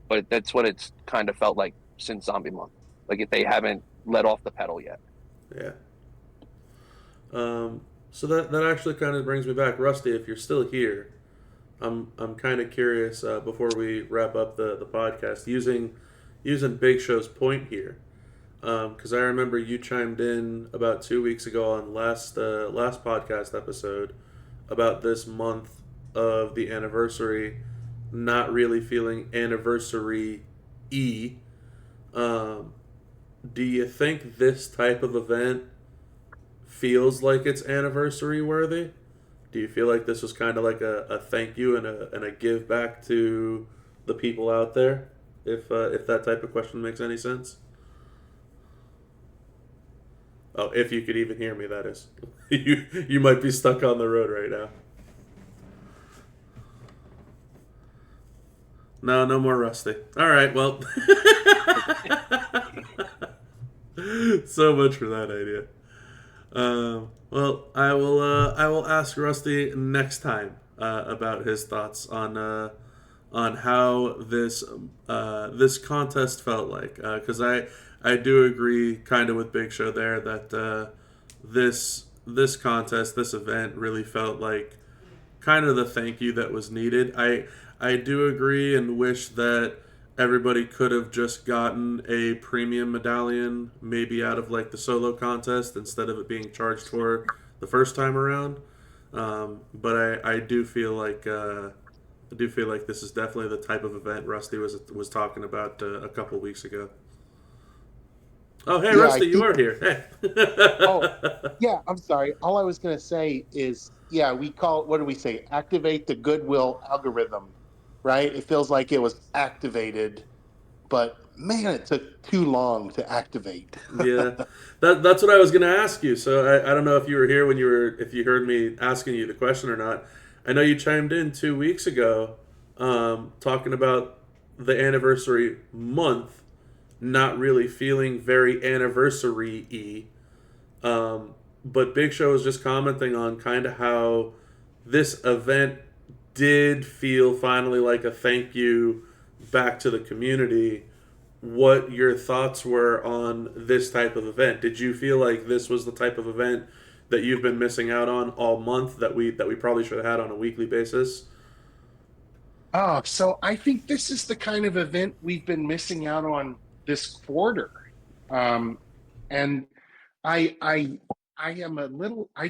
but that's what it's kind of felt like since Zombie Month. Like, if they haven't let off the pedal yet. Yeah. So that actually kind of brings me back, Rusty. If you're still here, I'm kind of curious before we wrap up the podcast, using Big Show's point here, because I remember you chimed in about 2 weeks ago on last podcast episode about this month of the anniversary not really feeling anniversary-y. Do you think this type of event feels like it's anniversary worthy? Do you feel like this was kind of like a thank you and a give back to the people out there? If that type of question makes any sense. Oh, if you could even hear me, that is. You might be stuck on the road right now. No more Rusty. All right, well. So much for that idea. Well, I will ask Rusty next time about his thoughts on how this contest felt like, because I do agree kind of with Big Show there that this contest, this event really felt like kind of the thank you that was needed. I do agree and wish that everybody could have just gotten a premium medallion, maybe out of like the solo contest instead of it being charged for the first time around. But I do feel like this is definitely the type of event Rusty was talking about a couple weeks ago. Oh, hey, yeah, Rusty, you are here. Hey. Oh, yeah, I'm sorry. All I was going to say is, yeah, we call it, what do we say? Activate the goodwill algorithm, right? It feels like it was activated, but man, it took too long to activate. Yeah, that's what I was going to ask you. So I don't know if you were here if you heard me asking you the question or not. I know you chimed in 2 weeks ago talking about the anniversary month not really feeling very anniversary-y. But Big Show was just commenting on kind of how this event did feel finally like a thank you back to the community, what your thoughts were on this type of event. Did you feel like this was the type of event that you've been missing out on all month that we probably should have had on a weekly basis? Oh, so I think this is the kind of event we've been missing out on this quarter. And I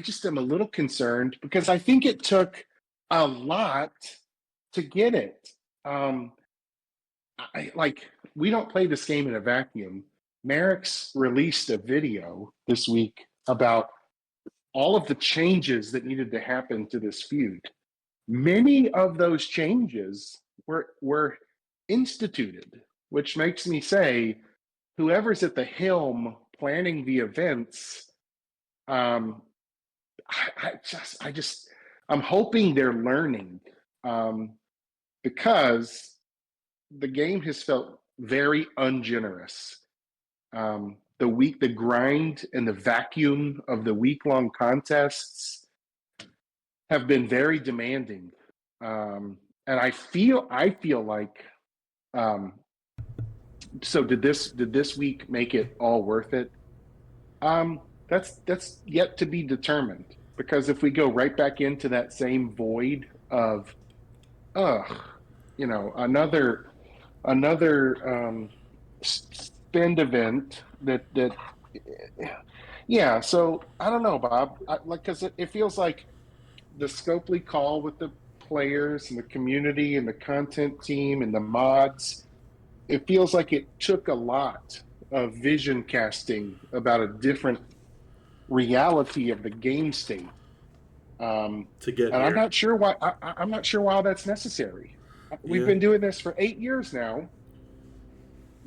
just am a little concerned because I think it took a lot to get it. We don't play this game in a vacuum. Merrick's released a video this week about all of the changes that needed to happen to this feud. Many of those changes were instituted, which makes me say, whoever's at the helm planning the events, I'm hoping they're learning, because the game has felt very ungenerous. The grind and the vacuum of the week-long contests have been very demanding, and I feel like. So did this week make it all worth it? That's yet to be determined, because if we go right back into that same void of, another spend event that yeah. So I don't know, Bob. Because it feels like the Scopely call with the players and the community and the content team and the mods, it feels like it took a lot of vision casting about a different reality of the game state, To get and here. I'm not sure why. I'm not sure why that's necessary. We've been doing this for 8 years now.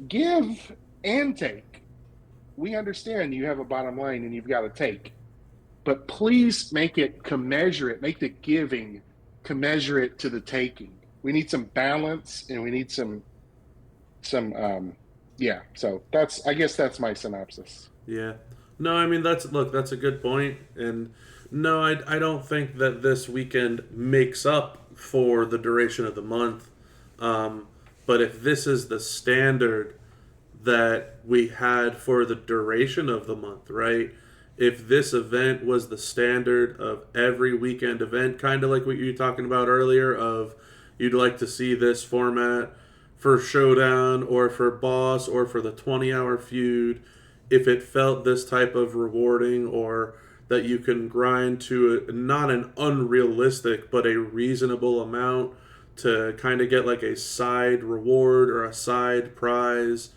Give and take. We understand you have a bottom line and you've got to take, but please make it commensurate. Make the giving commensurate to the taking. We need some balance, and we need some. Yeah. So I guess that's my synopsis. Yeah. No, I mean that's a good point, and no, I don't think that this weekend makes up for the duration of the month. But if this is the standard that we had for the duration of the month, right? If this event was the standard of every weekend event, kind of like what you were talking about earlier, of you'd like to see this format for Showdown or for Boss or for the 20-hour feud, if it felt this type of rewarding, or that you can grind to not an unrealistic but a reasonable amount to kind of get like a side reward or a side prize,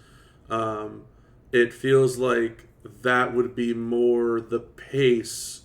it feels like that would be more the pace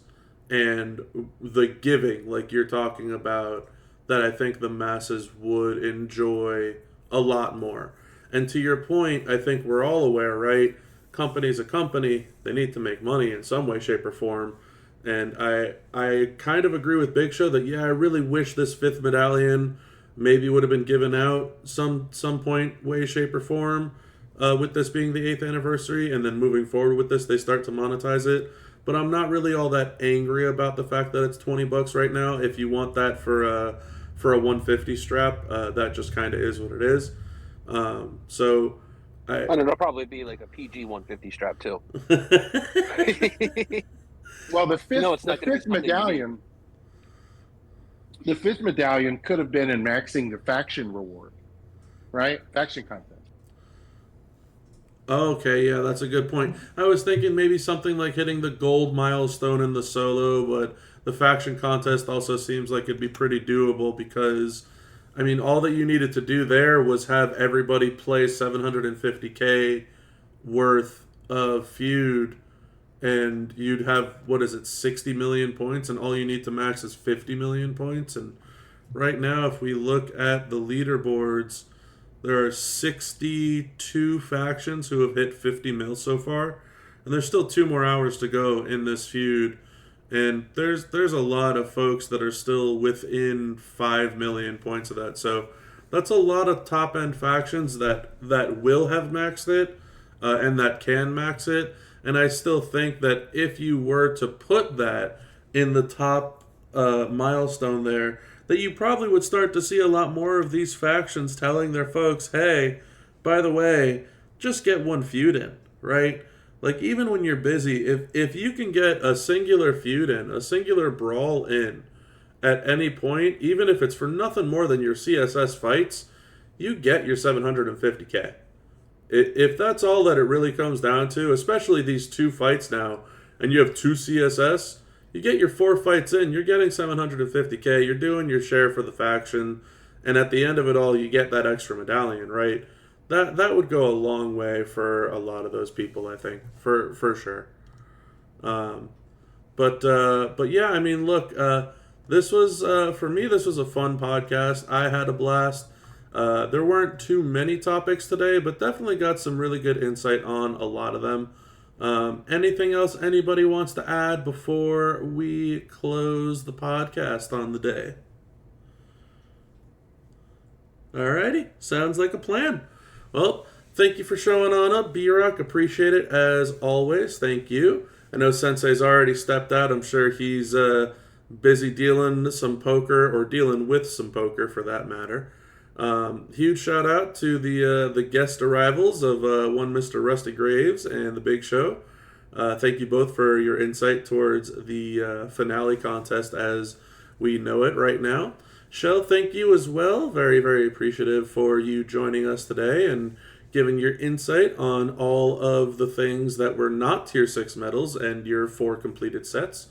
and the giving, like you're talking about, that I think the masses would enjoy a lot more. And to your point, I think we're all aware, right? Company's a company. They need to make money in some way, shape, or form. And I kind of agree with Big Show that, yeah, I really wish this fifth medallion maybe would have been given out some point, way, shape, or form, with this being the 8th anniversary, and then moving forward with this, they start to monetize it. But I'm not really all that angry about the fact that it's $20 right now. If you want that for a 150 strap, that just kind of is what it is. So I don't know, it'll probably be like a PG 150 strap too. Well, the fifth, it's not gonna be medallion. The fifth medallion could have been in maxing the faction reward, right? Faction content. Okay, yeah, that's a good point. I was thinking maybe something like hitting the gold milestone in the solo, but the faction contest also seems like it'd be pretty doable, because, I mean, all that you needed to do there was have everybody play 750k worth of feud, and you'd have, 60 million points, and all you need to max is 50 million points. And right now, if we look at the leaderboards, there are 62 factions who have hit 50 mil so far, and there's still 2 more hours to go in this feud. And there's a lot of folks that are still within 5 million points of that. So that's a lot of top-end factions that will have maxed it, and that can max it. And I still think that if you were to put that in the top milestone there, that you probably would start to see a lot more of these factions telling their folks, hey, by the way, just get one feud in, right? Like, even when you're busy, if you can get a singular feud in, a singular brawl in at any point, even if it's for nothing more than your CSS fights, you get your 750K. If that's all that it really comes down to, especially these 2 fights now, and you have 2 CSS, you get your 4 fights in, you're getting 750K, you're doing your share for the faction, and at the end of it all, you get that extra medallion, right? That would go a long way for a lot of those people, I think, for sure. But yeah, I mean, look, this was for me. This was a fun podcast. I had a blast. There weren't too many topics today, but definitely got some really good insight on a lot of them. Anything else anybody wants to add before we close the podcast on the day? Alrighty, sounds like a plan. Well, thank you for showing on up, B-Rock. Appreciate it as always. Thank you. I know Sensei's already stepped out. I'm sure he's busy dealing some poker, or dealing with some poker for that matter. Huge shout out to the guest arrivals of one Mr. Rusty Graves and the Big Show. Thank you both for your insight towards the finale contest as we know it right now. Shell, thank you as well. Very, very appreciative for you joining us today and giving your insight on all of the things that were not Tier 6 medals and your 4 completed sets.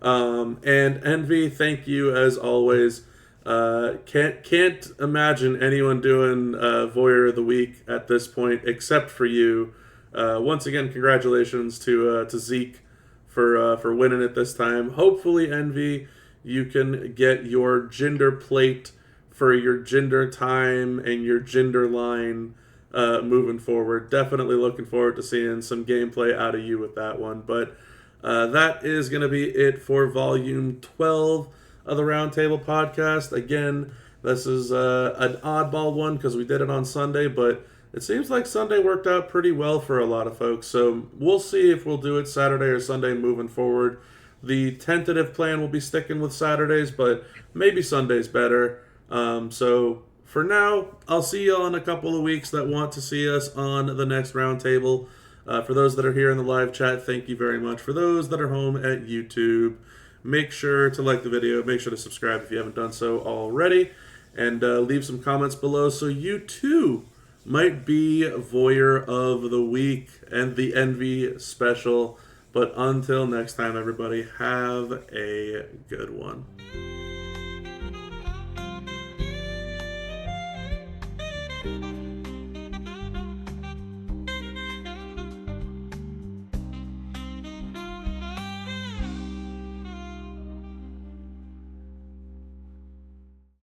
And Envy, thank you as always. Can't imagine anyone doing Voyeur of the Week at this point except for you. Once again, congratulations to Zeke for winning it this time. Hopefully, Envy, you can get your gender plate for your gender time and your gender line moving forward. Definitely looking forward to seeing some gameplay out of you with that one. But that is going to be it for Volume 12 of the Roundtable Podcast. Again, this is an oddball one because we did it on Sunday, but it seems like Sunday worked out pretty well for a lot of folks. So we'll see if we'll do it Saturday or Sunday moving forward. The tentative plan will be sticking with Saturdays, but maybe Sunday's better. So for now, I'll see y'all in a couple of weeks that want to see us on the next roundtable. For those that are here in the live chat, thank you very much. For those that are home at YouTube, make sure to like the video. Make sure to subscribe if you haven't done so already. And leave some comments below so you too might be Voyeur of the Week and the Envy special. But until next time, everybody, have a good one.